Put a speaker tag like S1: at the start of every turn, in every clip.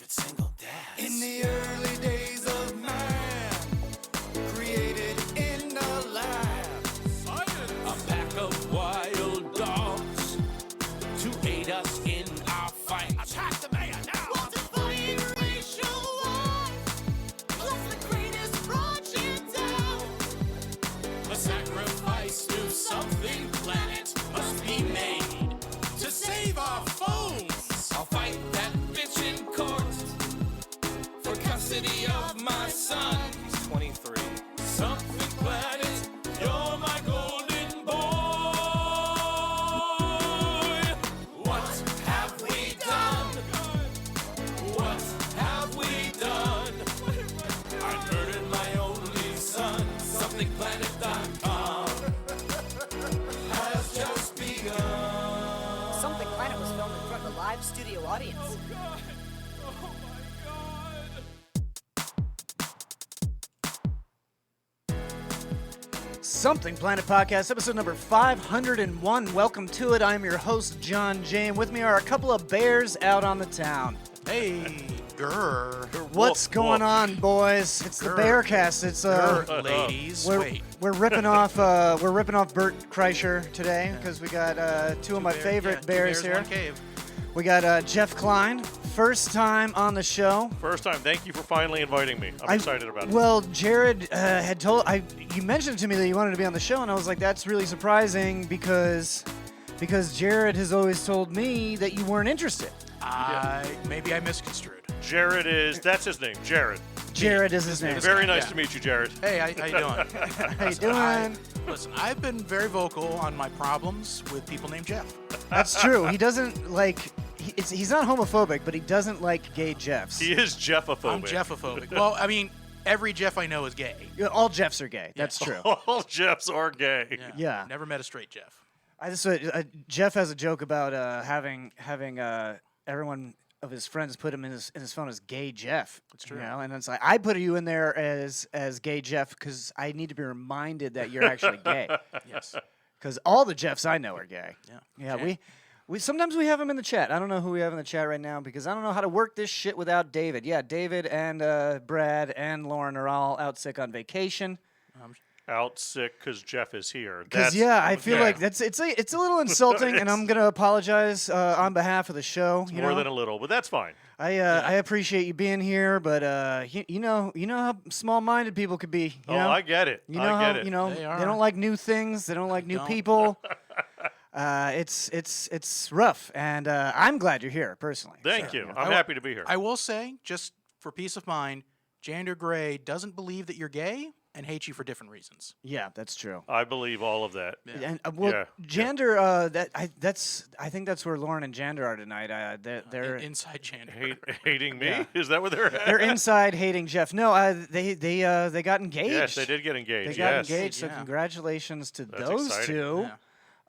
S1: favorite single dance.
S2: In the early days of man, created in a lab.
S1: Science. A pack of wild dogs to aid us in our fight. Attack the mayor now!
S3: We'll defy racial life. What's the greatest project out?
S1: A sacrifice to something planet must be made to save our phones. I'll fight that bitch in court for custody of my son.
S4: He's 23.
S1: Something planet, you're my golden boy. What have we done? What have we done? I murdered my only son. SomethingPlanet.com has just begun.
S5: Something Planet was filmed in front of a live studio audience.
S1: God! Oh my God!
S6: Something Planet Podcast, episode number 501. Welcome to it. I'm your host, John Jane. With me are a couple of bears out on the town.
S7: Hey, grr.
S6: What's going on, boys? It's the Bearcast. It's
S7: Ladies,
S6: we're ripping off Bert Kreischer today because we got two of my favorite bears here.
S7: One cave.
S6: We got Jeff Klein, first time on the show.
S4: First time. Thank you for finally inviting me. I'm excited about it.
S6: Well, Jared had told you mentioned to me that you wanted to be on the show, and I was like, that's really surprising because Jared has always told me that you weren't interested.
S7: Maybe I misconstrued.
S4: Jared that's his name, Jared.
S6: Jared is his name.
S4: Very nice
S7: Yeah.
S4: to meet you, Jared.
S7: Hey, how you doing?
S6: How you doing?
S7: Listen, I've been very vocal on my problems with people named Jeff.
S6: That's true. He doesn't like. He's not homophobic, but he doesn't like gay Jeffs.
S4: He is Jeffophobic.
S7: I'm Jeffophobic. Well, I mean, every Jeff I know is gay.
S6: Yeah, all Jeffs are gay. That's true.
S4: All Jeffs are gay.
S6: Yeah.
S7: Never met a straight Jeff.
S6: I just Jeff has a joke about having everyone of his friends put him in his phone as gay Jeff. That's
S7: true.
S6: You know, and it's like I put you in there as gay Jeff because I need to be reminded that you're actually gay.
S7: Yes.
S6: Because all the Jeffs I know are gay.
S7: Yeah.
S6: Yeah.
S7: Okay.
S6: We sometimes we have him in the chat. I don't know who we have in the chat right now because I don't know how to work this shit without David. Yeah, David and Brad and Lauren are all out sick on vacation.
S4: Out sick because Jeff is here.
S6: Because I feel like it's a little insulting, and I'm gonna apologize on behalf of the show.
S4: It's more than a little, but that's fine.
S6: I appreciate you being here, but you know how small-minded people could be. You know?
S4: I get it.
S6: You know
S4: I get
S6: how
S4: it.
S6: you know
S7: They are.
S6: they don't like new things. They don't like new people. It's rough, and I'm glad you're here personally.
S4: Thank you. I'm happy to be here.
S7: I will say, just for peace of mind, Jander Gray doesn't believe that you're gay and hates you for different reasons.
S6: Yeah, that's true.
S4: I believe all of that.
S6: And
S4: Yeah.
S6: Jander, I think that's where Lauren and Jander are tonight. They're
S7: Inside Jander.
S4: Hating me? Is that what they're
S6: they're inside hating Jeff. No, they got engaged.
S4: Yes, they did get engaged.
S6: They got
S4: yes.
S6: engaged. So
S7: Yeah.
S6: congratulations to
S4: That's
S6: those
S4: exciting.
S6: two.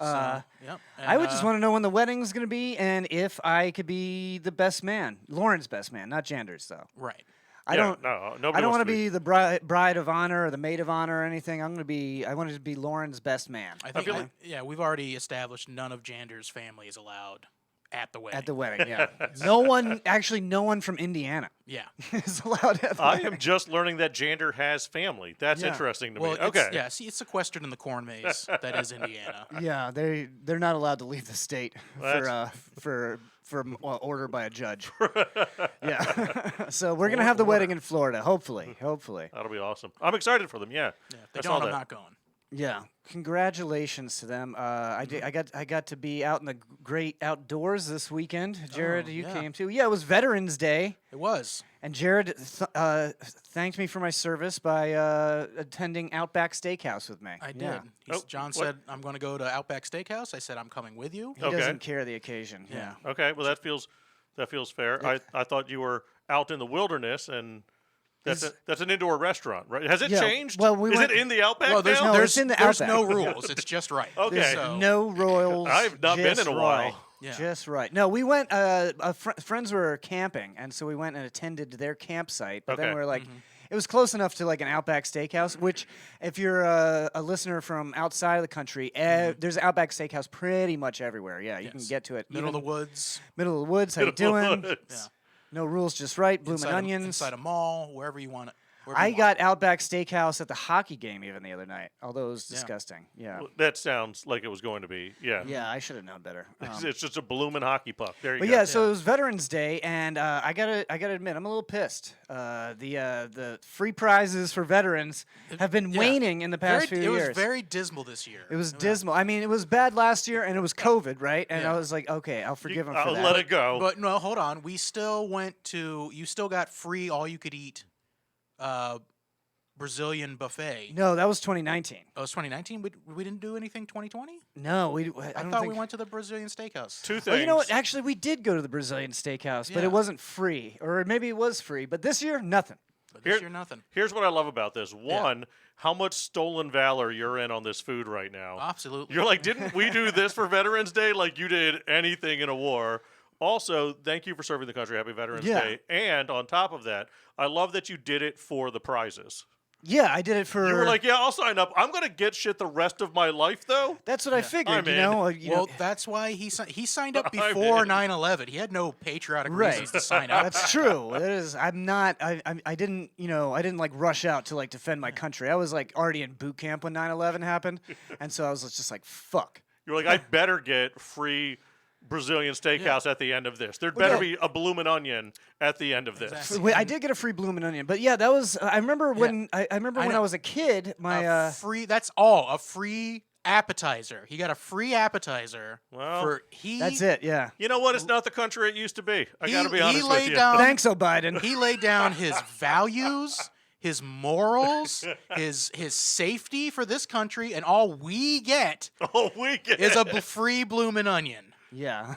S7: Yeah. Yep.
S6: I would just want to know when the wedding's going to be and if I could be the best man, Lauren's best man, not Jander's though.
S7: Right.
S6: I don't
S4: nobody
S6: want
S4: wants
S6: to be the bride of honor or the maid of honor or anything. I wanted to be Lauren's best man.
S7: I think,
S4: feel like-
S7: we've already established none of Jander's family is allowed at the wedding.
S6: At the wedding, yeah. no one from Indiana
S7: Yeah.
S6: is allowed at the
S4: I
S6: wedding.
S4: am just learning that Jander has family. That's
S6: Yeah.
S4: interesting to
S7: Well,
S4: me. Okay.
S7: see, it's sequestered in the corn maze that is Indiana.
S6: Yeah, they're not allowed to leave the state for order by a judge. Yeah. So we're gonna have the wedding in Florida, hopefully.
S4: That'll be awesome. I'm excited for them. Yeah.
S7: Yeah, if they
S4: I saw
S7: don't, I'm
S4: that.
S7: not going.
S6: Yeah, congratulations to them. I got to be out in the great outdoors this weekend. Jared, you
S7: yeah.
S6: came too. Yeah, it was Veterans Day,
S7: It was.
S6: and Jared thanked me for my service by attending Outback Steakhouse with me.
S7: I did.
S6: Yeah.
S7: John
S4: what?
S7: said, I'm going to go to Outback Steakhouse. I said, I'm coming with you.
S6: He
S4: Okay.
S6: doesn't care the occasion. Yeah.
S4: Okay. Well, that feels fair. I thought you were out in the wilderness and. That's an indoor restaurant, right? Has it
S6: Yeah,
S4: changed?
S6: well, we
S4: Is
S6: went-
S4: it in the Outback
S7: Well, there's,
S4: now?
S6: No,
S7: there's,
S6: it's in the
S7: there's
S6: Outback.
S7: no rules. It's just right.
S4: Okay.
S6: There's
S7: So,
S6: no royals.
S4: I've not been
S6: just
S4: in a while.
S6: right.
S7: Yeah.
S6: Just right. No, we went. Friends were camping, and so we went and attended their campsite. But then
S4: Okay.
S6: we were like, it was close enough to like an Outback Steakhouse. Which, if you're a listener from outside of the country, there's an Outback Steakhouse pretty much everywhere. Yeah, you can get to it.
S7: Middle of the
S6: Even
S7: woods.
S6: Middle of the woods. How you doing?
S7: Yeah.
S6: No rules, just right. Bloomin' onions.
S7: Inside a mall, wherever you want it.
S6: I got Outback Steakhouse at the hockey game even the other night, although it was disgusting. Yeah.
S4: That sounds like it was going to be. Yeah.
S6: Yeah, I should have known better.
S4: It's just a bloomin' hockey puck. There you
S6: But
S4: go.
S6: yeah, so it was Veterans Day, and I gotta admit, I'm a little pissed. The free prizes for veterans have been waning in the past few years.
S7: It was very dismal this year.
S6: It was dismal. I mean, it was bad last year, and it was COVID, right? And I was like, okay, I'll forgive him for
S4: I'll
S6: that.
S4: let it go.
S7: But no, hold on. We still went to. You still got free all you could eat. Brazilian buffet.
S6: No, that was 2019.
S7: Oh, it was 2019. We didn't do anything 2020.
S6: No, I
S7: I
S6: don't
S7: thought
S6: think
S7: we went to the Brazilian steakhouse.
S4: Two things.
S6: Well, you know what? Actually, we did go to the Brazilian steakhouse, but
S7: Yeah.
S6: it wasn't free, or maybe it was free. But this year, nothing.
S7: But this year, nothing.
S4: Here's what I love about this. One, how much stolen valor you're in on this food right now.
S7: Absolutely.
S4: You're like, didn't we do this for Veterans Day like you did anything in a war? Also, thank you for serving the country. Happy Veterans Day. And on top of that, I love that you did it for the prizes.
S6: Yeah, I did it for.
S4: You were like, yeah, I'll sign up. I'm going to get shit the rest of my life, though.
S6: That's what I figured.
S4: I'm
S6: you
S4: in.
S6: know.
S7: Well, that's why he signed up
S4: I'm
S7: before
S4: in.
S7: 9/11. He had no patriotic
S6: Right.
S7: reasons to sign up.
S6: That's true. It is. I'm not. I didn't. I didn't like rush out to like defend my country. I was like already in boot camp when 9/11 happened, and so I was just like, fuck.
S4: You're like, I better get free Brazilian steakhouse at the end of this. There'd better be a bloomin' onion at the end of this.
S7: Exactly.
S6: I did get a free bloomin' onion, but yeah, that was. I remember when I remember when I was a kid. My
S7: free. That's all. A free appetizer. He got a free appetizer.
S4: Well,
S7: for
S6: That's it. Yeah.
S4: You know what? It's not the country it used to be. I got to be honest with
S7: laid
S4: you.
S7: down.
S6: Thanks, O'Biden.
S7: He laid down his values, his morals, his safety for this country, and all we get
S4: Oh, we get
S7: is a free bloomin' onion.
S6: Yeah.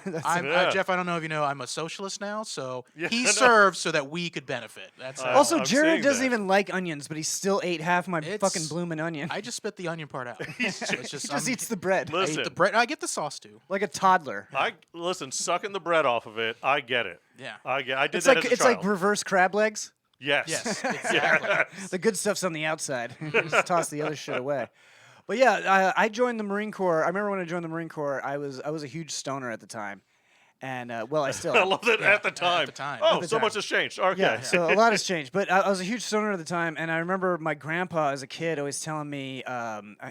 S7: Jeff, I don't know if you know, I'm a socialist now, so
S4: Yeah,
S7: he
S4: I know.
S7: served so that we could benefit. That's
S6: Also,
S4: I'm
S6: Jared
S4: seeing
S6: doesn't
S4: that.
S6: even like onions, but he still ate half my
S7: It's-
S6: fucking bloomin' onion.
S7: I just spit the onion part out. It's
S6: he just eats the bread
S7: I
S4: Listen,
S7: eat the bread. I get the sauce too.
S6: like a toddler.
S4: listen, sucking the bread off of it. I get it.
S7: Yeah.
S4: I did
S6: It's
S4: that
S6: like
S4: as a
S6: it's
S4: child.
S6: like reverse crab legs.
S4: yes.
S7: Yes, exactly.
S6: The good stuff's on the outside. Just toss the other shit away. But yeah, I joined the Marine Corps. I remember when I joined the Marine Corps, I was a huge stoner at the time, and well, I still
S4: I
S6: am.
S4: love that at the time.
S7: the time.
S4: Oh,
S6: At the
S4: so
S6: time.
S4: much has changed. Okay.
S6: Yeah, so a lot has changed. But I was a huge stoner at the time, and I remember my grandpa as a kid always telling me,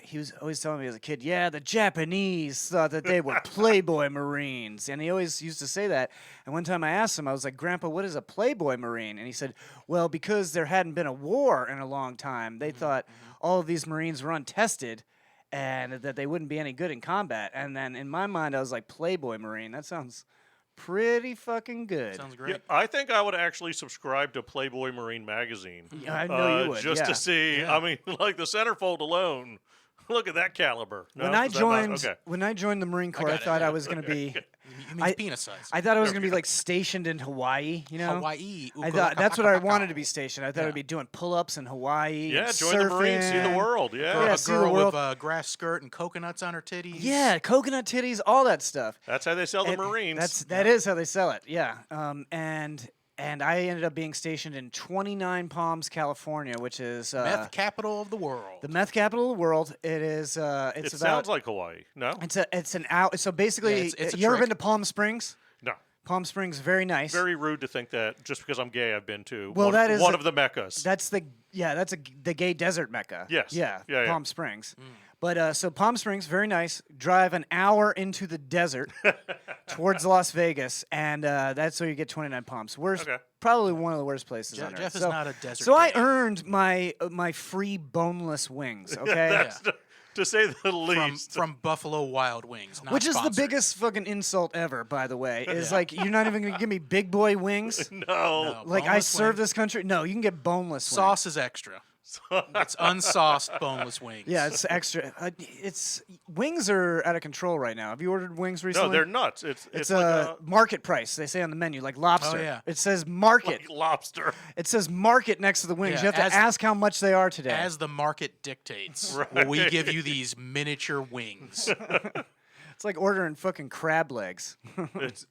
S6: he was always telling me as a kid, yeah, the Japanese thought that they were Playboy Marines. And he always used to say that. And one time I asked him, I was like, Grandpa, what is a Playboy Marine? And he said, well, because there hadn't been a war in a long time, they thought all of these Marines were untested and that they wouldn't be any good in combat. And then in my mind, I was like, Playboy Marine, that sounds pretty fucking good.
S7: Sounds
S4: Yeah,
S7: great.
S4: I think I would actually subscribe to Playboy Marine magazine.
S6: Yeah, I know you would.
S4: Just
S6: yeah.
S4: to see. I mean, like the centerfold alone. Look at that caliber. No,
S6: When I
S4: is that not-
S6: joined,
S4: okay.
S6: when I joined the Marine Corps, I
S7: got it,
S6: thought
S7: yeah.
S6: I was going to be.
S7: You mean penis size?
S6: I thought I was going to be like stationed in Hawaii. You know,
S7: Hawaii.
S6: I thought that's what I wanted to be stationed. I thought I'd be doing pull-ups in Hawaii.
S4: Yeah,
S6: and
S4: join the Marines, see the
S6: surfing.
S4: world. Yeah.
S6: Yeah,
S7: A
S6: see the
S7: girl
S6: world.
S7: with a grass skirt and coconuts on her titties.
S6: Yeah, coconut titties, all that stuff.
S4: That's how they sell the
S6: And
S4: Marines.
S6: That is how they sell it. Yeah. And I ended up being stationed in 29 Palms, California, which is
S7: Meth capital of the world.
S6: the meth capital of the world. It is.
S4: it
S6: It's about.
S4: sounds like Hawaii. No?
S6: It's an hour. So basically,
S7: Yeah, it's a
S6: you ever
S7: trick.
S6: been to Palm Springs?
S4: No.
S6: Palm Springs, very nice.
S4: Very rude to think that just because I'm gay, I've been to
S6: Well,
S4: one,
S6: that is
S4: one
S6: a-
S4: of the meccas.
S6: That's the the gay desert mecca.
S4: Yes.
S6: Yeah.
S4: Yeah, yeah.
S6: Palm Springs. But so Palm Springs, very nice. Drive an hour into the desert towards Las Vegas, and that's where you get 29 Palms. Worst,
S4: Okay.
S6: probably one of the worst places on
S7: Jeff
S6: earth.
S7: is
S6: So-
S7: not a desert
S6: So I
S7: gay.
S6: earned my free boneless wings. Okay.
S4: That's to say the
S7: from
S4: least.
S7: from Buffalo Wild Wings. Not
S6: Which is the
S7: sponsored.
S6: biggest fucking insult ever, by the way. Is like you're not even gonna give me big boy wings.
S4: no.
S7: No,
S6: Like I
S7: boneless
S6: serve
S7: wings.
S6: this country. No, you can get boneless wings.
S7: Sauce is extra. It's unsauced boneless wings.
S6: Yeah, it's extra. It's wings are out of control right now. Have you ordered wings recently?
S4: No, they're nuts. It's
S6: It's
S4: like
S6: a market price. They say on the menu, like lobster.
S7: Oh, yeah.
S6: It says market.
S4: like lobster.
S6: It says market next to the wings.
S7: Yeah,
S6: You have to
S7: as-
S6: ask how much they are today.
S7: As the market dictates,
S4: Right.
S7: we give you these miniature wings.
S6: It's like ordering fucking crab legs.
S4: It's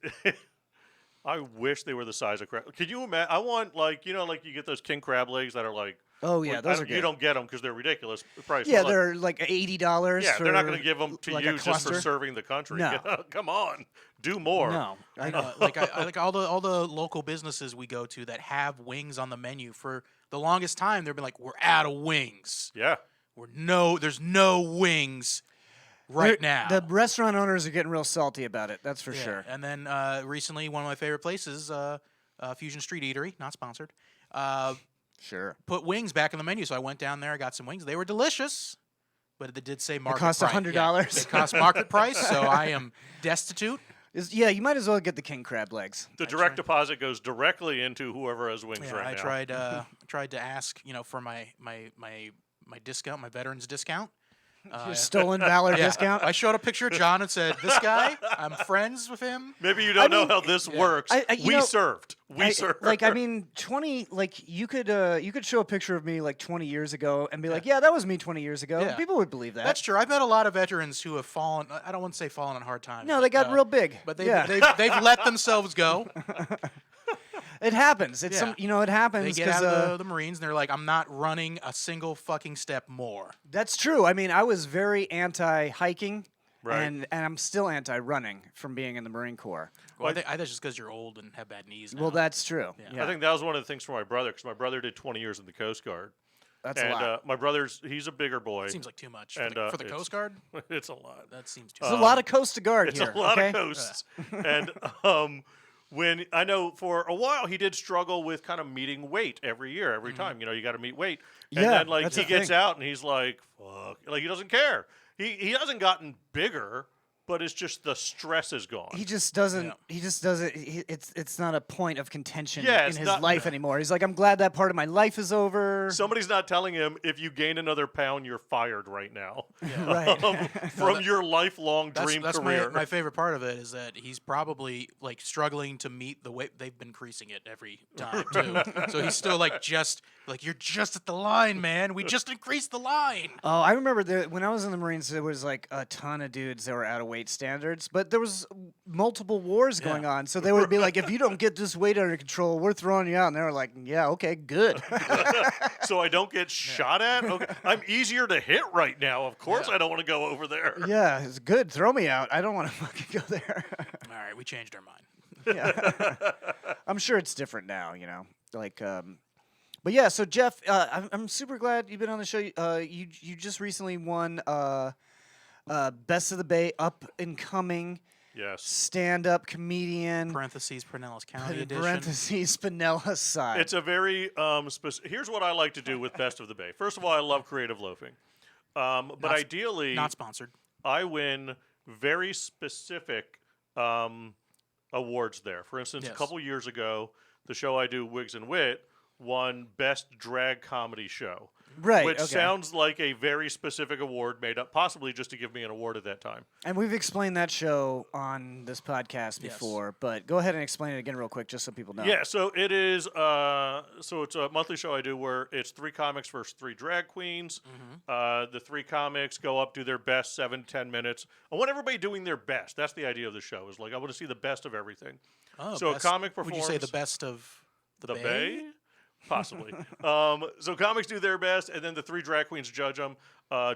S4: I wish they were the size of crab. Could you imagine? I want like you know like you get those king crab legs that are like
S6: Oh, yeah,
S4: Which
S6: those are
S4: you
S6: good.
S4: don't get them because they're ridiculous price.
S6: Yeah,
S4: But, like,
S6: they're like $80.
S4: yeah,
S6: for
S4: they're not going to give them to
S6: like
S4: you
S6: a
S4: just for
S6: cluster.
S4: serving the country.
S6: No.
S4: Come on, do more.
S6: No,
S7: I know. Like I like all the local businesses we go to that have wings on the menu. For the longest time, they've been like, we're out of wings.
S4: Yeah.
S7: There's no wings right now.
S6: The restaurant owners are getting real salty about it. That's for
S7: Yeah.
S6: sure.
S7: And then recently, one of my favorite places, Fusion Street Eatery, not sponsored,
S6: Sure.
S7: put wings back on the menu. So I went down there, I got some wings. They were delicious, but it did say market
S6: cost
S7: price.
S6: $100?
S7: Yeah, they cost market price, so I am destitute.
S6: Yeah, you might as well get the king crab legs.
S4: The direct deposit goes directly into whoever has wings
S7: Yeah,
S4: right
S7: I
S4: now.
S7: tried to ask, for my discount, my veterans discount.
S6: Your stolen valor
S7: Yeah,
S6: discount.
S7: I showed a picture of John and said, "This guy, I'm friends with him."
S4: Maybe you don't know
S6: mean,
S4: how this works.
S6: you
S4: We
S6: know,
S4: served. We served.
S6: Like, I mean, 20. Like, you could show a picture of me like 20 years ago and be like, yeah, that was me 20 years ago.
S7: Yeah.
S6: People would believe that.
S7: That's true. I've met a lot of veterans who have fallen. I don't want to say fallen on hard times.
S6: No, they got real big.
S7: But
S6: Yeah.
S7: they've let themselves go.
S6: It happens. It's
S7: Yeah.
S6: it happens.
S7: They get out
S6: 'cause,
S7: of the Marines and they're like, I'm not running a single fucking step more.
S6: That's true. I mean, I was very anti-hiking,
S4: Right.
S6: and I'm still anti-running from being in the Marine Corps.
S7: Well, I think that's just because you're old and have bad knees now.
S6: Well, that's true. Yeah.
S4: I think that was one of the things for my brother because my brother did 20 years in the Coast Guard.
S6: That's
S4: And
S6: a lot.
S4: my he's a bigger boy.
S7: Seems like too much
S4: And,
S7: for the
S4: it's-
S7: Coast Guard.
S4: It's a lot.
S7: That seems too.
S6: There's a lot of coast to guard
S4: It's
S6: here.
S4: a lot
S6: okay?
S4: of coasts. And when I know for a while he did struggle with kind of meeting weight every year, every time. You got to meet weight. And
S6: Yeah,
S4: then like
S6: that's
S4: he
S6: the
S4: gets
S6: thing.
S4: out and he's like, fuck. Like he doesn't care. He hasn't gotten bigger, but it's just the stress is gone.
S6: He just doesn't.
S7: Yeah.
S6: He just doesn't. It's not a point of contention
S4: Yeah,
S6: in
S4: it's
S6: his
S4: not-
S6: life anymore. He's like, I'm glad that part of my life is over.
S4: Somebody's not telling him if you gain another pound, you're fired right now.
S6: Right.
S4: From your lifelong dream
S7: That's
S4: career.
S7: my favorite part of it is that he's probably like struggling to meet the weight. They've been increasing it every time too. So he's still like you're just at the line, man. We just increased the line.
S6: Oh, I remember when I was in the Marines, there was like a ton of dudes that were out of weight standards, but there was multiple wars going on. So they would be like, if you don't get this weight under control, we're throwing you out. And they were like, yeah, okay, good.
S4: So I don't get shot at? Okay. I'm easier to hit right now. Of course I don't want to go over there.
S6: Yeah, it's good. Throw me out. I don't want to fucking go there.
S7: All right, we changed our mind.
S6: I'm sure it's different now, like, but yeah. So Jeff, I'm super glad you've been on the show. You just recently won Best of the Bay, up and coming
S4: Yes.
S6: stand-up comedian.
S7: Parentheses, Pinellas County edition.
S6: Parentheses, Pinellas side.
S4: It's a very here's what I like to do with Best of the Bay. First of all, I love creative loafing. But ideally,
S7: Not sponsored.
S4: I win very specific awards there. For instance,
S7: Yes.
S4: a couple years ago, the show I do, Wigs and Wit, won Best Drag Comedy Show.
S6: Right,
S4: Which
S6: okay.
S4: sounds like a very specific award made up, possibly just to give me an award at that time.
S6: And we've explained that show on this podcast
S7: Yes.
S6: before, but go ahead and explain it again real quick, just so people know.
S4: Yeah, so it is. So it's a monthly show I do where it's 3 comics versus 3 drag queens. The 3 comics go up, do their best 7 to 10 minutes. I want everybody doing their best. That's the idea of the show. Is like I want to see the best of everything.
S7: Oh,
S4: So a
S7: best-
S4: comic
S7: Would you say the
S4: performs-
S7: best of
S4: The Bay? Possibly. So comics do their best, and then the 3 drag queens judge them.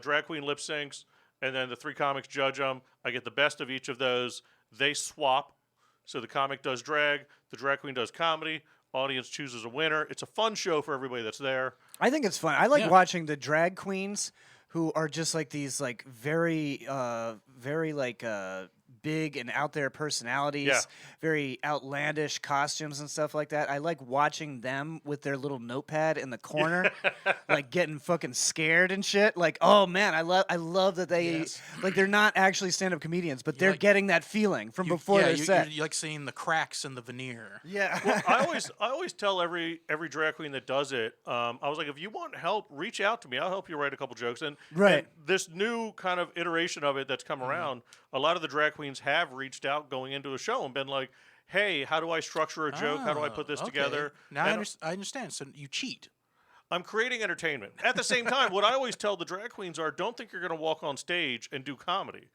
S4: Drag queen lip syncs, and then the 3 comics judge them. I get the best of each of those. They swap. So the comic does drag, the drag queen does comedy. Audience chooses a winner. It's a fun show for everybody that's there.
S6: I think it's fun. I like
S7: Yeah.
S6: watching the drag queens who are just like these like very big and out there personalities,
S4: Yeah.
S6: very outlandish costumes and stuff like that. I like watching them with their little notepad in the corner, like getting fucking scared and shit. Like, oh man, I love that they
S7: Yes.
S6: like they're not actually stand-up comedians, but they're
S7: like-
S6: getting that feeling from before their set.
S7: You like seeing the cracks in the veneer.
S6: Yeah.
S4: I always tell every drag queen that does it, I was like, if you want help, reach out to me. I'll help you write a couple jokes. And
S6: Right.
S4: and this new kind of iteration of it that's come around, a lot of the drag queens have reached out going into a show and been like, hey, how do I structure a joke? How do I put this
S7: okay.
S4: together?
S7: Now
S4: And
S7: I understand. So you cheat.
S4: I'm creating entertainment. At the same time, what I always tell the drag queens are, don't think you're going to walk on stage and do comedy.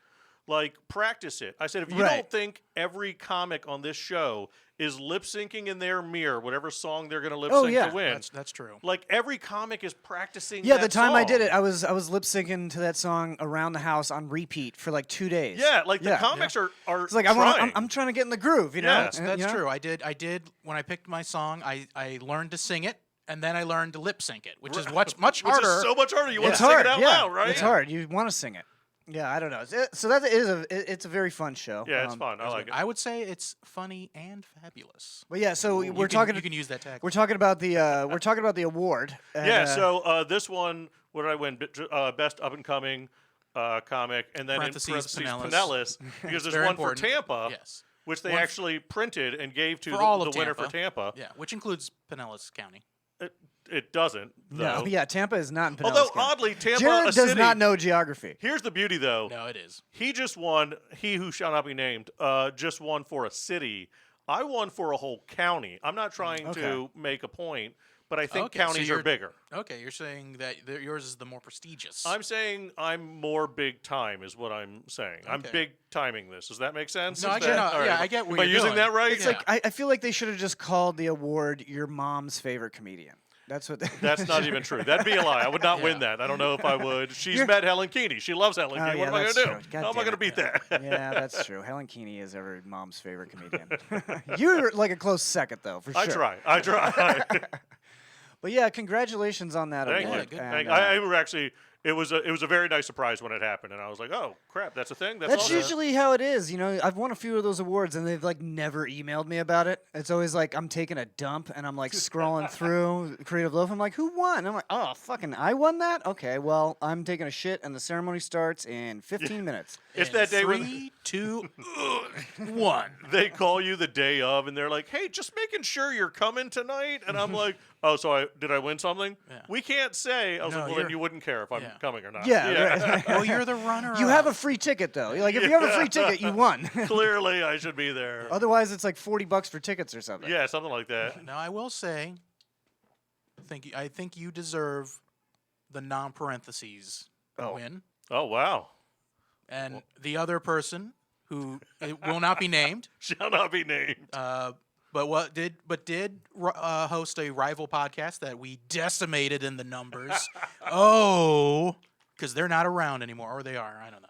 S4: Like, practice it. I said, if you
S6: Right.
S4: don't think every comic on this show is lip syncing in their mirror, whatever song they're going to lip sync
S6: yeah.
S4: to win.
S7: That's true.
S4: Like, every comic is practicing
S6: Yeah,
S4: that
S6: the time I did
S4: song.
S6: it, I was lip syncing to that song around the house on repeat for like 2 days.
S4: Yeah, like the
S6: Yeah.
S4: comics are
S6: It's like
S4: trying.
S6: I'm trying to get in the groove, you know.
S4: Yeah.
S7: That's
S6: You know?
S7: true. I did when I picked my song. I learned to sing it, and then I learned to lip sync it, which is much
S4: Which
S7: harder.
S4: is so much harder. You want
S6: It's
S4: to sing
S6: hard.
S4: it out
S6: Yeah,
S4: loud, right?
S6: it's hard. You want to sing it. Yeah, I don't know. So that is it's a very fun show.
S4: Yeah, it's fun. I like it.
S7: I would say it's funny and fabulous.
S6: But yeah, so
S7: You
S6: we're
S7: can-
S6: talking.
S7: You can use that tag.
S6: We're talking about the award. And,
S4: Yeah, so this one, what did I win? Best up and coming comic, and then
S7: Parentheses,
S4: in parentheses
S7: Pinellas.
S4: because there's
S7: very
S4: one
S7: important.
S4: for Tampa,
S7: Yes.
S4: which they
S7: One f-
S4: actually printed and gave to
S7: For all
S4: the
S7: of
S4: winner for
S7: Tampa.
S4: Tampa.
S7: Yeah, which includes Pinellas County.
S4: It doesn't, though.
S6: no, yeah, Tampa is not in Pinellas
S4: Although
S6: County.
S4: oddly, Tampa,
S6: Jared
S4: a
S6: does
S4: city.
S6: not know geography.
S4: Here's the beauty, though.
S7: No, it is.
S4: He just won. He who shall not be named just won for a city. I won for a whole county. I'm not trying to make a point, but I think
S7: Okay, so
S4: counties are
S7: you're-
S4: bigger.
S7: Okay, you're saying that yours is the more prestigious.
S4: I'm saying I'm more big time, is what I'm saying. I'm
S7: Okay.
S4: big timing this. Does that make sense?
S7: No,
S4: Is
S7: I
S4: that-
S7: get.
S4: all right.
S7: Yeah, I get what
S4: Am I
S7: you're
S4: using
S7: doing.
S4: that right?
S6: It's like I feel like they should have just called the award "Your Mom's Favorite Comedian." That's what.
S4: That's not even true. That'd be a lie. I would not win that. I don't know if I would. She's met Helen Keeney. She loves Helen
S6: Oh,
S4: Keeney.
S6: yeah,
S4: What am I
S6: that's
S4: going to
S6: true.
S4: do?
S6: God
S4: How am I
S6: damn
S4: going to
S6: it.
S4: beat that?
S6: Yeah, that's true. Helen Keeney is every mom's favorite comedian. You're like a close second, though, for sure.
S4: I try.
S6: But yeah, congratulations on that
S4: Thank
S6: award.
S4: you.
S6: And,
S4: Thank you. I were actually. It was a very nice surprise when it happened, and I was like, "Oh crap, that's a thing."
S6: That's
S4: awesome.
S6: usually how it is. You know, I've won a few of those awards, and they've like never emailed me about it. It's always like I'm taking a dump, and I'm like scrolling through Creative Loaf. I'm like, who won? I'm like, oh, fucking, I won that? Okay, well, I'm taking a shit, and the ceremony starts in 15 minutes.
S4: It's
S7: In
S4: that day when
S7: 3, 2, 1.
S4: they call you the day of, and they're like, "Hey, just making sure you're coming tonight." And I'm like, "Oh, so did I win something?"
S7: Yeah.
S4: We can't say. I was
S7: No,
S4: like, "Well, then
S7: you're-
S4: you wouldn't care if I'm
S7: Yeah.
S4: coming or not."
S6: Yeah, right.
S7: Well, you're the runner.
S6: You have a free ticket, though. Like, if you have a free ticket, you won.
S4: Clearly, I should be there.
S6: Otherwise, it's like $40 for tickets or something.
S4: Yeah, something like that.
S7: Now, I will say, I think you deserve the non-parentheses win.
S4: Oh wow,
S7: And the other person, who it will not be named,
S4: shall not be named.
S7: but did host a rival podcast that we decimated in the numbers. Because they're not around anymore, or they are. I don't know.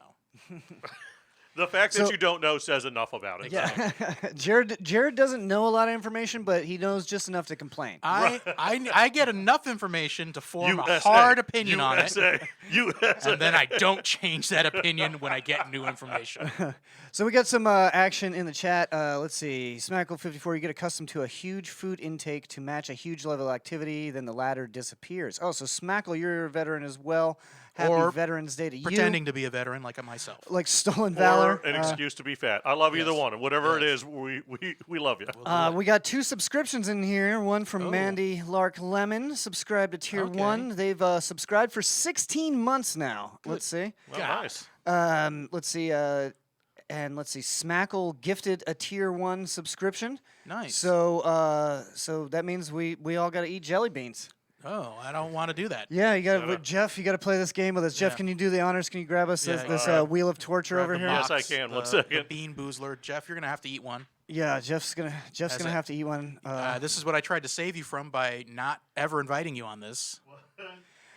S4: The fact that
S6: So-
S4: you don't know says enough about it.
S6: Yeah. Jared doesn't know a lot of information, but he knows just enough to complain.
S7: I get enough information to form a
S4: USA,
S7: hard opinion on it,
S4: USA, USA.
S7: and then I don't change that opinion when I get new information.
S6: So we got some action in the chat. Let's see. Smackle54, you get accustomed to a huge food intake to match a huge level of activity, then the latter disappears. Oh, so Smackle, you're a veteran as well. Happy
S7: Or
S6: Veterans Day to you.
S7: Pretending to be a veteran like myself.
S6: Like Stolen Valor.
S4: Or an excuse to be fat. I love either
S7: yes.
S4: one. Whatever it is, we love you.
S6: We got 2 subscriptions in here. One from
S7: Oh.
S6: Mandy Lark Lemon, subscribed to Tier
S7: Okay.
S6: 1. They've subscribed for 16 months now. Let's see.
S4: Well,
S7: God.
S4: nice.
S6: Let's see. And let's see. Smackle gifted a Tier 1 subscription.
S7: Nice.
S6: So so that means we all got to eat jelly beans.
S7: Oh, I don't want to do that.
S6: Yeah, you got to Jeff. You got to play this game with us. Jeff,
S7: Yeah.
S6: can you do the honors? Can you grab us
S7: Yeah,
S6: this
S7: yeah.
S6: wheel of torture
S7: Grab
S6: over
S7: the
S6: here?
S4: Yes, I
S7: box,
S4: can. One
S7: the
S4: second.
S7: Bean Boozler. Jeff, you're going to have to eat one.
S6: Yeah, Jeff's gonna
S7: That's it.
S6: have to eat one.
S7: This is what I tried to save you from by not ever inviting you on this.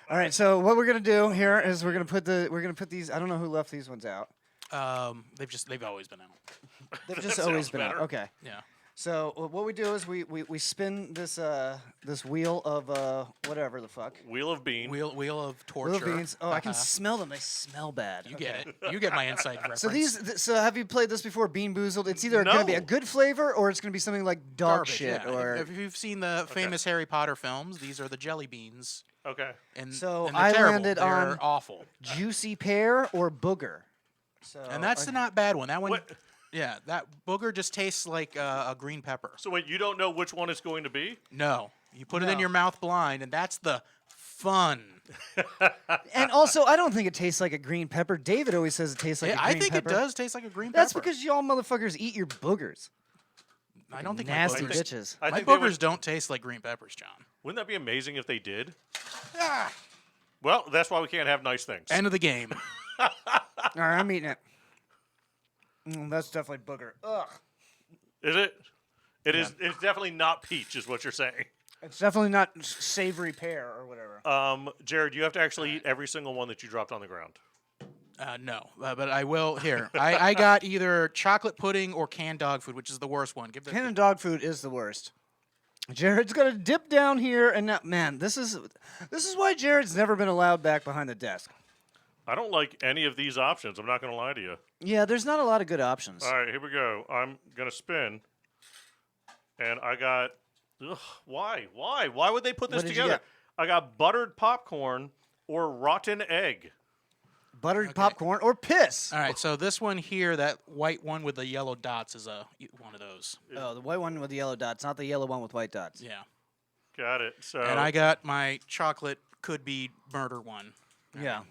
S6: All right, so what we're gonna do here is we're gonna put these. I don't know who left these ones out.
S7: They've always been out.
S6: They've just always
S4: sounds
S6: been out.
S4: better.
S6: Okay.
S7: Yeah.
S6: So what we do is we spin this this wheel of whatever the fuck.
S4: Wheel of Bean.
S7: Wheel of torture.
S6: Wheel of beans. Oh, I can smell them. They smell bad.
S7: You get it. You get my inside reference.
S6: So so have you played this before? Bean Boozled. It's either gonna be a
S4: No.
S6: good flavor or it's gonna be something like dog
S7: Garbage,
S6: shit
S7: yeah.
S6: or.
S7: If you've seen the famous Harry Potter films, these are the jelly beans.
S4: Okay.
S7: And
S6: So
S7: and they're
S6: I
S7: terrible.
S6: landed
S7: They're
S6: on-
S7: awful.
S6: Juicy pear or booger. So
S7: And that's the not bad one. That one,
S4: What?
S7: yeah, that booger just tastes like a green pepper.
S4: So wait, you don't know which one it's going to be?
S7: No, you put it in
S6: No.
S7: your mouth blind, and that's the fun.
S6: And also, I don't think it tastes like a green pepper. David always says it tastes like a green
S7: I think
S6: pepper.
S7: it does taste like a green
S6: That's
S7: pepper.
S6: because y'all motherfuckers eat your boogers.
S7: I don't think
S6: Nasty
S7: my boogers,
S6: bitches.
S4: I
S7: my
S4: think they
S7: boogers
S4: would-
S7: don't taste like green peppers, John.
S4: Wouldn't that be amazing if they did? Well, that's why we can't have nice things.
S7: End of the game.
S6: All right, I'm eating it. That's definitely booger. Ugh.
S4: Is it? It is. It's definitely not peach, is what you're saying.
S6: It's definitely not savory pear or whatever.
S4: Jared, you have to actually eat every single one that you dropped on the ground.
S7: No, but I will. Here, I got either chocolate pudding or canned dog food, which is the worst one. Give that.
S6: Canned dog food is the worst. Jared's got to dip down here, and now, man, this is why Jared's never been allowed back behind the desk.
S4: I don't like any of these options. I'm not going to lie to you.
S6: Yeah, there's not a lot of good options.
S4: All right, here we go. I'm going to spin. And I got... Ugh, why? Why would they put this
S6: What did you
S4: together?
S6: get?
S4: I got buttered popcorn or rotten egg.
S6: Buttered popcorn or piss.
S7: All right, so this one here, that white one with the yellow dots, is one of those.
S6: Oh, the white one with the yellow dots, not the yellow one with white dots.
S7: Yeah.
S4: Got it. So
S7: And I got my chocolate could be murder one.
S6: Yeah.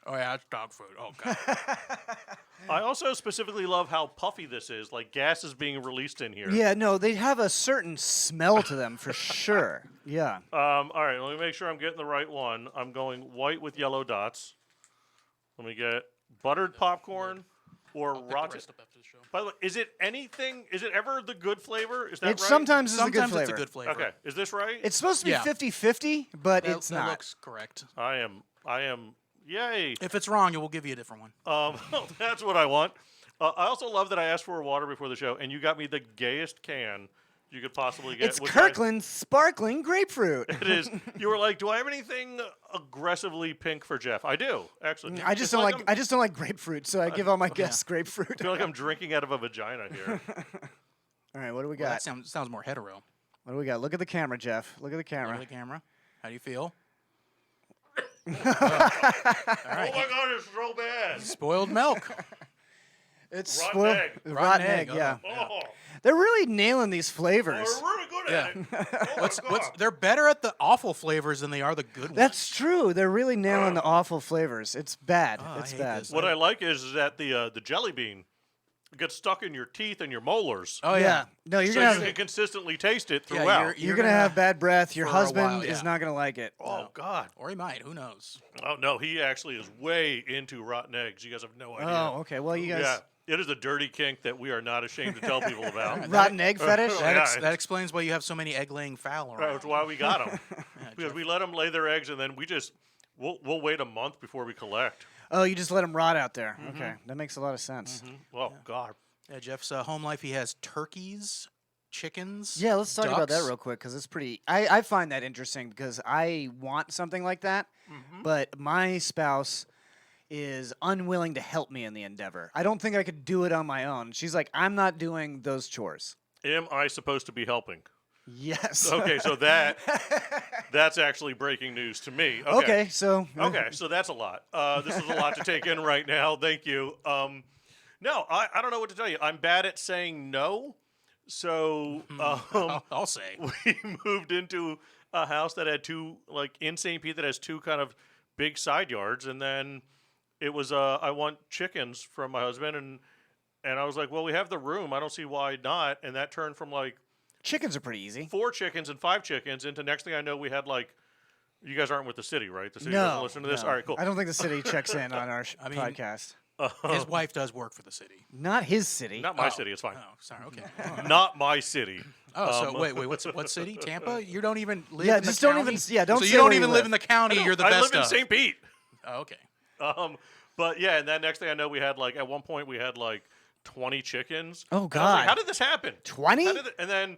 S7: Oh yeah, it's dog food. Oh god.
S4: I also specifically love how puffy this is. Like gas is being released in here.
S6: Yeah, no, they have a certain smell to them for sure. Yeah.
S4: All right, let me make sure I'm getting the right one. I'm going white with yellow dots. Let me get buttered popcorn or rotten. By the way, is it anything? Is it ever the good flavor? Is that
S6: It
S4: right?
S6: sometimes is a good
S7: Sometimes
S6: flavor.
S7: it's a good flavor.
S4: Okay, is this right?
S6: It's supposed to be
S7: Yeah.
S6: 50-50, but
S7: That,
S6: it's
S7: that
S6: not.
S7: looks correct.
S4: I am. Yay.
S7: If it's wrong, it will give you a different one.
S4: That's what I want. I also love that I asked for water before the show, and you got me the gayest can you could possibly get.
S6: It's
S4: which
S6: Kirkland sparkling grapefruit.
S4: It is. You were like, "Do I have anything aggressively pink for Jeff?" I do, actually.
S6: I just
S4: It's
S6: don't like.
S4: I'm-
S6: I just don't like grapefruit, so I give all my guests grapefruit.
S4: I feel like I'm drinking out of a vagina here.
S6: All right, what do we
S7: Well,
S6: got?
S7: that sounds more hetero.
S6: What do we got? Look at the camera, Jeff. Look at the camera.
S7: Look at the camera. How do you feel?
S4: Oh my god, it's so bad.
S7: Spoiled milk.
S6: It's
S4: Rotten
S6: spoiled.
S4: egg.
S6: Rotten egg.
S7: egg,
S6: Yeah.
S4: Oh,
S6: They're really nailing these flavors.
S4: we're really good at it. Oh
S7: What's
S4: my God.
S7: they're better at the awful flavors than they are the good ones.
S6: That's true. They're really nailing the awful flavors. It's bad.
S7: Oh, I
S6: It's
S7: hate
S6: bad.
S7: this.
S4: What I like is that the jelly bean gets stuck in your teeth and your molars.
S7: Oh
S6: Yeah.
S7: yeah.
S6: No, you're
S4: So
S6: gonna
S4: you
S6: have,
S4: can consistently taste it
S7: Yeah,
S4: throughout.
S6: you're gonna have bad breath. Your
S7: for a
S6: husband
S7: while,
S6: is
S7: yeah.
S6: not gonna like it.
S4: Oh God.
S7: Or he might. Who knows?
S4: Oh no, he actually is way into rotten eggs. You guys have no idea.
S6: Oh, okay. Well, you guys
S4: Yeah, it is a dirty kink that we are not ashamed to tell people about.
S6: rotten egg fetish.
S4: Yeah.
S7: That explains why you have so many egg-laying fowl around.
S4: That's why we got them.
S7: Yeah,
S4: Because
S7: Jeff.
S4: we let them lay their eggs, and then we'll wait a month before we collect.
S6: Oh, you just let them rot out there.
S4: Mm-hmm.
S6: Okay, that makes a lot of sense.
S4: Oh God.
S7: Yeah, Jeff's home life. He has turkeys, chickens.
S6: Yeah, let's talk about that
S7: ducks.
S6: real quick because it's pretty. I find that interesting because I want something like that, but my spouse is unwilling to help me in the endeavor. I don't think I could do it on my own. She's like, I'm not doing those chores.
S4: Am I supposed to be helping?
S6: Yes.
S4: Okay, so that's actually breaking news to me.
S6: Okay, so
S4: Okay, so that's a lot. This is a lot to take in right now. Thank you. No, I don't know what to tell you. I'm bad at saying no. So
S7: I'll say.
S4: we moved into a house that had in St. Pete that has two kind of big side yards, and then it was I want chickens from my husband, and I was like, well, we have the room. I don't see why not. And that turned from
S6: chickens are pretty easy.
S4: 4 chickens and 5 chickens into next thing I know we had you guys aren't with the city, right? The city doesn't listen to this.
S6: no.
S4: All right, cool.
S6: I don't think the city checks in on our
S7: mean,
S6: podcast.
S7: His wife does work for the city.
S6: Not his city.
S4: Not my city. It's fine.
S7: Oh, sorry. Okay.
S4: Not my city.
S7: Oh, so wait. What city? Tampa? You don't even live.
S6: Yeah,
S7: in
S6: just
S7: the
S6: don't
S7: county?
S6: even. Yeah, don't.
S7: So
S6: say
S7: you don't
S6: where
S7: even
S6: live
S7: live in the county. You're the
S4: I
S7: best
S4: live in
S7: of.
S4: St. Pete.
S7: Oh, okay.
S4: But yeah, and then next thing I know, we had at one point we had 20 chickens.
S6: Oh,
S4: And I was
S6: God.
S4: like, how did this happen?
S6: 20?
S4: And then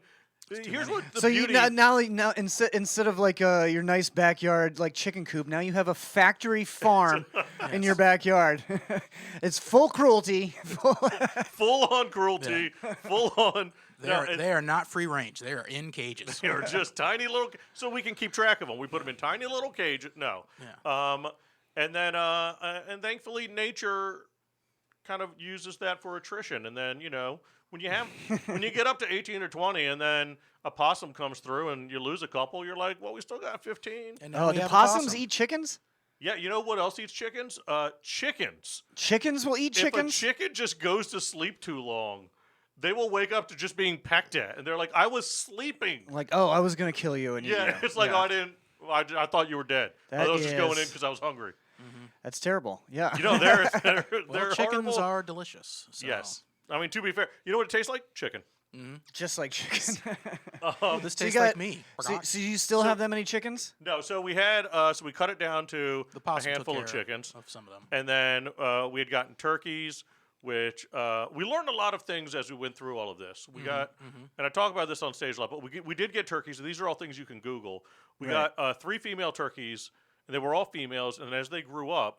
S4: here's what the
S6: So
S4: beauty.
S6: you now instead of your nice backyard chicken coop, now you have a factory farm in your backyard. It's full cruelty.
S4: full on cruelty, full on.
S7: They are not free range. They are in cages.
S4: They're just tiny little, so we can keep track of them. We put them in tiny little cages. No.
S7: Yeah.
S4: And then and thankfully nature kind of uses that for attrition. And then when you get up to 18 or 20, and then a possum comes through and you lose a couple, you're like, well, we still got 15.
S7: And now we
S6: do
S7: have a
S6: possums
S7: possum.
S6: eat chickens?
S4: Yeah, you know what else eats chickens? Chickens.
S6: Chickens will eat
S4: If a
S6: chickens?
S4: chicken just goes to sleep too long, they will wake up to just being pecked at, and they're like, "I was sleeping."
S6: I was going to kill you. And
S4: Yeah,
S6: eat you.
S4: it's like,
S6: Yeah.
S4: I thought you were dead. I
S6: That
S4: was just going in
S6: is-
S4: because I was hungry.
S6: That's terrible. Yeah.
S4: You know, they're
S7: Well, chickens
S4: horrible.
S7: are delicious. So.
S4: Yes. I mean, to be fair, you know what it tastes like? Chicken.
S6: Just like chicken.
S7: This
S6: So you
S7: tastes
S6: got-
S7: like me.
S6: So you still have that many chickens?
S4: No, so we had so we cut it down to
S7: The
S4: a
S7: possum
S4: handful
S7: took
S4: of
S7: care
S4: chickens,
S7: of some of them.
S4: and then we had gotten turkeys, which we learned a lot of things as we went through all of this. We got, and I talk about this on stage a lot, but we did get turkeys. These are all things you can Google. We
S6: Right.
S4: got 3 female turkeys, and they were all females. And as they grew up,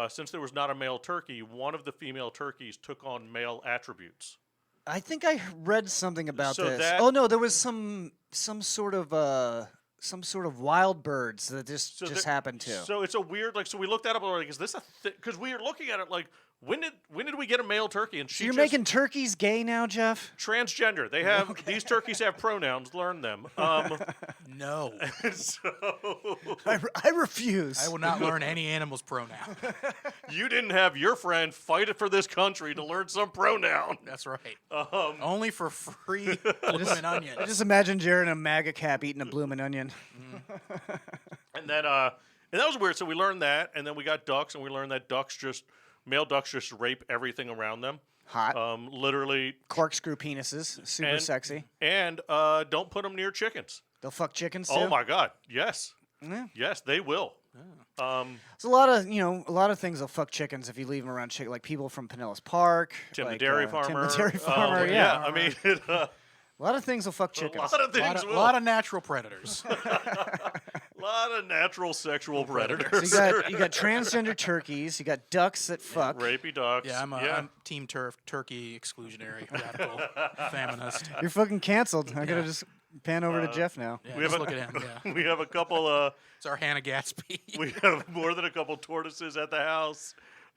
S4: since there was not a male turkey, one of the female turkeys took on male attributes.
S6: I think I read something about
S4: So
S6: this.
S4: that-
S6: Oh no, there was some sort of wild birds that this
S4: So
S6: just
S4: there-
S6: happened to.
S4: So it's a weird, like, so we looked at it, but we're like, is this a thing? Because we were looking at it like, when did we get a male turkey? And
S6: So
S4: she
S6: you're
S4: just,
S6: making turkeys gay now, Jeff?
S4: transgender. They have these turkeys have pronouns. Learn them.
S7: No,
S4: So
S6: I refuse.
S7: I will not learn any animal's pronoun.
S4: you didn't have your friend fight it for this country to learn some pronoun.
S7: That's right. Only for free blooming onions.
S6: I just imagine Jared in a MAGA cap eating a bloomin' onion.
S4: And then and that was weird. So we learned that, and then we got ducks, and we learned that male ducks just rape everything around them.
S6: Hot.
S4: Literally.
S6: Corkscrew penises. Super
S4: and,
S6: sexy.
S4: And don't put them near chickens.
S6: They'll fuck chickens too.
S4: Oh my God! Yes.
S6: Yeah.
S4: Yes, they will.
S6: There's a lot of things will fuck chickens if you leave them around chicken, like people from Pinellas Park.
S4: Tim
S6: like,
S4: the dairy
S6: Tim
S4: farmer.
S6: the dairy farmer, yeah.
S4: I mean,
S6: A lot of things will fuck
S4: a
S6: chickens.
S4: lot of
S7: A
S4: things.
S7: lot of natural predators.
S4: A lot of natural sexual
S6: So
S4: predators.
S6: you got transgender turkeys. You got ducks that fuck.
S4: Rapey ducks.
S7: Yeah, I'm team turkey exclusionary, radical, feminist.
S6: You're fucking canceled. I gotta just pan over to Jeff now.
S7: Yeah,
S4: We
S7: just
S4: have a-
S7: look at him. Yeah,
S4: We have a couple.
S7: it's our Hannah Gatsby.
S4: We have more than a couple tortoises at the house.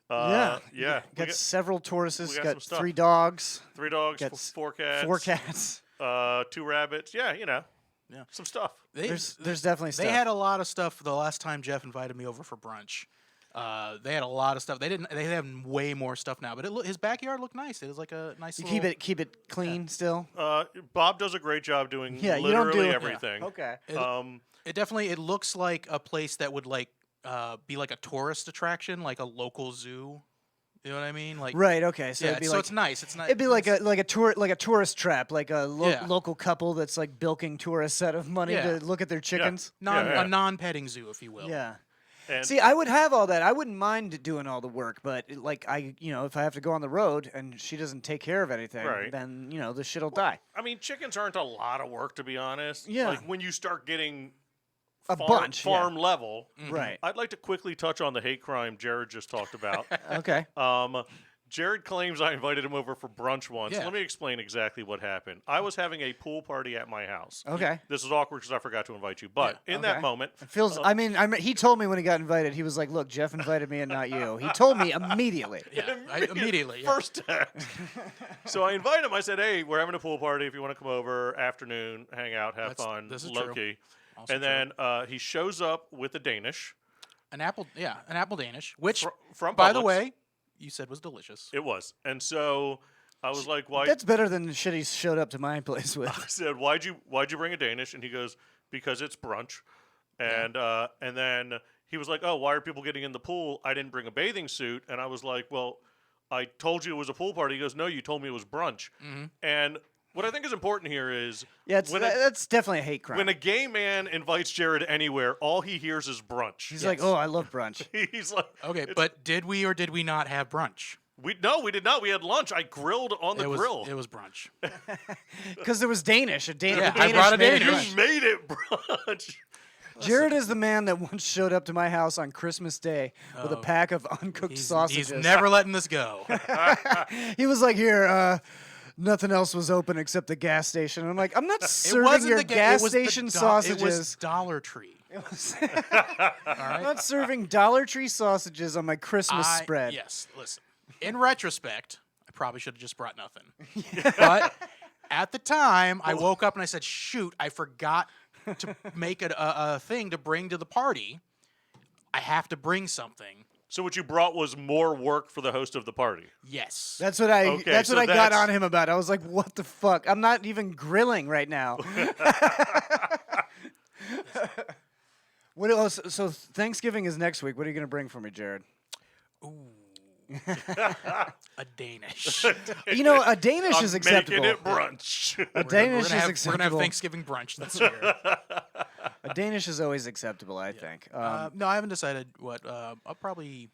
S6: Yeah.
S4: Yeah. We
S6: Got several tortoises.
S4: we got
S6: Got
S4: some stuff.
S6: 3 dogs.
S4: 3 dogs,
S6: got
S4: 4 cats,
S6: 4 cats.
S4: 2 rabbits. Yeah,
S7: Yeah.
S4: some stuff.
S6: There's definitely stuff.
S7: They had a lot of stuff the last time Jeff invited me over for brunch. They had a lot of stuff. They have way more stuff now, but his backyard looked nice. It was like a nice.
S6: You
S7: little,
S6: keep it clean still.
S4: Bob does a great job doing
S6: Yeah, you
S4: literally
S6: don't do
S4: everything.
S6: Okay.
S7: It looks like a place that would be like a tourist attraction, like a local zoo. You know what I mean? Like
S6: Right. Okay. So
S7: yeah,
S6: it'd be
S7: so
S6: like
S7: it's nice. It's nice.
S6: it'd be like a tourist trap, like a
S7: Yeah.
S6: local couple that's like bilking tourists out of money
S7: Yeah.
S6: to look at their chickens.
S4: Yeah.
S7: a non-petting zoo, if you will.
S6: Yeah.
S4: And
S6: See, I would have all that. I wouldn't mind doing all the work, but if I have to go on the road and she doesn't take care of anything,
S4: Right.
S6: then the shit'll die.
S4: I mean, chickens aren't a lot of work, to be honest.
S6: Yeah.
S4: Like when you start getting
S6: A bunch, yeah.
S4: farm level.
S6: Right.
S4: I'd like to quickly touch on the hate crime Jared just talked about.
S6: Okay.
S4: Jared claims I invited him over for brunch once.
S7: Yeah.
S4: Let me explain exactly what happened. I was having a pool party at my house.
S6: Okay.
S4: This is awkward because I forgot to invite you. But in that
S6: Okay.
S4: moment,
S6: It feels. I mean, he told me when he got invited. He was like, "Look, Jeff invited me and not you." He told me immediately.
S7: Yeah, immediately. Yeah.
S4: first text. So I invited him. I said, "Hey, we're having a pool party. If you want to come over, afternoon, hang out, have fun,
S7: this is
S4: low
S7: true.
S4: key."
S7: Also
S4: And then he shows up with a Danish.
S7: an apple Danish, which
S4: from
S7: by the
S4: Publix.
S7: way, you said was delicious.
S4: It was. And so I was like, "Why?"
S6: That's better than the shit he showed up to my place with.
S4: I said, "Why'd you bring a Danish?" And he goes, "Because it's brunch." And then he was like, "Oh, why are people getting in the pool? I didn't bring a bathing suit." And I was like, "Well, I told you it was a pool party." He goes, "No, you told me it was brunch." And what I think is important here is
S6: Yeah,
S4: when
S6: that's definitely a hate crime.
S4: when a gay man invites Jared anywhere, all he hears is brunch.
S6: He's like, "Oh, I love brunch."
S4: He's like,
S7: Okay,
S4: it's-
S7: but did we or did we not have brunch?
S4: we did not. We had lunch. I grilled on the grill.
S7: It was brunch.
S6: Because there was Danish.
S7: Yeah, I
S6: Danish
S7: brought a
S6: made it
S7: Danish.
S6: brunch.
S4: made it brunch.
S6: Jared is the man that once showed up to my house on Christmas Day with a pack of uncooked sausages.
S7: He's never letting this go.
S6: He was like, "Here, nothing else was open except the gas station." And I'm like, "I'm not
S7: It
S6: serving
S7: wasn't
S6: your
S7: the
S6: gas
S7: it was the
S6: station
S7: do-
S6: sausages.
S7: It was Dollar Tree.
S6: I'm not serving Dollar Tree sausages on my Christmas spread."
S7: Yes, listen. In retrospect, I probably should have just brought nothing. But at the time, I woke up and I said, "Shoot, I forgot to make a thing to bring to the party. I have to bring something."
S4: So what you brought was more work for the host of the party.
S7: Yes.
S6: That's what I.
S4: Okay,
S6: that's what
S4: so
S6: I got
S4: that's-
S6: on him about. I was like, "What the fuck? I'm not even grilling right now." What else? So Thanksgiving is next week. What are you going to bring for me, Jared?
S7: A Danish.
S6: You know, a Danish is acceptable.
S4: Making it brunch.
S6: A Danish
S7: we're gonna have,
S6: is
S7: We're gonna have
S6: acceptable.
S7: Thanksgiving brunch this year.
S6: A Danish is always acceptable, I think.
S7: No, I haven't decided what. I'll probably.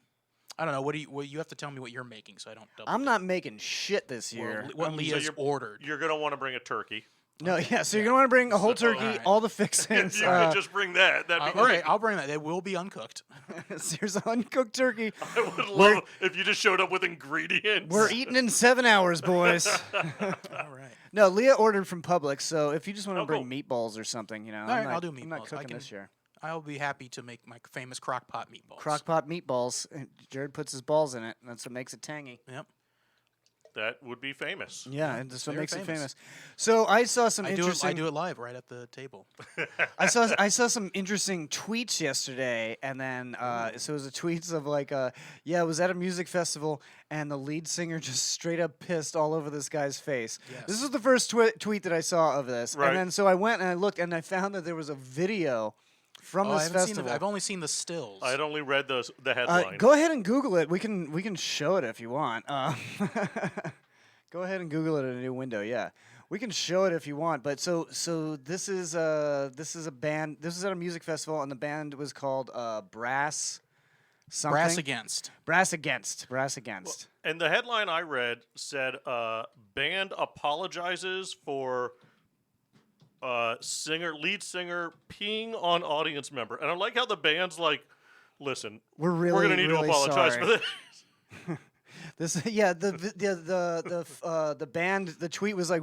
S7: I don't know. What you have to tell me what you're making, so I don't. Double
S6: I'm
S7: dip.
S6: not making shit this
S7: Or
S6: year.
S7: what Leah's ordered.
S4: You're gonna want to bring a turkey.
S6: No, yeah. So you're gonna want to bring a whole turkey,
S7: Alright.
S6: all the
S4: If
S6: fixings.
S4: you could just bring that, that'd be
S7: Okay,
S4: great.
S7: I'll bring that. It will be uncooked.
S6: Here's an uncooked turkey.
S4: I would love if you just showed up with ingredients.
S6: We're eating in 7 hours, boys.
S7: All right.
S6: No, Leah ordered from Publix, so if you just want to
S4: Oh,
S6: bring
S4: cool.
S6: meatballs or something, you know,
S7: right,
S6: I'm not,
S7: I'll do
S6: I'm not
S7: meatballs. I
S6: cooking
S7: can-
S6: this year.
S7: I'll be happy to make my famous crock pot meatballs.
S6: Crockpot meatballs. Jared puts his balls in it, and that's what makes it tangy.
S7: Yep.
S4: That would be famous.
S6: Yeah, and that's what
S7: Very
S6: makes it
S7: famous.
S6: famous. So I saw some
S7: I do
S6: interesting.
S7: it live right at the table.
S6: I saw some interesting tweets yesterday, and then so it was a tweets of like, yeah, I was at a music festival, and the lead singer just straight up pissed all over this guy's face.
S7: Yes.
S6: This was the first tweet that I saw of this,
S4: Right.
S6: and then so I went and I looked, and I found that there was a video from
S7: Oh, I
S6: this
S7: haven't seen
S6: festival.
S7: I've only seen the stills.
S4: I had only read the headline.
S6: Go ahead and Google it. We can show it if you want. Go ahead and Google it in a new window. Yeah, we can show it if you want. But so this is a band. This was at a music festival, and the band was called Brass. Something.
S7: Brass Against.
S6: Brass Against.
S4: And the headline I read said, "Band apologizes for lead singer peeing on audience member." And I like how the band's like, "Listen,
S6: We're really
S4: we're gonna need
S6: really
S4: to apologize
S6: sorry.
S4: for this."
S6: This the band. The tweet was like,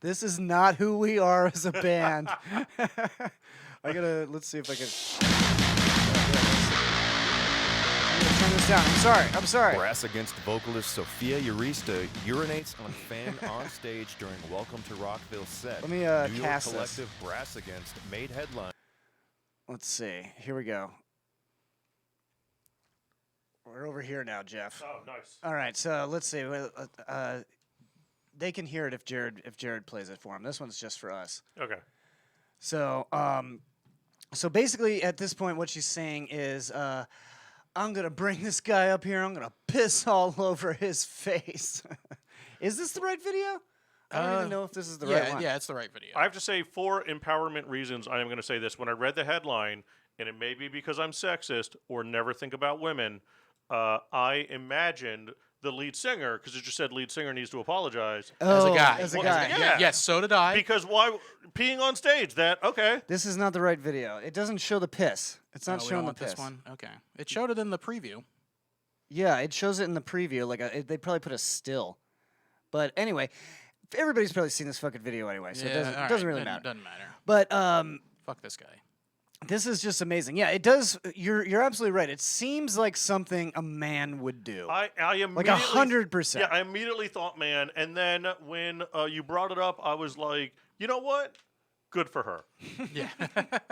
S6: "This is not who we are as a band." Let's see if I can. I'm gonna turn this down. I'm sorry.
S8: Brass Against vocalist Sophia Urista urinates on fan on stage during Welcome to Rockville set.
S6: Let me,
S8: New York
S6: cast this.
S8: collective Brass Against made headline.
S6: Let's see. Here we go. We're over here now, Jeff.
S4: Oh, nice.
S6: All right, so let's see. They can hear it if Jared plays it for them. This one's just for us.
S4: Okay.
S6: So, so basically, at this point, what she's saying is, I'm gonna bring this guy up here. I'm gonna piss all over his face. Is this the right video? I don't even know if this is the right one.
S7: Yeah, it's the right video.
S4: I have to say, for empowerment reasons, I am going to say this. When I read the headline, and it may be because I'm sexist or never think about women, I imagined the lead singer, because it just said lead singer needs to apologize.
S7: as a guy.
S6: As a
S4: Well,
S6: guy.
S4: Yeah.
S7: Yes, so did I.
S4: Because why peeing on stage? Okay.
S6: This is not the right video. It doesn't show the piss. It's not
S7: we
S6: showing
S7: don't
S6: the
S7: want
S6: piss.
S7: this one. Okay. It showed it in the preview.
S6: Yeah, it shows it in the preview. Like they probably put a still. But anyway, everybody's probably seen this fucking video anyway, so it doesn't,
S7: all
S6: it doesn't
S7: right,
S6: really
S7: then
S6: matter.
S7: Doesn't matter.
S6: But
S7: Fuck this guy.
S6: this is just amazing. Yeah, it does. You're absolutely right. It seems like something a man would do.
S4: I immediately,
S6: Like 100%.
S4: Yeah, I immediately thought man, and then when you brought it up, I was like, you know what? Good for her.
S7: Yeah.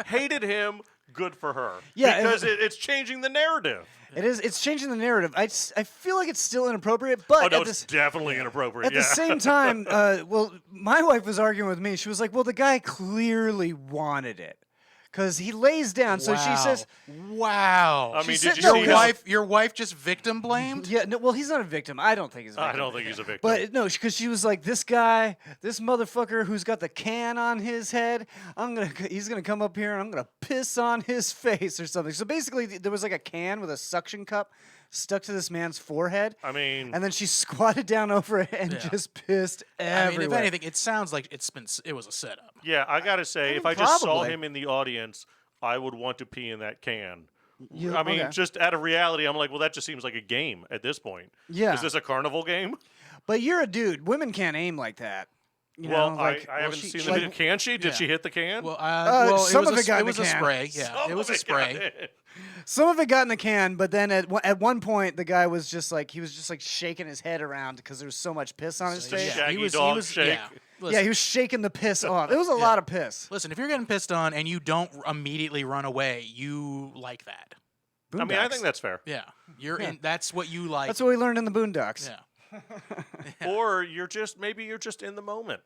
S4: Hated him. Good for her.
S6: Yeah,
S4: because it's changing the narrative.
S6: It is. It's changing the narrative. I feel like it's still inappropriate, but
S4: Oh no,
S6: at
S4: it's
S6: this.
S4: definitely inappropriate.
S6: At
S4: yeah.
S6: the same time, well, my wife was arguing with me. She was like, "Well, the guy clearly wanted it, because he lays down." So she says,
S7: "Wow."
S4: I mean,
S6: said-
S4: did you
S6: no,
S4: see
S7: Your wife just victim blamed?
S6: "Yeah, no, well, he's not a victim. I don't think he's a victim.
S4: I don't think he's a victim.
S6: But no, because she was like, this guy, this motherfucker who's got the can on his head, he's gonna come up here and I'm gonna piss on his face or something. So basically, there was like a can with a suction cup stuck to this man's forehead.
S4: I mean,
S6: And then she squatted down over it and
S7: Yeah.
S6: just pissed everywhere.
S7: I mean, if anything, it sounds like it was a setup.
S4: yeah, I gotta say, if I just saw
S6: Probably.
S4: him in the audience, I would want to pee in that can.
S6: You-
S4: I mean,
S6: okay.
S4: just out of reality, I'm like, well, that just seems like a game at this point.
S6: Yeah.
S4: Is this a carnival game?
S6: But you're a dude. Women can't aim like that. You
S4: Well,
S6: know, like,
S4: I haven't seen the
S6: like-
S4: video. Can she? Did
S7: yeah.
S4: she hit the can?
S7: Well,
S6: some of
S7: it was
S6: it got
S7: it
S6: in
S7: was
S6: the
S7: a
S6: can.
S7: spray. Yeah,
S4: Oh
S7: it was
S4: my
S7: a spray.
S4: God.
S6: Some of it got in the can, but then at one point the guy was just like shaking his head around because there was so much piss on his
S4: The
S6: face.
S4: Shaggy dog shake.
S7: Yeah. Listen,
S6: Yeah, he was shaking the piss off. It was a lot of piss.
S7: listen, if you're getting pissed on and you don't immediately run away, you like that.
S4: I mean, I
S6: Boondocks.
S4: think that's fair.
S7: Yeah, that's what you like.
S6: That's what we learned in the Boondocks.
S7: Yeah.
S4: Or maybe you're just in the moment.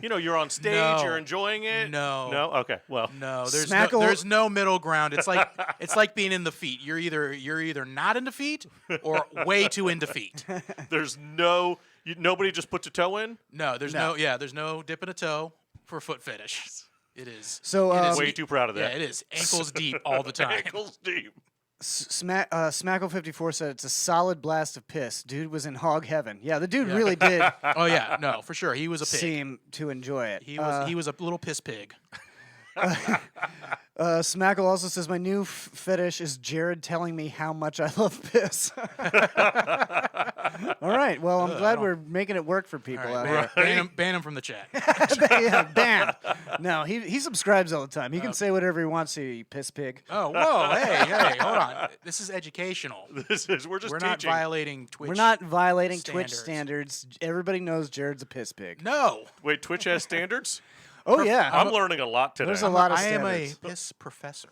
S4: You're on stage,
S7: No.
S4: you're enjoying it.
S7: No.
S4: No. Okay. Well.
S7: No,
S6: Smackle-
S7: there's no middle ground. It's like being in the feet. You're either not in defeat or way too in defeat.
S4: There's no. Nobody just puts a toe in.
S7: No, there's no dipping a toe for a foot fetish. It is.
S6: So,
S7: it is
S4: Way too proud of that.
S7: Yeah, it is ankles deep all the time.
S4: Ankles deep.
S6: Smackle54 said it's a solid blast of piss. Dude was in hog heaven. Yeah, the dude really did
S7: Oh yeah, no, for sure. He was a pig.
S6: seem to enjoy it.
S7: He was a little piss pig.
S6: Smackle also says my new fetish is Jared telling me how much I love piss. All right, well, I'm glad we're making it work for people out here.
S7: Ban him from the chat.
S6: Yeah, ban. No, he subscribes all the time. He can say whatever he wants to, you piss pig.
S7: Oh, whoa, hey, hold on. This is educational.
S4: We're just
S7: We're
S4: teaching.
S7: not violating Twitch.
S6: We're not violating Twitch
S7: standards.
S6: standards. Everybody knows Jared's a piss pig.
S7: No.
S4: Wait, Twitch has standards.
S6: Oh, yeah.
S4: I'm learning a lot today.
S6: There's a lot of
S7: I am
S6: standards.
S7: a piss professor.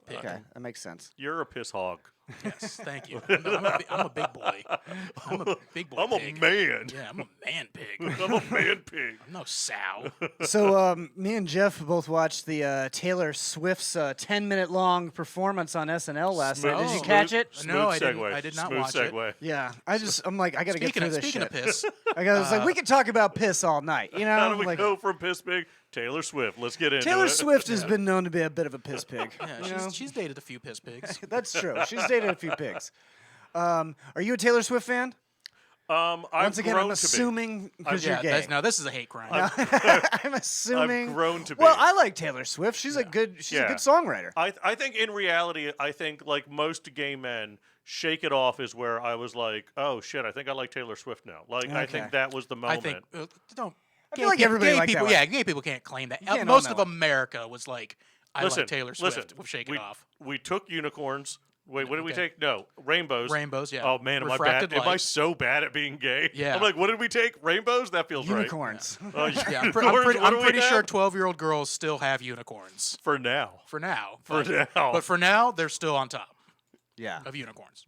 S7: Pig.
S6: Okay, that makes sense.
S4: You're a piss hog.
S7: Yes, thank you. I'm a big boy. I'm a big boy.
S4: I'm a
S7: pig.
S4: man.
S7: Yeah, I'm a man pig.
S4: I'm a man pig.
S7: I'm no sow.
S6: So me and Jeff both watched the Taylor Swift's 10-minute long performance on SNL last night. Did you catch it?
S7: No,
S4: Smooth
S7: I did not
S4: Smooth
S7: watch it.
S4: segue.
S6: Yeah, I'm like, I gotta get through this
S7: Speaking
S6: shit.
S7: of piss,
S6: I was like, we could talk about piss all night, you know?
S4: How do we
S6: like,
S4: go from piss pig? Taylor Swift. Let's get into
S6: Taylor
S4: it.
S6: Swift has been known to be a bit of a piss pig.
S7: yeah,
S6: you know?
S7: she's dated a few piss pigs.
S6: That's true. She's dated a few pigs. Are you a Taylor Swift fan?
S4: I've
S6: Once again,
S4: grown
S6: I'm
S4: to be.
S6: assuming because you're gay.
S7: Now this is a hate crime.
S6: I'm assuming.
S4: I've grown to be.
S6: Well, I like Taylor Swift. She's a good songwriter.
S4: I think in reality, I think like most gay men, Shake It Off is where I was like, oh shit, I think I like Taylor Swift now. Like I think
S6: Okay.
S4: that was the
S7: I
S4: moment.
S7: think don't.
S6: I feel like everybody
S7: gay
S6: liked that
S7: people,
S6: one.
S7: yeah, gay people can't claim that.
S6: can't own
S7: Most
S6: that
S7: of
S6: one.
S7: America was like, I like Taylor Swift with Shake It Off.
S4: We took unicorns. Wait, what did we
S7: Okay.
S4: take? No, rainbows.
S7: Rainbows, yeah.
S4: Oh man, am I
S7: Refracted
S4: bad? Am I
S7: light.
S4: so bad at being gay?
S7: Yeah.
S4: I'm like, what did we take? Rainbows? That feels
S6: Unicorns.
S4: right.
S7: Yeah, I'm
S4: unicorns,
S7: pretty,
S4: what do we
S7: sure
S4: have?
S7: 12-year-old girls still have unicorns
S4: For now.
S7: for now.
S4: For now.
S7: But for now, they're still on top
S6: Yeah.
S7: of unicorns.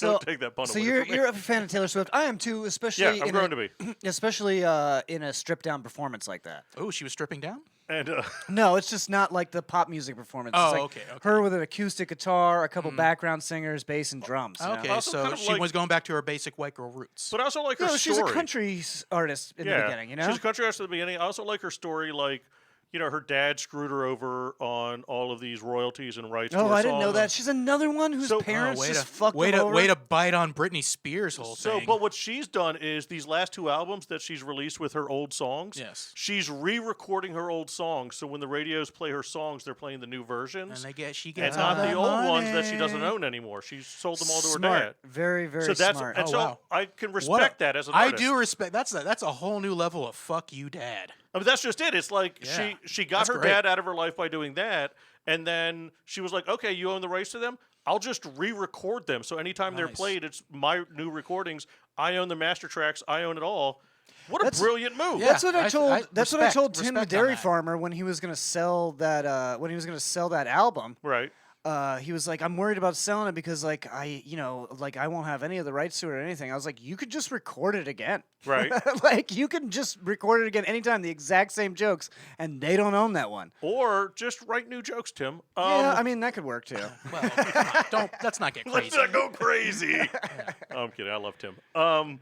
S4: Don't take that pun
S6: So
S4: away from me.
S6: you're a fan of Taylor Swift. I am too, especially
S4: Yeah, I'm grown to be.
S6: especially in a stripped down performance like that.
S7: Oh, she was stripping down?
S4: And
S6: No, it's just not like the pop music performance.
S7: Oh,
S6: it's like
S7: okay.
S6: her with an acoustic guitar, a couple background singers, bass and drums. you know?
S7: Okay,
S4: Also
S7: so
S4: kind of
S7: she
S4: like-
S7: was going back to her basic white girl roots.
S4: but I also like her
S6: No,
S4: story.
S6: she's a country artist in the beginning, you know?
S4: She's a country artist at the beginning. I also like her story, like, her dad screwed her over on all of these royalties and rights. to
S6: Oh,
S4: her
S6: I didn't know
S4: song.
S6: that. She's another one whose
S4: So-
S6: parents
S7: way
S6: just
S7: to
S6: fucked
S7: way
S6: them
S7: to
S6: over.
S7: way to bite on Britney Spears' whole
S4: So,
S7: thing.
S4: but what she's done is these last two albums that she's released with her old songs.
S7: Yes.
S4: She's re-recording her old songs, so when the radios play her songs, they're playing the new versions,
S7: and she
S4: and
S7: gets
S4: not
S7: all
S4: the
S7: that
S4: old ones that she
S6: money.
S4: doesn't own anymore. She's sold them all to her
S6: Smart.
S4: dad.
S6: Very, very
S4: So that's
S6: smart.
S4: and
S7: Oh,
S4: so
S7: wow.
S4: I can
S7: What a-
S4: respect that as an
S7: I
S4: artist.
S7: do respect. That's a whole new level of fuck you, dad.
S4: I mean, that's just it. It's like
S7: Yeah.
S4: she got
S7: That's
S4: her
S7: great.
S4: dad out of her life by doing that, and then she was like, "Okay, you own the rights to them. I'll just re-record them. So anytime they're
S7: Nice.
S4: played, it's my new recordings. I own the master tracks. I own it all." What a
S6: That's-
S4: brilliant move!
S7: Yeah.
S6: That's what I
S7: I-
S6: told.
S7: I-
S6: that's what I
S7: respect-
S6: told Tim the
S7: respect on
S6: dairy
S7: that.
S6: farmer when he was going to sell that. When he was going to sell that album,
S4: Right.
S6: he was like, "I'm worried about selling it because, like, I won't have any of the rights to it or anything." I was like, "You could just record it again,
S4: Right.
S6: like, you can just record it again anytime, the exact same jokes, and they don't own that one."
S4: Or just write new jokes, Tim.
S6: Yeah, I mean that could work too.
S7: Well, come on, don't. Let's not get
S4: let's
S7: crazy.
S4: not go crazy. I'm kidding. I love Tim.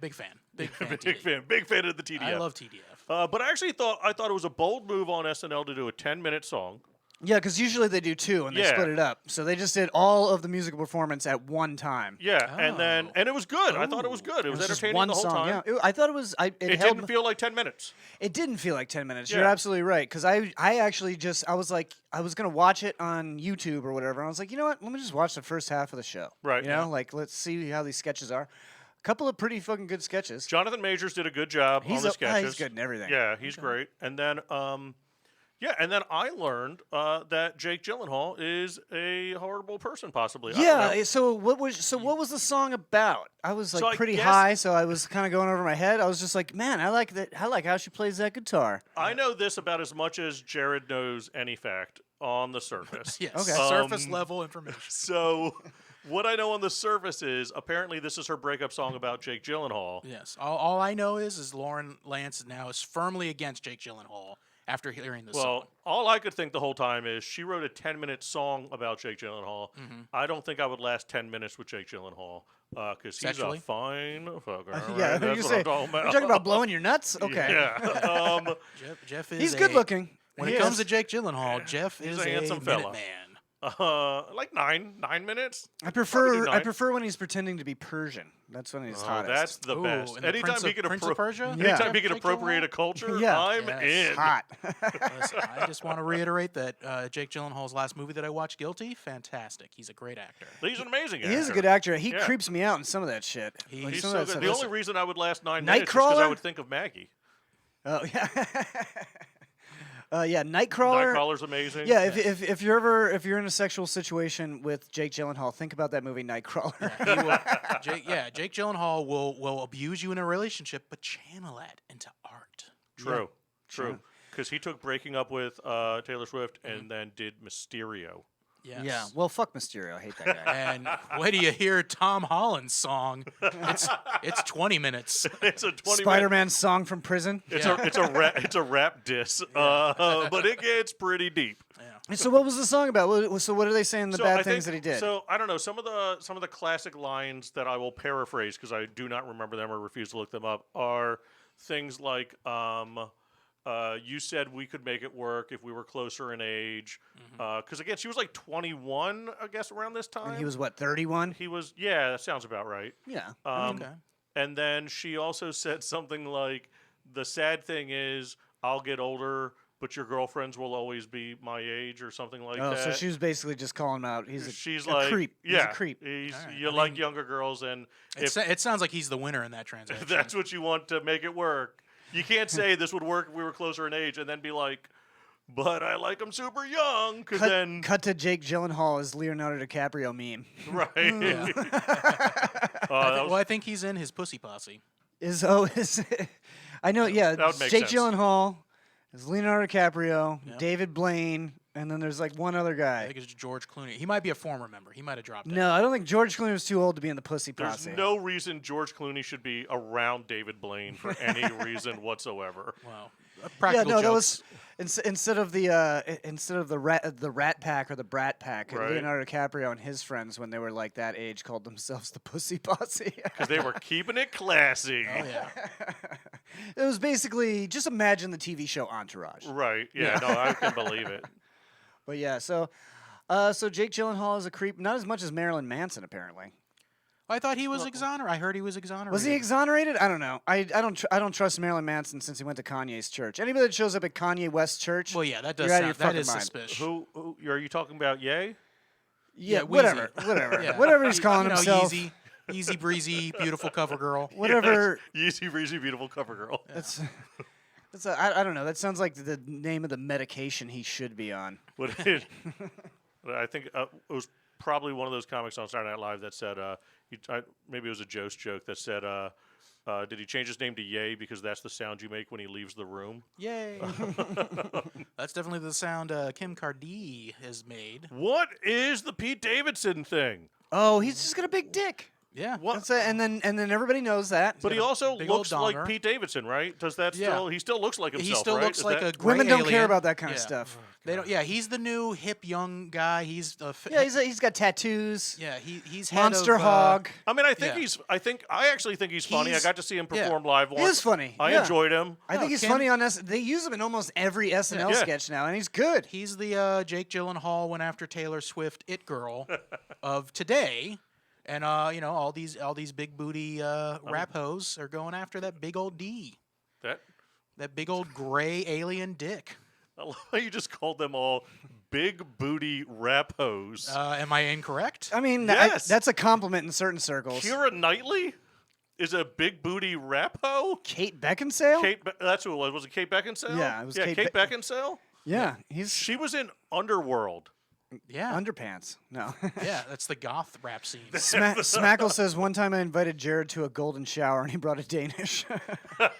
S7: Big fan. Big fan.
S4: Big fan of the TDF.
S7: I love TDF.
S4: But I actually thought it was a bold move on SNL to do a 10-minute song.
S6: Yeah, because usually they do two and they
S4: Yeah.
S6: split it up. So they just did all of the musical performance at one time.
S4: Yeah, and it was good. I thought it was good. It was
S6: It was just
S4: entertaining
S6: one
S4: the whole
S6: song.
S4: time.
S6: Yeah, I thought it was. It held.
S4: Didn't feel like 10 minutes.
S6: It didn't feel like 10 minutes.
S4: Yeah.
S6: You're absolutely right. Because I actually I was like, I was going to watch it on YouTube or whatever. And I was like, you know what? Let me just watch the first half of the show.
S4: Right,
S6: You know,
S4: yeah.
S6: like, let's see how these sketches are. A couple of pretty fucking good sketches.
S4: Jonathan Majors did a good job on the sketches.
S6: He's good in everything.
S4: Yeah, he's great. And then, I learned that Jake Gyllenhaal is a horrible person, possibly. I don't
S6: Yeah.
S4: know.
S6: So what was the song about? I was like
S4: So I
S6: pretty
S4: guess-
S6: high, so I was kind of going over my head. I was just like, man, I like that. I like how she plays that guitar.
S4: I know this about as much as Jared knows any fact on the surface.
S7: Yes.
S6: Okay.
S7: Surface level information.
S4: So What I know on the surface is apparently this is her breakup song about Jake Gyllenhaal.
S7: Yes. All I know is Lauren Lance now is firmly against Jake Gyllenhaal after hearing this song.
S4: Well, all I could think the whole time is she wrote a 10-minute song about Jake Gyllenhaal. I don't think I would last 10 minutes with Jake Gyllenhaal because he's a
S7: Sexually?
S4: fine fucker.
S6: Yeah,
S4: right? That's
S6: you
S4: what
S6: say,
S4: I'm talking about.
S6: you're talking about blowing your nuts? Okay.
S4: Yeah.
S7: Jeff is
S6: He's good looking.
S7: When
S6: He
S7: it comes
S6: is.
S7: to Jake Gyllenhaal, Jeff
S4: He's
S7: is
S4: a handsome
S7: minute
S4: fella.
S7: man.
S4: Like 9 minutes.
S6: I
S4: Probably
S6: prefer
S4: nine.
S6: when he's pretending to be Persian. That's when he's
S4: Oh,
S6: hottest.
S4: that's the
S7: Ooh,
S4: best.
S7: and the
S4: Anytime he can
S7: Prince of Persia?
S4: anytime he
S7: Yeah.
S4: can
S7: Jake
S4: appropriate a
S7: Gyllenhaal?
S4: culture,
S6: Yeah.
S4: I'm
S7: Yes.
S4: in.
S6: hot.
S7: Listen, I just want to reiterate that Jake Gyllenhaal's last movie that I watched, Guilty, fantastic. He's a great actor.
S4: He's an amazing actor.
S6: He is a good actor. He
S4: Yeah.
S6: creeps me out in some of that shit.
S7: He's
S4: He's
S6: some
S4: so
S6: of that
S4: good.
S6: stuff
S4: The
S6: is-
S4: only reason I would last 9 minutes is because I
S6: Nightcrawler?
S4: would think of Maggie.
S6: Oh yeah. Yeah, Nightcrawler.
S4: Nightcrawler's amazing.
S6: Yeah, if you're in a sexual situation with Jake Gyllenhaal, think about that movie Nightcrawler.
S7: Jake Gyllenhaal will abuse you in a relationship, but channel that into art.
S4: True. Because he took breaking up with Taylor Swift and then did Mysterio.
S7: Yes.
S6: Yeah, well, fuck Mysterio. I hate that guy.
S7: And when do you hear Tom Holland's song? It's 20 minutes.
S4: It's a 20
S6: Spider-Man's song from prison.
S4: It's a rap diss, but it gets pretty deep.
S6: And so, what was the song about? So, what are they saying the bad
S4: I
S6: things
S4: think-
S6: that he did?
S4: So I don't know some of the classic lines that I will paraphrase because I do not remember them or refuse to look them up are things like you said we could make it work if we were closer in age. Because again, she was like 21, I guess, around this time.
S6: And he was what, 31?
S4: He was. Yeah, that sounds about right.
S6: Yeah.
S7: Okay.
S4: And then she also said something like, "The sad thing is, I'll get older, but your girlfriends will always be my age," or something like
S6: Oh,
S4: that.
S6: so she was basically just calling him out.
S4: She's
S6: a
S4: like,
S6: creep.
S4: Yeah,
S6: He's a creep.
S4: You like younger girls, and if
S7: It sounds like he's the winner in that transaction.
S4: that's what you want to make it work, you can't say this would work if we were closer in age, and then be like, "But I like them super young," because then
S6: Cut to Jake Gyllenhaal as Leonardo DiCaprio meme.
S4: right.
S7: Well, I think he's in his pussy posse.
S6: Is I know, yeah.
S4: That would make
S6: Jake
S4: sense.
S6: Gyllenhaal is Leonardo DiCaprio,
S7: Yep.
S6: David Blaine, and then there's like one other
S7: I
S6: guy.
S7: think it's George Clooney. He might be a former member. He might have dropped out.
S6: No, I don't think George Clooney was too old to be in the Pussy
S4: There's
S6: Posse.
S4: no reason George Clooney should be around David Blaine for any reason whatsoever.
S7: Wow.
S6: Yeah,
S7: Practical
S6: no, that
S7: jokes.
S6: was instead of the Rat Pack or the Brat Pack.
S4: Right.
S6: Leonardo DiCaprio and his friends, when they were like that age, called themselves the Pussy Posse.
S4: Because they were keeping it classy.
S7: Oh, yeah.
S6: It was basically just imagine the TV show Entourage.
S4: Right. Yeah, no, I can believe it.
S6: But yeah, so Jake Gyllenhaal is a creep, not as much as Marilyn Manson apparently.
S7: I thought he was exonerated. I heard he was exonerated.
S6: Was he exonerated? I don't know. I don't trust Marilyn Manson since he went to Kanye's church. Anybody that shows up at Kanye West's church,
S7: Well, yeah, that does
S6: you're out of your
S7: sound, that
S6: fucking
S7: is
S6: mind.
S7: suspicious.
S4: Who are you talking about? Ye?
S6: yeah,
S7: Wheezy.
S6: whatever,
S7: Yeah.
S6: whatever he's calling
S7: You know,
S6: himself.
S7: easy breezy, beautiful cover girl.
S6: Whatever.
S4: Yeezy Breezy Beautiful Cover Girl.
S6: I don't know. That sounds like the name of the medication he should be on.
S4: What it, I think it was probably one of those comics on Saturday Night Live that said, maybe it was a Jost joke that said, did he change his name to Ye because that's the sound you make when he leaves the room?
S7: Yay. That's definitely the sound Kim Kardashian has made.
S4: What is the Pete Davidson thing?
S6: Oh, he's just got a big dick.
S7: Yeah.
S4: What?
S6: That's it. And then everybody knows that.
S4: But he also
S7: big old
S4: looks like
S7: donger.
S4: Pete Davidson, right? Does that
S7: Yeah.
S4: still? He still looks like himself,
S7: He still
S4: right?
S7: looks
S4: Is
S7: like
S4: that-
S7: a gray
S6: Women don't
S7: alien.
S6: care about that kind of
S7: Yeah.
S6: stuff.
S7: They don't. Yeah, he's the new hip young guy. He's
S6: Yeah, he's got tattoos.
S7: yeah. He's head
S6: Monster
S7: of,
S6: hog.
S4: I mean, I think
S7: Yeah.
S4: I actually think he's funny. I
S7: He's-
S4: got to see him
S7: yeah.
S4: perform live
S6: He
S4: once.
S6: is funny.
S4: I
S6: yeah.
S4: enjoyed him.
S6: I think he's
S7: Kim-
S6: funny on They use him in almost every SNL
S4: Yeah.
S6: sketch now, and he's good.
S7: He's the Jake Gyllenhaal went after Taylor Swift it girl of today, and all these big booty rap hoes are going after that big old D, that big old gray alien dick.
S4: I love how you just called them all big booty rap hoes.
S7: Am I incorrect?
S6: I mean,
S4: Yes.
S6: that's a compliment in certain circles.
S4: Keira Knightley is a big booty rap hoe.
S6: Kate Beckinsale?
S4: That's who it was. Was it Kate Beckinsale?
S6: Yeah, it was
S4: Yeah,
S6: Kate
S4: Kate Beckinsale.
S6: Yeah, he's
S4: She was in Underworld.
S7: Yeah,
S6: underpants. No.
S7: yeah, that's the goth rap scene.
S6: Smackle says, one time I invited Jared to a golden shower, and he brought a Danish.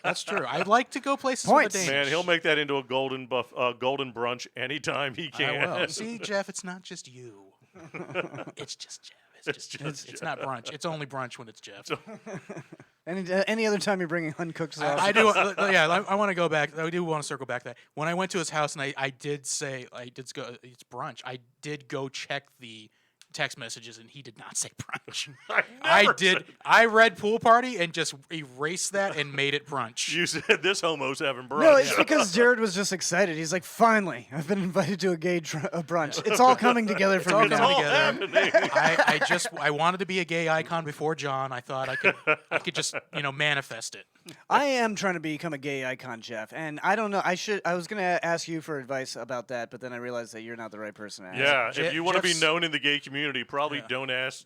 S7: That's true. I'd like to go places
S6: Points.
S7: with a
S4: Man,
S7: Danish.
S4: he'll make that into a golden brunch anytime he
S7: I
S4: can.
S7: will. See, Jeff, it's not just you. It's just Jeff. It's not brunch. It's only brunch when it's Jeff.
S6: Any other time you're bringing uncooked sausage.
S7: I do. I want to go back. I do want to circle back to that. When I went to his house and I did say it's brunch. I did go check the text messages and he did not say brunch. I did. I read pool party and just erased that and made it brunch.
S4: You said this homo's having brunch.
S6: No, it's because Jared was just excited. He's like, finally, I've been invited to a gay brunch. It's all coming together for me
S7: It's all
S6: now.
S7: coming together. I wanted to be a gay icon before John. I thought I could just manifest it.
S6: I am trying to become a gay icon, Jeff, and I don't know. I was gonna ask you for advice about that, but then I realized that you're not the right person to ask.
S4: Yeah, if you want to be
S7: Jeff's-
S4: known in the gay community, probably don't ask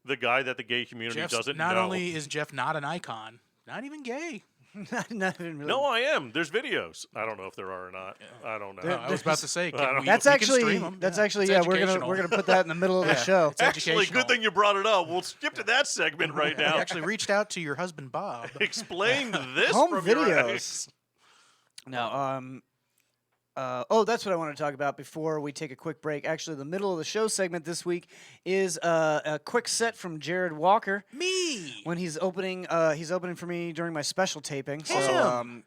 S4: the guy that the gay community doesn't
S7: not
S4: know.
S7: only is Jeff not an icon, not even gay.
S6: Not even really.
S4: No, I am. There's videos. I don't know if there are or not. I don't know.
S7: I was about to say,
S6: That's actually
S7: we're
S6: gonna put that in the middle of the show.
S7: It's
S4: Actually,
S7: educational.
S4: good thing you brought it up. We'll skip to that segment right now.
S7: I actually reached out to your husband Bob.
S4: Explain this
S6: Home
S4: from your
S6: videos.
S4: eyes.
S6: No, that's what I want to talk about before we take a quick break. Actually, the middle of the show segment this week is a quick set from Jared Walker
S7: Me.
S6: when he's opening for me during my special taping. So
S7: Him.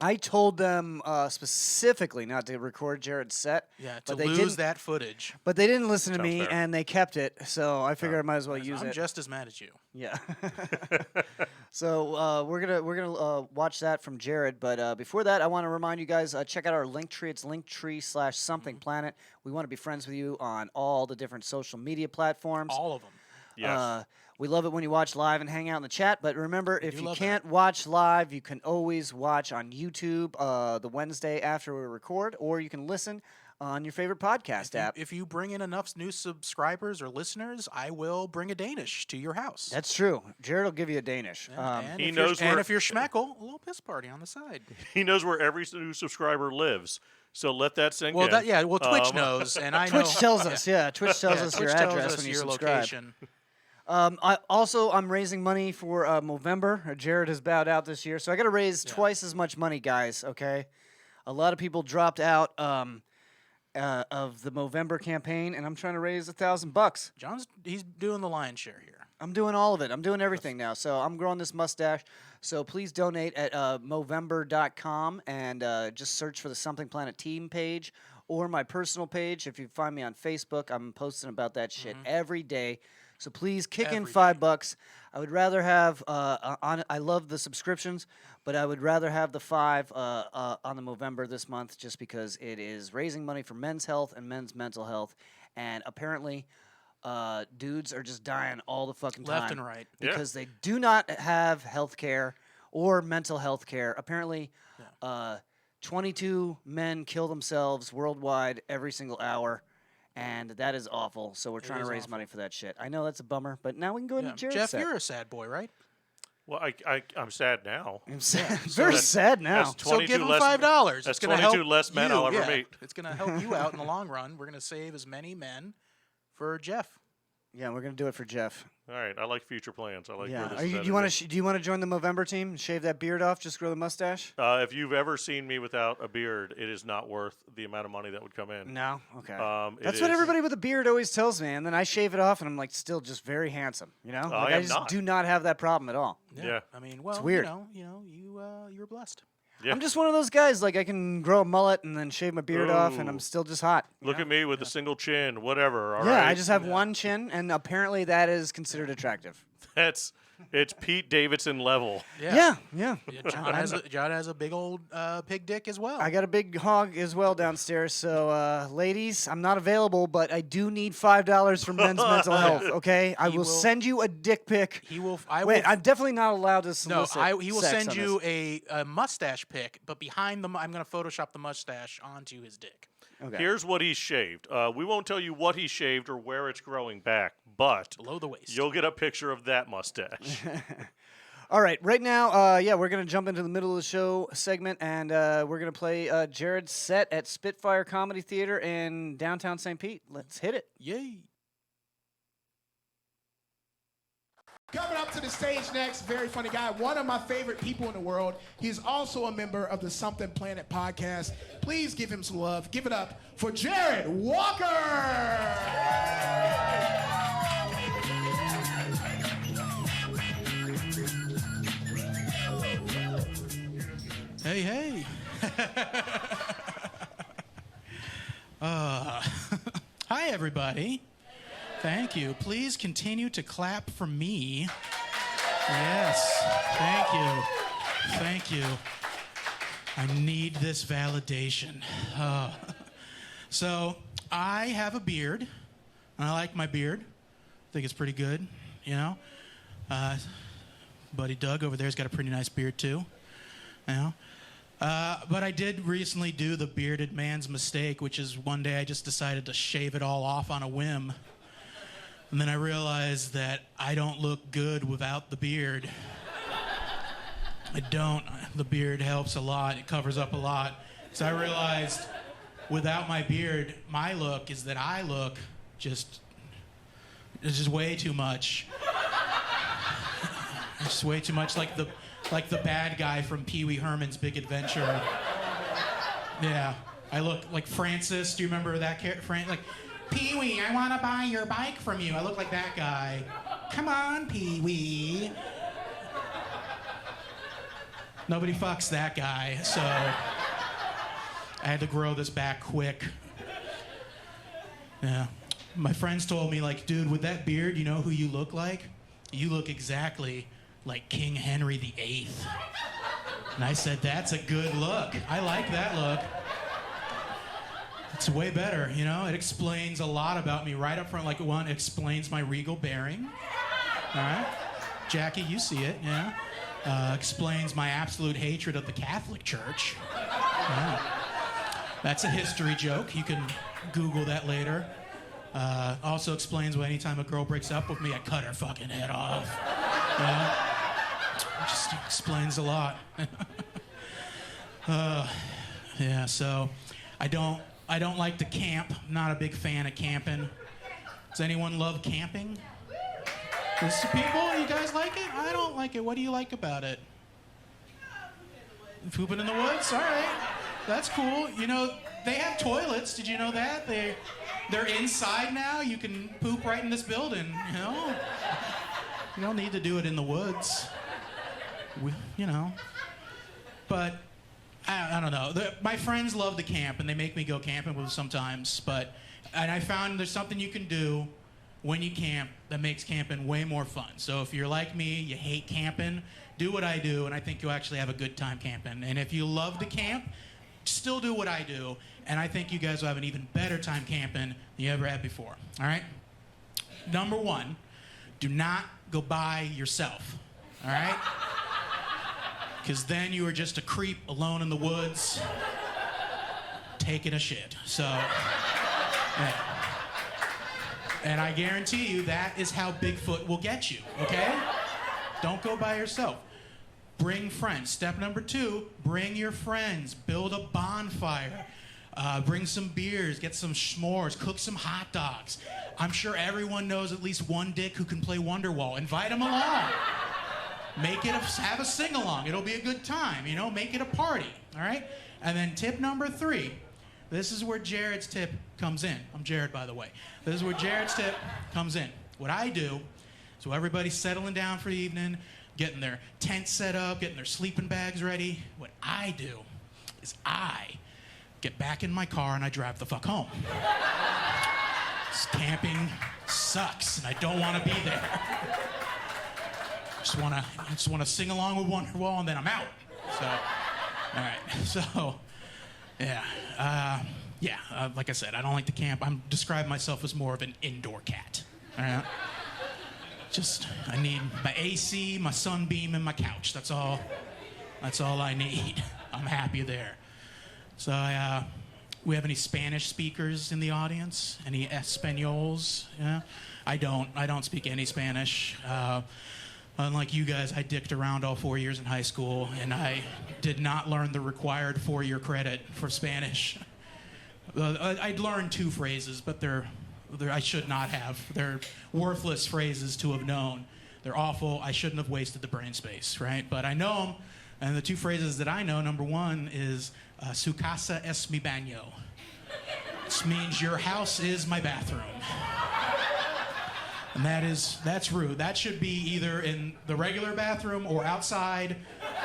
S6: I told them specifically not to record Jared's set.
S7: Yeah, to
S6: but they
S7: lose
S6: didn't,
S7: that footage.
S6: But they didn't listen to
S4: Sounds
S6: me,
S4: fair.
S6: and they kept it. So I figured I might as well use
S7: I'm
S6: it.
S7: just as mad as you.
S6: Yeah. So we're gonna watch that from Jared, but before that, I want to remind you guys check out our Linktree. It's Linktree/somethingplanet. We want to be friends with you on all the different social media platforms.
S7: All of them.
S4: Yes.
S6: We love it when you watch live and hang out in the chat. But remember, if
S7: do
S6: you
S7: love
S6: can't watch live, you can always watch on YouTube the Wednesday after we record, or you can listen on your favorite podcast app.
S7: If you bring in enough new subscribers or listeners, I will bring a Danish to your house.
S6: That's true. Jared will give you a Danish.
S7: And
S4: He
S7: if
S4: knows
S7: you're, and
S4: where-
S7: if you're schmeckle, a little piss party on the side.
S4: He knows where every new subscriber lives. So let that sink
S7: Well,
S4: in.
S7: Twitch knows, and I know.
S6: Twitch tells us, Twitch tells us your
S7: Twitch tells
S6: address
S7: us
S6: when you
S7: your
S6: subscribe.
S7: location.
S6: I'm raising money for Movember. Jared has bowed out this year, so I got to raise twice as much money, guys. Okay, a lot of people dropped out of the Movember campaign, and I'm trying to raise $1,000.
S7: He's doing the lion's share here.
S6: I'm doing all of it. I'm doing everything now. So I'm growing this mustache. So please donate at Movember.com and just search for the Something Planet team page or my personal page. If you find me on Facebook, I'm posting about that shit every day. So please kick in $5. I would rather have I love the subscriptions, but I would rather have the $5 on the Movember this month, just because it is raising money for men's health and men's mental health, and apparently dudes are just dying all the fucking time
S7: Left and right.
S6: because they do not have health care or mental health care. Apparently, 22 men kill themselves worldwide every single hour. And that is awful. So we're trying to raise money for that shit. I know that's a bummer, but now we can go into Jared's
S7: Jeff,
S6: set.
S7: you're a sad boy, right?
S4: Well, I'm sad now.
S6: I'm sad. Very sad now.
S4: That's
S7: So give him
S4: less,
S7: $5.
S4: That's
S7: It's gonna
S4: 22
S7: help
S4: less men I'll ever meet.
S7: It's going to help you out in the long run. We're going to save as many men for Jeff.
S6: Yeah, we're gonna do it for Jeff.
S4: All right, I like future plans. I like
S6: Yeah.
S4: where this
S6: Are
S4: is
S6: you,
S4: headed
S6: do you want
S4: here.
S6: to do you want to join the Movember team? And shave that beard off, just grow the mustache?
S4: If you've ever seen me without a beard, it is not worth the amount of money that would come in.
S6: No. Okay.
S4: It
S6: That's what
S4: is-
S6: everybody with a beard always tells me, and then I shave it off, and I'm like still just very handsome. You know, like,
S4: I
S6: I
S4: am
S6: just
S4: not.
S6: do not have that problem at all.
S4: Yeah.
S7: I mean, well,
S6: weird.
S7: you're blessed.
S4: Yeah.
S6: I'm just one of those guys. Like I can grow a mullet and then shave my beard off, and I'm
S4: Ooh.
S6: still just hot. you
S4: Look
S6: know?
S4: at me with a single chin, whatever. All
S6: Yeah,
S4: right.
S6: I just have one chin, and apparently that is considered attractive.
S4: It's Pete Davidson level.
S6: Yeah.
S7: Yeah, John has a big old pig dick as well.
S6: I got a big hog as well downstairs. So, ladies, I'm not available, but I do need $5 for men's mental health. Okay, I
S7: He
S6: will
S7: will-
S6: send you a dick pic.
S7: he will.
S6: Wait, I'm definitely not allowed to
S7: No,
S6: solicit.
S7: he will
S6: sex
S7: send
S6: on
S7: you
S6: this.
S7: a mustache pic, but behind I'm going to Photoshop the mustache onto his dick.
S6: Okay.
S4: Here's what he's shaved. We won't tell you what he shaved or where it's growing back, but
S7: Below the waist.
S4: you'll get a picture of that mustache.
S6: All right, right now, we're going to jump into the middle of the show segment, and we're going to play Jared's set at Spitfire Comedy Theater in downtown St. Pete. Let's hit it.
S7: Yay.
S9: Coming up to the stage next, very funny guy, one of my favorite people in the world. He's also a member of the Something Planet podcast. Please give him some love. Give it up for Jared Walker.
S10: Hey, hey. Hi, everybody. Thank you. Please continue to clap for me. Yes. Thank you. Thank you. I need this validation. So, I have a beard, and I like my beard. I think it's pretty good, you know. Buddy Doug over there's got a pretty nice beard, too. You know? But I did recently do the bearded man's mistake, which is one day I just decided to shave it all off on a whim. And then I realized that I don't look good without the beard. I don't. The beard helps a lot. It covers up a lot. So I realized without my beard, my look is that I look it's just way too much. It's just way too much like the bad guy from Pee Wee Herman's Big Adventure. Yeah, I look like Francis. Do you remember that character? Like, Pee Wee, I want to buy your bike from you. I look like that guy. Come on, Pee Wee. Nobody fucks that guy, so I had to grow this back quick. Yeah. My friends told me, like, dude, with that beard, you know who you look like? You look exactly like King Henry VIII. And I said, that's a good look. I like that look. It's way better, you know? It explains a lot about me right up front. Like, one, it explains my regal bearing. All right? Jackie, you see it, yeah? Explains my absolute hatred of the Catholic Church. Yeah. That's a history joke. You can Google that later. Also explains why anytime a girl breaks up with me, I cut her fucking head off. Yeah? It just explains a lot. Yeah, so I don't like to camp. I'm not a big fan of camping. Does anyone love camping? There's some people, you guys like it? I don't like it. What do you like about it? Pooping in the woods? All right. That's cool. You know, they have toilets. Did you know that? They're inside now. You can poop right in this building, you know? You don't need to do it in the woods. You know. But I don't know. My friends love to camp, and they make me go camping with them sometimes. And I found there's something you can do when you camp that makes camping way more fun. So if you're like me, you hate camping, do what I do, and I think you'll actually have a good time camping. And if you love to camp, still do what I do, and I think you guys will have an even better time camping than you ever had before. All right? Number one, do not go by yourself. All right? Because then you are just a creep alone in the woods taking a shit. So, yeah. And I guarantee you that is how Bigfoot will get you, okay? Don't go by yourself. Bring friends. Step number 2, bring your friends. Build a bonfire. Bring some beers, get some s'mores, cook some hot dogs. I'm sure everyone knows at least one dick who can play Wonderwall. Invite them along. Have a sing-along. It'll be a good time, you know? Make it a party, all right? And then tip number 3. This is where Jared's tip comes in. I'm Jared, by the way. This is where Jared's tip comes in. What I do, so everybody's settling down for the evening, getting their tent set up, getting their sleeping bags ready. What I do is I get back in my car and I drive the fuck home. Camping sucks, and I don't want to be there. I just want to sing along with Wonderwall, and then I'm out. So, all right. So, yeah. Like I said, I don't like to camp. I'm describing myself as more of an indoor cat. All right. I need my AC, my sunbeam, and my couch. That's all I need. I'm happy there. So, we have any Spanish speakers in the audience? Any Espanols? Yeah? I don't speak any Spanish. Unlike you guys, I dicked around all 4 years in high school, and I did not learn the required 4-year credit for Spanish. I'd learned 2 phrases, but I should not have. They're worthless phrases to have known. They're awful. I shouldn't have wasted the brain space, right? But I know them, and the 2 phrases that I know, number 1 is su casa es mi baño, which means your house is my bathroom. And that's rude. That should be either in the regular bathroom or outside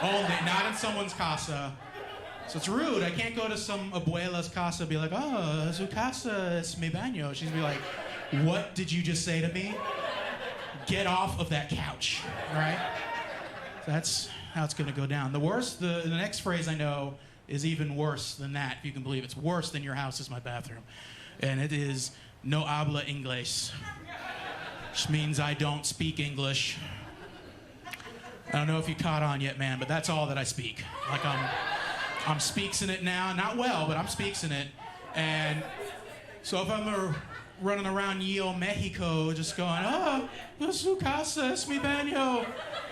S10: only, not in someone's casa. So it's rude. I can't go to some abuela's casa and be like, oh, su casa es mi baño. She's gonna be like, what did you just say to me? Get off of that couch, all right? That's how it's gonna go down. The worst, the next phrase I know is even worse than that, if you can believe it. It's worse than your house is my bathroom. And it is no habla inglés, which means I don't speak English. I don't know if you caught on yet, man, but that's all that I speak. Like I'm speaking it now, not well, but I'm speaking it. And so if I'm running around Yeo, Mexico, just going, oh, su casa es mi baño,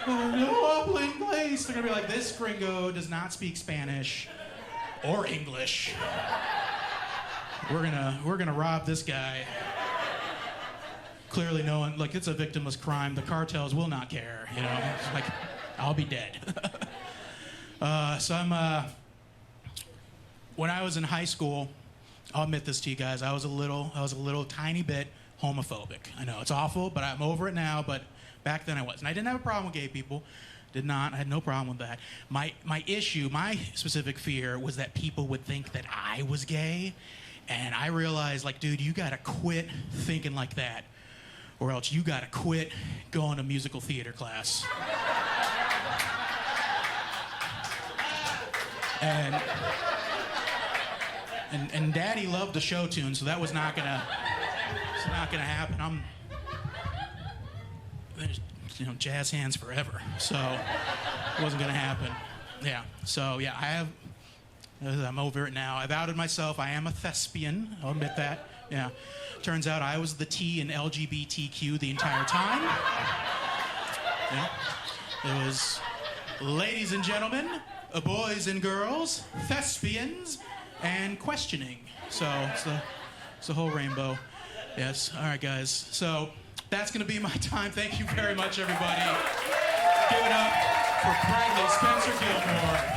S10: no habla inglés, they're gonna be like, this gringo does not speak Spanish or English. We're gonna rob this guy. Clearly knowing, like, it's a victimless crime. The cartels will not care, you know? It's like, I'll be dead. So I'm, when I was in high school, I'll admit this to you guys, I was a little tiny bit homophobic. I know, it's awful, but I'm over it now, but back then I was. And I didn't have a problem with gay people. Did not, I had no problem with that. My issue, my specific fear was that people would think that I was gay. And I realized, like, dude, you gotta quit thinking like that, or else you gotta quit going to musical theater class. And Daddy loved the show tune, so that was not gonna happen. There's, you know, jazz hands forever, so it wasn't gonna happen. Yeah, so yeah, I'm over it now. I've outed myself. I am a thespian. I'll admit that. Yeah. Turns out I was the T in LGBTQ the entire time. Yeah. It was, ladies and gentlemen, boys and girls, thespians, and questioning. So it's the whole rainbow. Yes. All right, guys. So that's going to be my time. Thank you very much, everybody. Give it up for Craig Spencer Gilmore.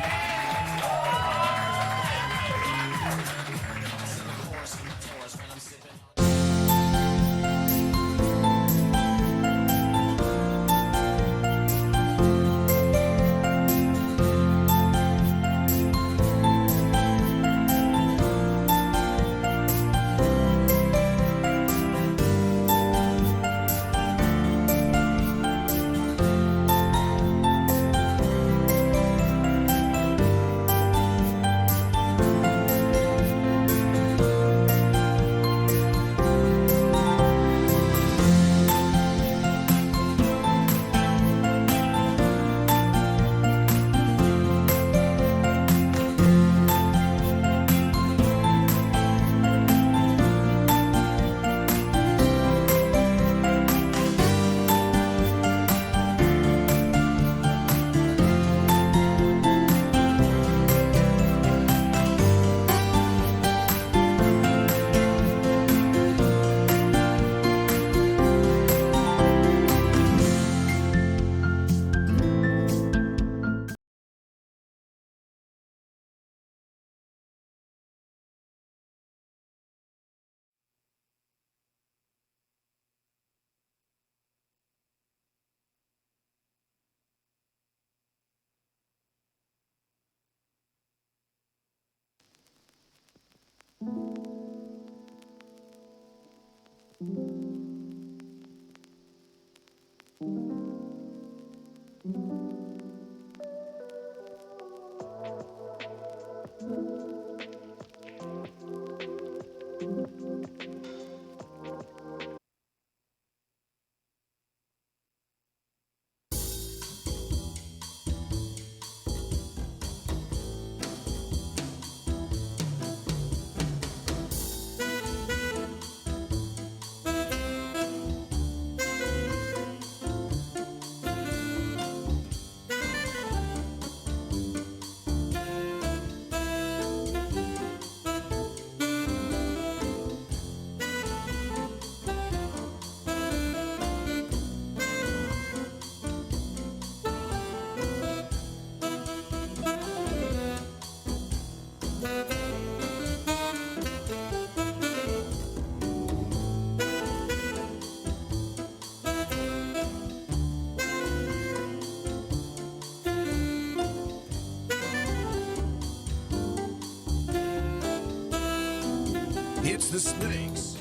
S1: It's the Snakes.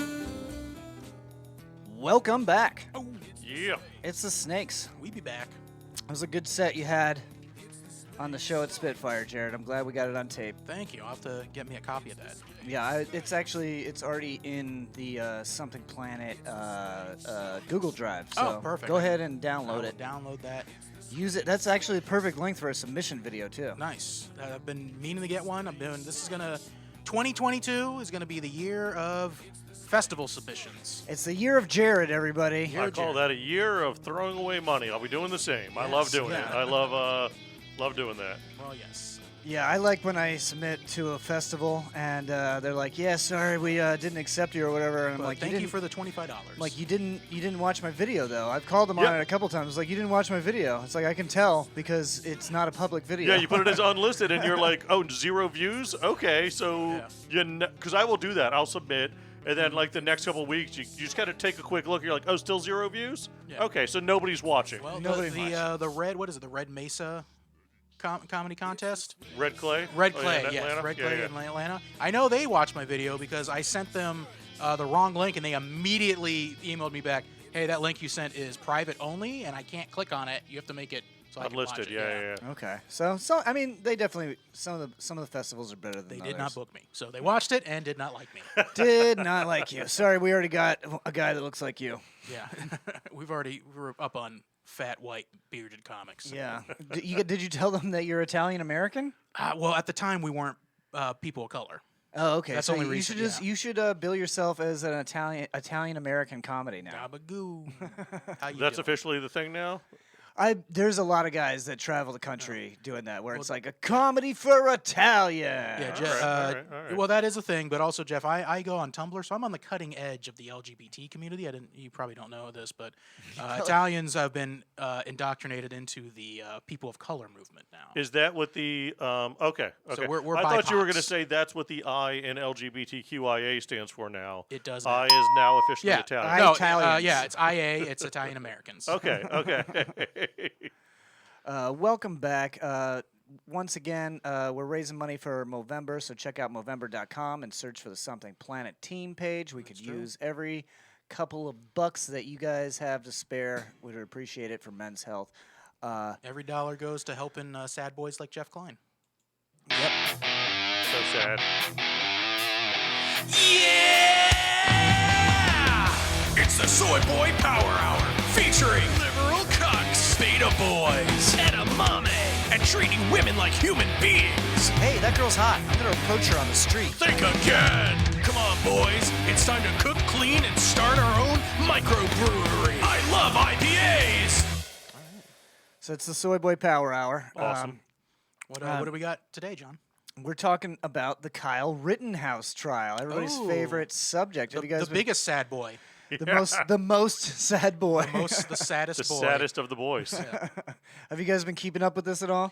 S6: Welcome back.
S4: Yeah.
S6: It's the Snakes.
S7: We be back.
S6: It was a good set you had on the show at Spitfire, Jared. I'm glad we got it on tape.
S7: Thank you. I'll have to get me a copy of that.
S6: Yeah, it's already in the Something Planet Google Drive. So
S7: Oh, perfect.
S6: Go ahead and
S7: I
S6: download
S7: will
S6: it.
S7: Download that.
S6: Use it. That's actually a perfect length for a submission video too.
S7: Nice. I've been meaning to get one. 2022 is gonna be the year of festival submissions.
S6: It's the year of Jared, everybody.
S7: Year
S4: I
S7: of
S4: call
S7: Jared.
S4: that a year of throwing away money. I'll be doing the same. I love doing it.
S7: yeah.
S4: I love doing that.
S7: Well, yes.
S6: Yeah, I like when I submit to a festival and they're like, "Yeah, sorry, we didn't accept you or whatever." And I'm
S7: But
S6: like,
S7: thank
S6: you
S7: you
S6: didn't.
S7: for the $25.
S6: Like you didn't watch my video though. I've called them on
S4: Yep.
S6: it a couple times. It's like you didn't watch my video. It's like I can tell because it's not a public video.
S4: Yeah, you put it as unlisted, and you're like, oh, 0 views? Okay, so because I will do that. I'll submit, and then like the next couple of weeks, you just kind of take a quick look. You're like, oh, still 0 views?
S7: Yeah.
S4: Okay, so nobody's watching.
S7: Well,
S6: Nobody
S7: the Red, what is it? The Red Mesa comedy contest?
S4: Red Clay?
S7: Red
S4: Oh,
S7: Clay,
S4: yeah, in
S7: yes.
S4: Atlanta?
S7: Red
S4: Yeah,
S7: Clay
S4: yeah.
S7: in Atlanta. I know they watched my video because I sent them the wrong link, and they immediately emailed me back, hey, that link you sent is private only, and I can't click on it. You have to make it so I can watch
S4: Unlisted,
S7: it.
S4: yeah.
S6: Okay. So I mean, they definitely some of the festivals are better than
S7: They
S6: others.
S7: did not book me. So they watched it and did not like me.
S6: Did not like you. Sorry, we already got a guy that looks like you.
S7: Yeah. we're up on fat, white, bearded comics.
S6: Yeah. Did you tell them that you're Italian American?
S7: Well, at the time, we weren't people of color.
S6: Oh, okay.
S7: That's
S6: so
S7: only
S6: you
S7: recent,
S6: should just
S7: yeah.
S6: you should bill yourself as an Italian American comedy now.
S7: Gabagoo. How you
S4: That's
S7: doing?
S4: officially the thing now?
S6: There's a lot of guys that travel the country doing that, where it's like a comedy for Italian.
S7: Yeah, Jeff.
S4: all right.
S7: Well, that is a thing, but also, Jeff, I go on Tumblr, so I'm on the cutting edge of the LGBT community. You probably don't know this, but Italians have been indoctrinated into the people of color movement now.
S4: Is that what the okay?
S7: So we're
S4: I thought you were going to
S7: BIPOCs.
S4: say that's what the I in LGBTQIA stands for now.
S7: It does
S4: I
S7: now.
S4: is now officially
S7: Yeah,
S4: Italian.
S6: I-
S7: no,
S6: Italians.
S7: yeah, it's IA. It's Italian Americans.
S4: Okay.
S6: Welcome back. Once again, we're raising money for Movember, so check out Movember.com and search for the Something Planet team page. We could use every couple of bucks that you guys have to spare. We'd appreciate it for men's health.
S7: Every dollar goes to helping sad boys like Jeff Klein.
S4: So sad.
S1: Yeah! It's the Soy Boy Power Hour, featuring liberal cucks, beta boys, edamame, and treating women like human beings.
S6: Hey, that girl's hot. I'm going to approach her on the street.
S1: Think again. Come on, boys. It's time to cook clean and start our own microbrewery. I love IPAs.
S6: So it's the Soy Boy Power Hour.
S4: Awesome.
S7: What do we got today, John?
S6: We're talking about the Kyle Rittenhouse trial, everybody's
S7: Ooh.
S6: favorite subject. Have you guys
S7: The biggest sad boy.
S6: the most sad boy.
S7: The saddest
S4: The
S7: boy.
S4: saddest of the boys.
S6: Have you guys been keeping up with this at all?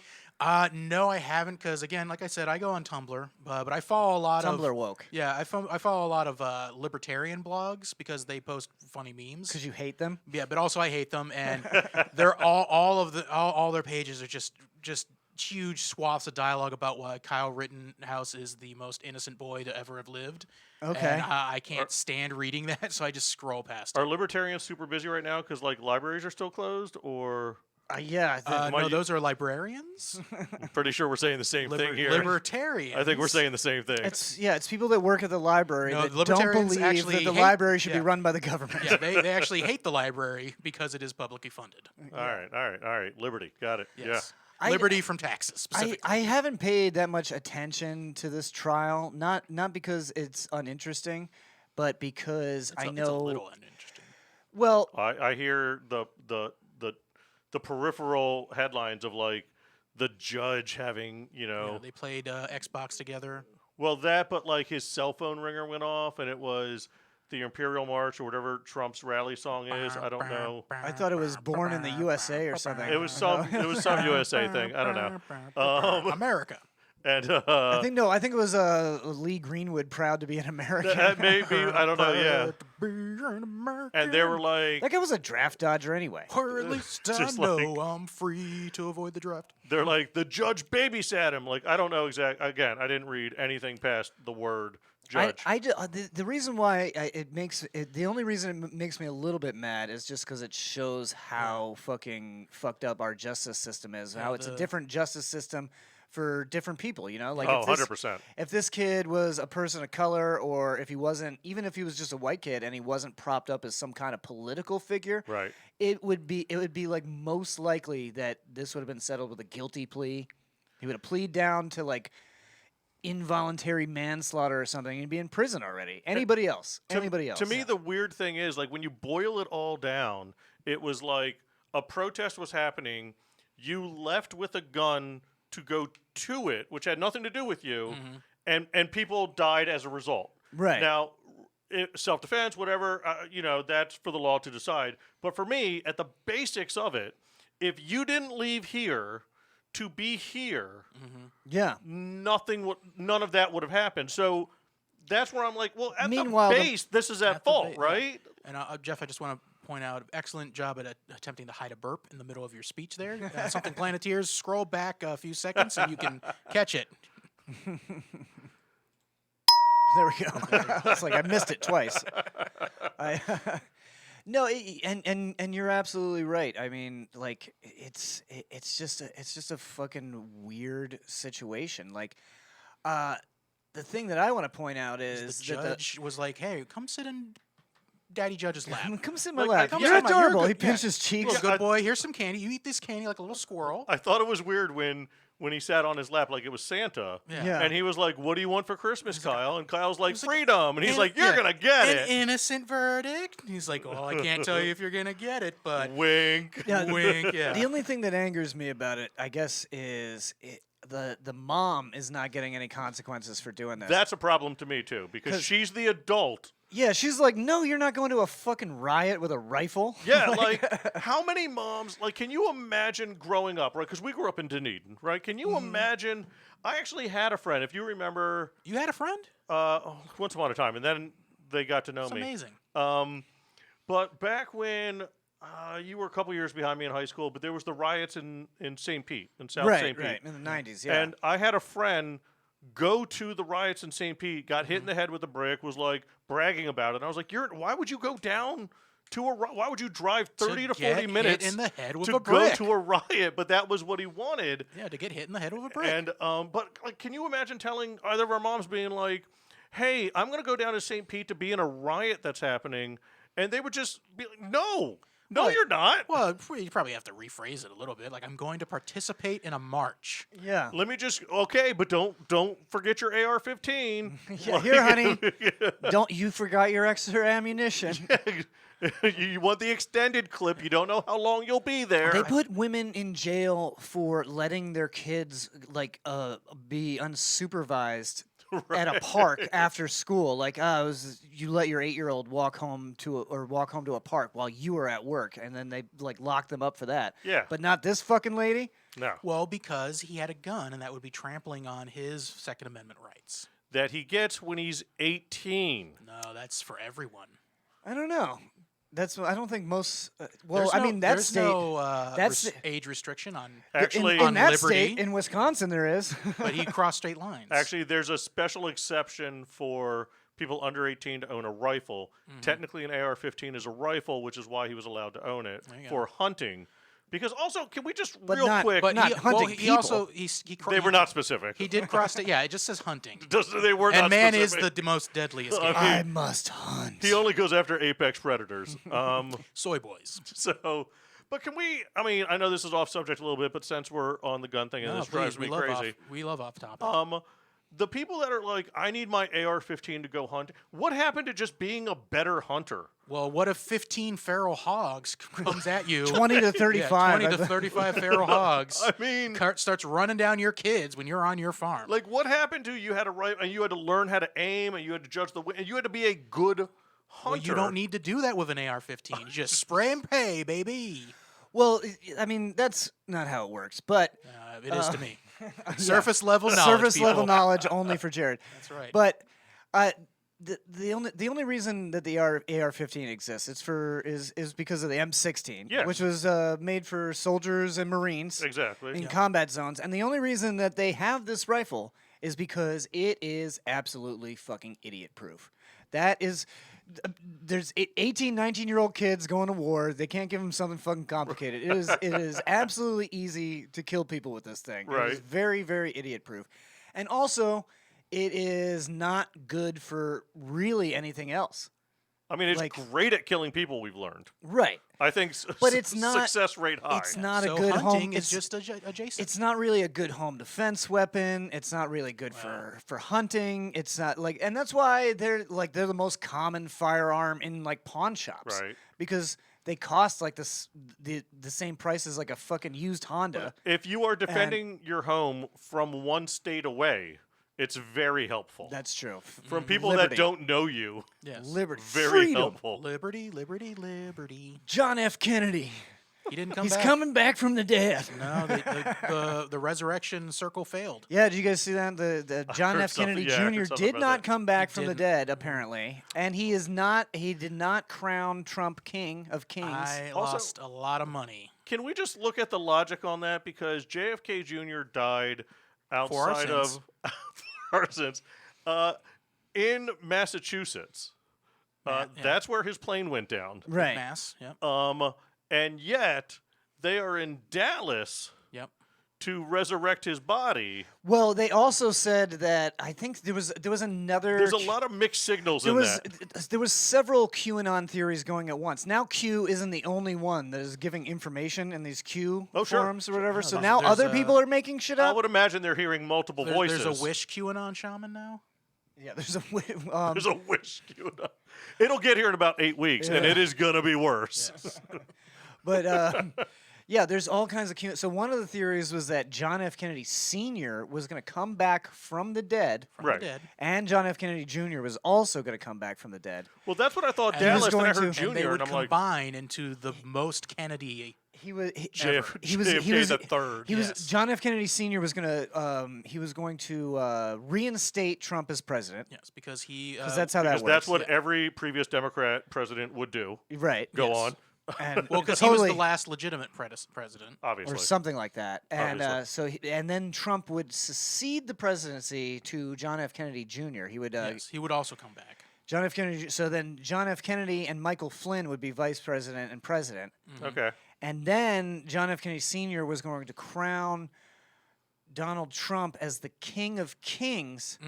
S7: No, I haven't, because again, like I said, I go on Tumblr, but I follow a lot of
S6: Tumblr woke.
S7: Yeah, I follow a lot of libertarian blogs because they post funny memes.
S6: Because you hate them?
S7: Yeah, but also I hate them, and they're all their pages are just huge swaths of dialogue about why Kyle Rittenhouse is the most innocent boy to ever have lived.
S6: Okay.
S7: And I can't stand reading that, so I just scroll past it.
S4: Are libertarians super busy right now because like libraries are still closed, or
S6: Yeah.
S7: No, those are librarians.
S4: I'm pretty sure we're saying the same thing here.
S7: Libertarians.
S4: I think we're saying the same thing.
S6: It's people that work at the library
S7: No,
S6: that don't
S7: libertarians
S6: believe
S7: actually
S6: that the
S7: hate-
S6: library should be
S7: yeah.
S6: run by the government.
S7: Yeah, they actually hate the library because it is publicly funded.
S4: All right. Liberty, got it.
S7: Yes.
S6: I-
S7: Liberty from taxes, specifically.
S6: I haven't paid that much attention to this trial, not because it's uninteresting, but because I know.
S7: It's a little uninteresting.
S6: Well,
S4: I hear the peripheral headlines of like the judge having
S7: Yeah, they played Xbox together.
S4: well that, but like his cell phone ringer went off and it was the Imperial March or whatever Trump's rally song is. I don't know.
S6: I thought it was Born in the USA or something.
S4: It was some USA thing. I don't know.
S7: America.
S4: And
S6: I think it was Lee Greenwood, proud to be an American.
S4: that may be, I don't know. Yeah. And they were like,
S6: That guy was a draft dodger anyway.
S7: Or at least I
S4: Just
S7: know
S4: like-
S7: I'm free to avoid the draft.
S4: they're like the judge babysat him. Like I don't know exact. Again, I didn't read anything past the word judge.
S6: The reason why the only reason it makes me a little bit mad is just because it shows how fucking fucked up our justice system is. How it's a different justice system for different people, you know? Like
S4: Oh,
S6: if
S4: 100%.
S6: If this kid was a person of color, or if he wasn't, even if he was just a white kid and he wasn't propped up as some kind of political figure,
S4: Right.
S6: it would be like most likely that this would have been settled with a guilty plea. He would have pleaded down to like involuntary manslaughter or something, he'd be in prison already. Anybody else?
S4: To me, the weird thing is, like, when you boil it all down, it was like a protest was happening. You left with a gun to go to it, which had nothing to do with you, and people died as a result.
S6: Right.
S4: Now, self-defense, whatever, that's for the law to decide. But for me, at the basics of it, if you didn't leave here to be here, none of that would have happened. So that's where I'm like, well, at the base, this is at fault, right?
S7: And Jeff, I just want to point out, excellent job at attempting to hide a burp in the middle of your speech there. Something Planeteers, scroll back a few seconds so you can catch it.
S6: There we go. It's like I missed it twice. No, and you're absolutely right. I mean, like it's just a fucking weird situation. Like, the thing that I want to point out is
S7: the judge was like, "Hey, come sit in Daddy Judge's lap.
S6: Come sit in my
S7: Like,
S6: lap.
S7: you're
S6: You're
S7: good-
S6: adorable." He
S7: yeah.
S6: pinched his cheeks.
S7: Little good boy. Here's some candy. You eat this candy like a little squirrel.
S4: I thought it was weird when he sat on his lap like it was Santa.
S7: Yeah.
S4: And he was like, "What do you want for Christmas, Kyle?" And Kyle's like, "Freedom." And he's like, "You're going to get
S7: An
S4: it."
S7: innocent verdict. He's like, "Well, I can't tell you if you're going to get it, but..."
S4: Wink.
S7: Wink, yeah.
S6: The only thing that angers me about it, I guess, is the mom is not getting any consequences for doing this.
S4: That's a problem to me, too, because she's the adult.
S6: Yeah, she's like, "No, you're not going to a fucking riot with a rifle."
S4: Yeah, like, how many moms, like, can you imagine growing up, right? Because we grew up in Dunedin, right? Can you imagine? I actually had a friend, if you remember.
S7: You had a friend?
S4: Once upon a time, and then they got to know
S7: That's
S4: me.
S7: amazing.
S4: But back when you were a couple years behind me in high school, but there was the riots in St. Pete, in South St. Pete.
S6: Right, in the 90s, yeah.
S4: And I had a friend go to the riots in St. Pete, got hit in the head with a brick, was like bragging about it. And I was like, why would you go down to why would you drive 30 to 40
S7: get
S4: minutes
S7: hit in the head with
S4: to
S7: a
S4: go
S7: brick.
S4: to a riot? But that was what he wanted.
S7: Yeah, to get hit in the head with a brick.
S4: And but like, can you imagine telling either of our moms being like, "Hey, I'm going to go down to St. Pete to be in a riot that's happening," and they would just be like, "No,
S7: Well,
S4: you're not."
S7: Well, you probably have to rephrase it a little bit. Like, I'm going to participate in a march.
S6: Yeah.
S4: Let me just but don't forget your AR-15.
S6: Yeah, here, honey. Don't you forgot your extra ammunition.
S4: You want the extended clip. You don't know how long you'll be there.
S6: They put women in jail for letting their kids like be unsupervised at a park after school. Like, you let your 8-year-old walk home to a park while you were at work, and then they like locked them up for that.
S4: Yeah.
S6: But not this fucking lady.
S4: No.
S7: Well, because he had a gun, and that would be trampling on his Second Amendment rights.
S4: That he gets when he's 18.
S7: No, that's for everyone.
S6: I don't know. I don't think most.
S7: There's
S6: I
S7: no-
S6: mean, that
S7: there's
S6: state.
S7: no
S6: that's
S7: age restriction on
S4: Actually,
S6: in that
S7: liberty.
S6: state in Wisconsin there is.
S7: But he crossed state lines.
S4: Actually, there's a special exception for people under 18 to own a rifle. Technically, an AR-15 is a rifle, which is why he was allowed to own it
S7: There you go.
S4: for hunting. Because also, can we just
S6: But
S4: real
S6: not-
S4: quick?
S7: But
S6: not
S7: he,
S6: hunting
S7: he
S6: people.
S7: also
S4: they were not specific.
S7: He did cross state. Yeah, it just says hunting.
S4: They were
S7: And
S4: not
S7: man
S4: specific.
S7: is the most deadliest.
S4: I
S7: game.
S4: mean,
S6: I must hunt.
S4: He only goes after apex predators.
S7: Soy boys.
S4: So, but can we? I mean, I know this is off subject a little bit, but since we're on the gun thing and
S7: No,
S4: this
S7: please,
S4: drives me
S7: we love
S4: crazy,
S7: we love off topic.
S4: the people that are like, "I need my AR-15 to go hunt." What happened to just being a better hunter?
S7: Well, what if 15 feral hogs comes at you?
S6: 20 to 35.
S7: 20 to 35 feral hogs.
S4: I mean,
S7: starts running down your kids when you're on your farm.
S4: like, what happened to you? Had to write, and you had to learn how to aim, and you had to judge the wind, and you had to be a good hunter.
S7: Well, you don't need to do that with an AR-15. You just spray and pray, baby.
S6: Well, I mean, that's not how it works, but
S7: It is to me. Surface level knowledge.
S6: surface level
S7: people.
S6: knowledge only for Jared.
S7: That's right.
S6: But the only reason that the AR-15 exists is because of the M16,
S4: Yes.
S6: which was made for soldiers and Marines
S4: Exactly.
S6: in combat zones, and the only reason that they have this rifle is because it is absolutely fucking idiot proof. That is, there's 18, 19-year-old kids going to war. They can't give them something fucking complicated. It is absolutely easy to kill people with this thing. It is
S4: Right.
S6: very, very idiot proof. And also, it is not good for really anything else.
S4: I mean, it's
S6: Like-
S4: great at killing people. We've learned.
S6: Right.
S4: I think,
S6: But it's not-
S4: success rate high.
S6: It's not
S7: So
S6: a good
S7: hunting
S6: home.
S7: is just adjacent.
S6: It's not really a good home defense weapon. It's not really good for hunting. It's not like, and that's why they're the most common firearm in like pawn shops,
S4: Right.
S6: Because they cost like the same price as like a fucking used Honda.
S4: If you are defending your home from one state away, it's very helpful.
S6: That's true.
S4: From people
S6: Liberty.
S4: that don't know you,
S7: Yes.
S6: Liberty,
S4: very
S6: freedom.
S4: helpful.
S7: Liberty, liberty, liberty.
S6: John F. Kennedy.
S7: He didn't come
S6: He's
S7: back.
S6: coming back from the dead.
S7: No, the resurrection circle failed.
S6: Yeah, did you guys see that? The John
S4: heard
S6: F.
S4: something-
S6: Kennedy
S4: yeah, I heard
S6: Jr.
S4: something
S6: did
S4: about
S6: not
S4: that.
S6: come back
S7: He
S6: from the
S7: didn't.
S6: dead, apparently, and he did not crown Trump king of kings.
S7: I
S4: Also-
S7: lost a lot of money.
S4: Can we just look at the logic on that? Because JFK Jr. died
S7: For our
S4: outside
S7: sins.
S4: of for our sins, in Massachusetts.
S7: Yeah.
S4: That's where his plane went down.
S6: Right.
S7: Mass. Yep.
S4: And yet they are in Dallas
S7: Yep.
S4: to resurrect his body.
S6: Well, they also said that I think there was another.
S4: There's a lot of mixed signals
S6: There
S4: in
S6: was
S4: that.
S6: there was several QAnon theories going at once. Now Q isn't the only one that is giving information in these Q
S4: Oh, sure.
S6: forums or whatever. So
S7: there's-
S6: now
S7: there's
S6: other
S7: a-
S6: people are making shit
S4: I
S6: up.
S4: would imagine they're hearing multiple voices.
S7: There's a wish QAnon shaman now.
S6: Yeah, there's a
S4: There's a wish. It'll get here in about 8 weeks, and
S6: Yeah.
S4: it is gonna be worse.
S7: Yes.
S6: But yeah, there's all kinds of Q. So one of the theories was that John F. Kennedy Sr. was going to come back from the dead,
S7: From
S4: Right.
S7: the dead.
S6: and John F. Kennedy Jr. was also going to come back from the dead.
S4: Well, that's what I thought.
S6: And he was
S4: Dallas, then I
S6: going
S4: heard
S6: to-
S4: Junior,
S7: And they would
S4: I'm like,
S7: combine into the most Kennedy.
S6: He was
S4: JF
S6: he was
S4: JFK the third.
S6: He was
S7: Yes.
S6: John F. Kennedy Sr. was going to reinstate Trump as president.
S7: Yes, because he.
S6: Because that's how that
S4: because
S6: works.
S4: that's what every previous Democrat president would do.
S6: Right.
S4: Go
S7: Yes.
S4: on,
S6: And
S7: Well, because
S6: totally,
S7: he was the last legitimate president.
S4: obviously.
S6: or something like that. And
S4: Obviously.
S6: and then Trump would succeed the presidency to John F. Kennedy Jr. He would
S7: Yes, he would also come back.
S6: John F. Kennedy. So then John F. Kennedy and Michael Flynn would be vice president and president.
S4: Okay.
S6: And then John F. Kennedy Sr. was going to crown Donald Trump as the King of Kings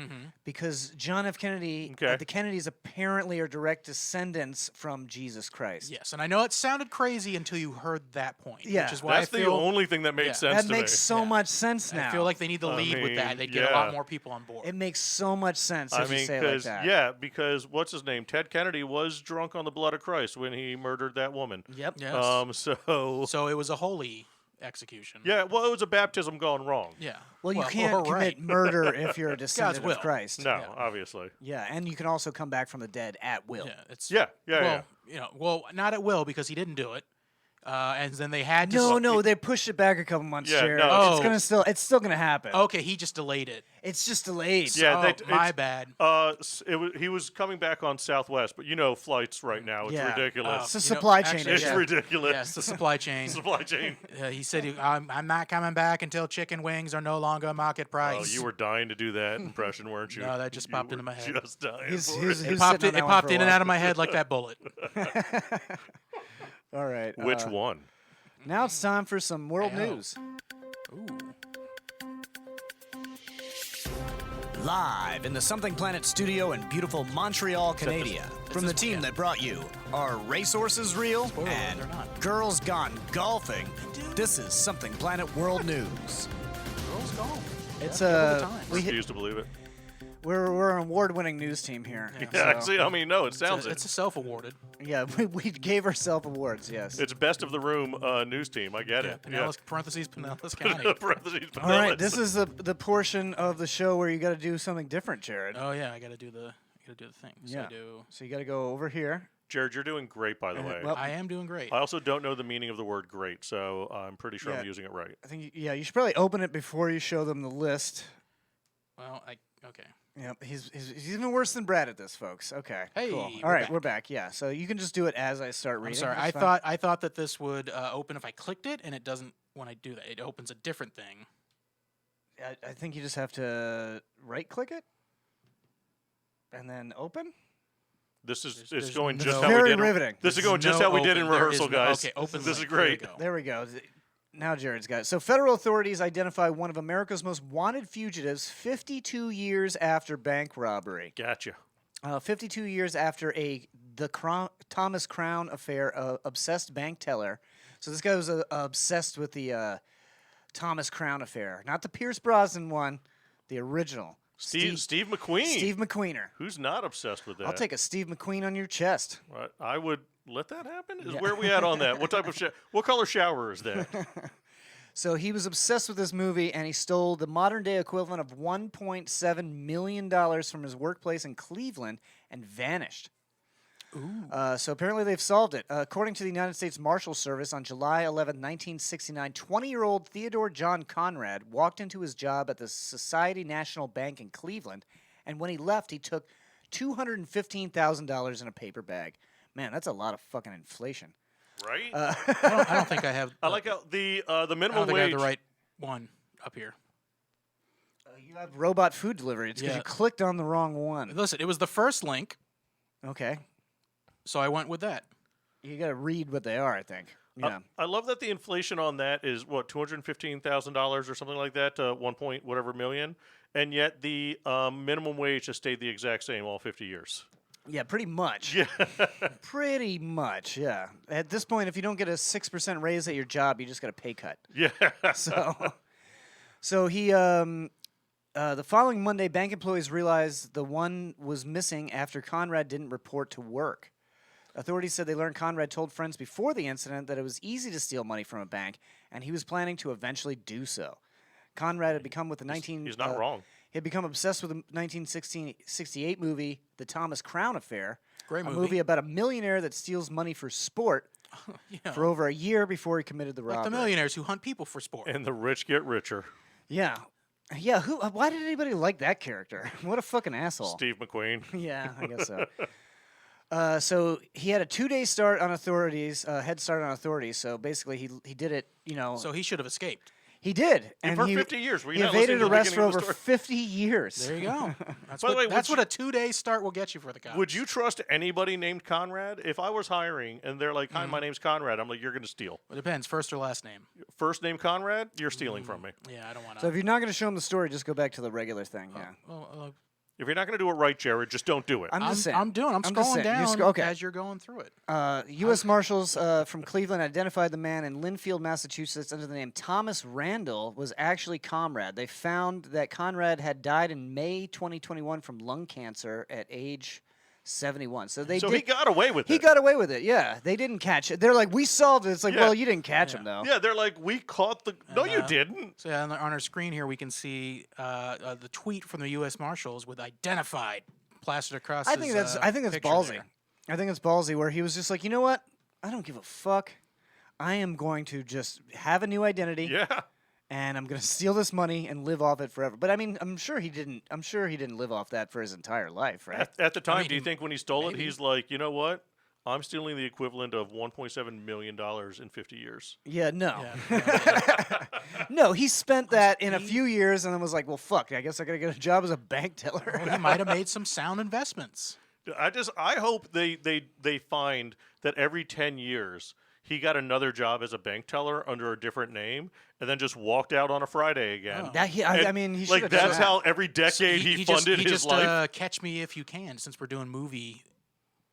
S6: because John F. Kennedy,
S4: Okay.
S6: the Kennedys apparently are direct descendants from Jesus Christ.
S7: Yes, and I know it sounded crazy until you heard that point.
S6: Yeah.
S7: Which is why
S4: That's
S7: I
S4: the
S7: feel
S4: only thing that made
S7: Yeah.
S4: sense
S6: That
S4: to
S6: makes
S4: me.
S6: so much sense now.
S7: I feel like they need to
S4: I
S7: lead with that.
S4: mean,
S7: They'd get a lot
S4: yeah.
S7: more people on board.
S6: it makes so much sense
S4: I
S6: if you
S4: mean,
S6: say it like
S4: because
S6: that.
S4: because what's his name? Ted Kennedy was drunk on the blood of Christ when he murdered that woman.
S6: Yep.
S7: Yes.
S4: So
S7: So it was a holy execution.
S4: yeah, well, it was a baptism gone wrong.
S7: Yeah.
S6: Well, you can't
S7: or
S6: commit
S7: right.
S6: murder if you're a descendant
S7: will.
S6: of Christ.
S4: No,
S7: Yeah.
S4: obviously.
S6: Yeah, and you can also come back from the dead at will.
S7: Yeah, it's
S4: Yeah, yeah,
S7: well, well, not at will because he didn't do it, and then they had to.
S6: No, they pushed it back a couple months,
S4: Yeah,
S6: Jared.
S4: no,
S6: It's still gonna happen.
S7: Okay, he just delayed it.
S6: It's just delayed.
S4: Yeah,
S7: Oh, my bad.
S4: He was coming back on Southwest, but flights right now. It's
S6: Yeah.
S4: ridiculous.
S6: It's a
S7: You know,
S6: supply chain
S7: actually,
S4: it's
S6: issue.
S4: ridiculous.
S7: Yes, the supply chain.
S4: Supply chain.
S7: He said, I'm not coming back until chicken wings are no longer market
S4: Oh,
S7: price.
S4: you were dying to do that impression, weren't you?
S7: No, that just
S4: You
S7: popped
S4: were
S7: into my head.
S4: Just dying.
S6: He's-
S4: for
S6: he's-
S4: it.
S6: he's-
S7: It popped,
S6: sitting on
S7: it
S6: that one
S7: popped
S6: for a
S7: in and
S6: while.
S7: out of my head like that bullet.
S6: All right.
S4: Which one?
S6: Now it's time for some world
S7: Ow.
S6: news.
S7: Ooh.
S11: Live in the Something Planet studio in beautiful Montreal, Canada. From the team that brought you Are Racehorses Real?
S7: Spoiler alert,
S11: And
S7: they're not.
S11: Girls Gone Golfing. This is Something Planet World News.
S7: Girls golf.
S6: It's
S7: Yeah, give it the
S6: we
S7: time.
S4: Refuse to believe it.
S6: we're an award-winning news team here.
S4: Yeah,
S6: so-
S4: see, I mean, no, it sounds
S7: It's
S4: it.
S7: a self-awarded.
S6: Yeah, we gave ourselves awards. Yes.
S4: It's best of the room news team. I get
S7: Yeah,
S4: it.
S7: Pinellas, parentheses, Pinellas County.
S4: Parentheses,
S6: All right,
S4: Pinellas.
S6: this is the portion of the show where you got to do something different, Jared.
S7: Oh yeah, I gotta do the thing. So
S6: Yeah.
S7: I do.
S6: So you got to go over here.
S4: Jared, you're doing great, by the way.
S6: well-
S7: I am doing great.
S4: I also don't know the meaning of the word great, so I'm pretty sure
S6: Yeah.
S4: I'm using it right.
S6: I think you should probably open it before you show them the list.
S7: Well, okay.
S6: Yep, he's even worse than Brad at this, folks. Okay.
S7: Hey,
S6: cool. All
S7: we're
S6: right,
S7: back.
S6: we're back. Yeah, so you can just do it as I start
S7: I'm
S6: reading.
S7: sorry.
S6: That's
S7: I
S6: fine.
S7: thought that this would open if I clicked it, and it doesn't when I do that. It opens a different thing.
S6: I think you just have to right-click it and then open.
S4: This is it's
S7: there's
S4: going
S7: no-
S4: just how we
S6: Very
S4: did.
S6: riveting.
S4: This is
S7: There's
S4: going just
S7: no
S4: how we did in
S7: open. There
S4: rehearsal,
S7: is no-
S4: guys.
S7: okay, open
S4: This is
S7: link. There you
S4: great.
S7: go.
S6: There we go. Now Jared's got it. So federal authorities identify one of America's most wanted fugitives 52 years after bank robbery.
S4: Gotcha.
S6: 52 years after Thomas Crown affair, obsessed bank teller. So this guy was obsessed with the Thomas Crown affair, not the Pierce Brosnan one, the original.
S4: Steve McQueen.
S6: Steve McQueener.
S4: Who's not obsessed with that?
S6: I'll take a Steve McQueen on your chest.
S4: Right. I would let that happen. Where are we at on that? What type of what color shower is that?
S6: So he was obsessed with this movie, and he stole the modern-day equivalent of $1.7 million from his workplace in Cleveland and vanished. So apparently they've solved it. According to the United States Marshal Service, on July 11, 1969, 20-year-old Theodore John Conrad walked into his job at the Society National Bank in Cleveland, and when he left, he took $215,000 in a paper bag. Man, that's a lot of fucking inflation.
S4: Right?
S7: I don't think I have.
S4: I like how the
S7: I don't
S4: minimum
S7: think I have
S4: wage.
S7: the right one up here.
S6: You have robot food delivery. It's because
S7: Yeah.
S6: you clicked on the wrong one.
S7: Listen, it was the first link,
S6: Okay.
S7: so I went with that.
S6: You got to read what they are, I think. Yeah.
S4: I love that the inflation on that is what $215,000 or something like that to 1 point whatever million, and yet the minimum wage has stayed the exact same all 50 years.
S6: Yeah, pretty much.
S4: Yeah.
S6: Pretty much, yeah. At this point, if you don't get a 6% raise at your job, you just got a pay cut.
S4: Yeah.
S6: So he, the following Monday, bank employees realized the one was missing after Conrad didn't report to work. Authorities said they learned Conrad told friends before the incident that it was easy to steal money from a bank, and he was planning to eventually do so. Conrad had become with the
S4: He's not wrong.
S6: He had become obsessed with the 1968 movie, The Thomas Crown Affair,
S7: Great
S6: a
S7: movie.
S6: movie about a millionaire that steals money for sport
S7: Yeah.
S6: for over a year before he committed the
S7: Like
S6: robbery.
S7: the millionaires who hunt people for sport.
S4: And the rich get richer.
S6: Yeah. Yeah, why did anybody like that character? What a fucking asshole.
S4: Steve McQueen.
S6: Yeah, I guess so. So he had a 2-day start on authorities, head start on authorities. So basically, he did it.
S7: So he should have escaped.
S6: He did,
S4: And
S6: and
S4: for
S6: he
S4: 50 years. Were you
S6: he
S4: not listening
S6: evaded
S4: to the
S6: arrest for
S4: beginning of
S6: over
S4: the story?
S6: 50 years.
S7: There you go. That's
S4: By the way,
S7: that's
S4: would
S7: what a 2-day start will get you for the cops.
S4: Would you trust anybody named Conrad? If I was hiring and they're like, "Hi,
S6: Mm-hmm.
S4: my name's Conrad," I'm like, "You're going to steal."
S7: It depends. First or last name.
S4: First name Conrad, you're stealing from me.
S7: Yeah, I don't want to.
S6: So if you're not going to show him the story, just go back to the regular thing. Yeah.
S4: If you're not going to do it right, Jared, just don't do it.
S6: I'm just saying.
S7: I'm
S6: just
S7: scrolling
S6: saying.
S7: down
S6: Okay.
S7: as you're going through it.
S6: U.S. Marshals from Cleveland identified the man in Linfield, Massachusetts, under the name Thomas Randall was actually Conrad. They found that Conrad had died in May 2021 from lung cancer at age 71. So
S4: he got away with it.
S6: He got away with it. Yeah, they didn't catch it. They're like, we solved it. It's like,
S4: Yeah.
S6: well, you didn't catch him though.
S4: Yeah, they're like, we caught the. No, you didn't.
S7: So yeah, on our screen here, we can see the tweet from the U.S. Marshals with identified plastered across.
S6: I think that's
S7: picture
S6: ballsy.
S7: there.
S6: I think it's ballsy where he was just like, you know what? I don't give a fuck. I am going to just have a new identity.
S4: Yeah.
S6: And I'm gonna steal this money and live off it forever. But I mean, I'm sure he didn't live off that for his entire life, right?
S4: At the time,
S7: mean,
S4: do you think when he stole
S7: maybe.
S4: it, he's like, you know what? I'm stealing the equivalent of $1.7 million in 50 years.
S6: Yeah, no.
S7: Yeah.
S6: No, he spent that in a few years and then was like, well, fuck, I guess I gotta get a job as a bank teller.
S7: Well, he might have made some sound investments.
S4: I hope they find that every 10 years he got another job as a bank teller under a different name, and then just walked out on a Friday again.
S6: I mean, he should
S4: like
S6: have
S4: that's
S6: done
S4: how every decade he funded
S7: he
S4: his
S7: just,
S4: life.
S7: Catch me if you can, since we're doing movie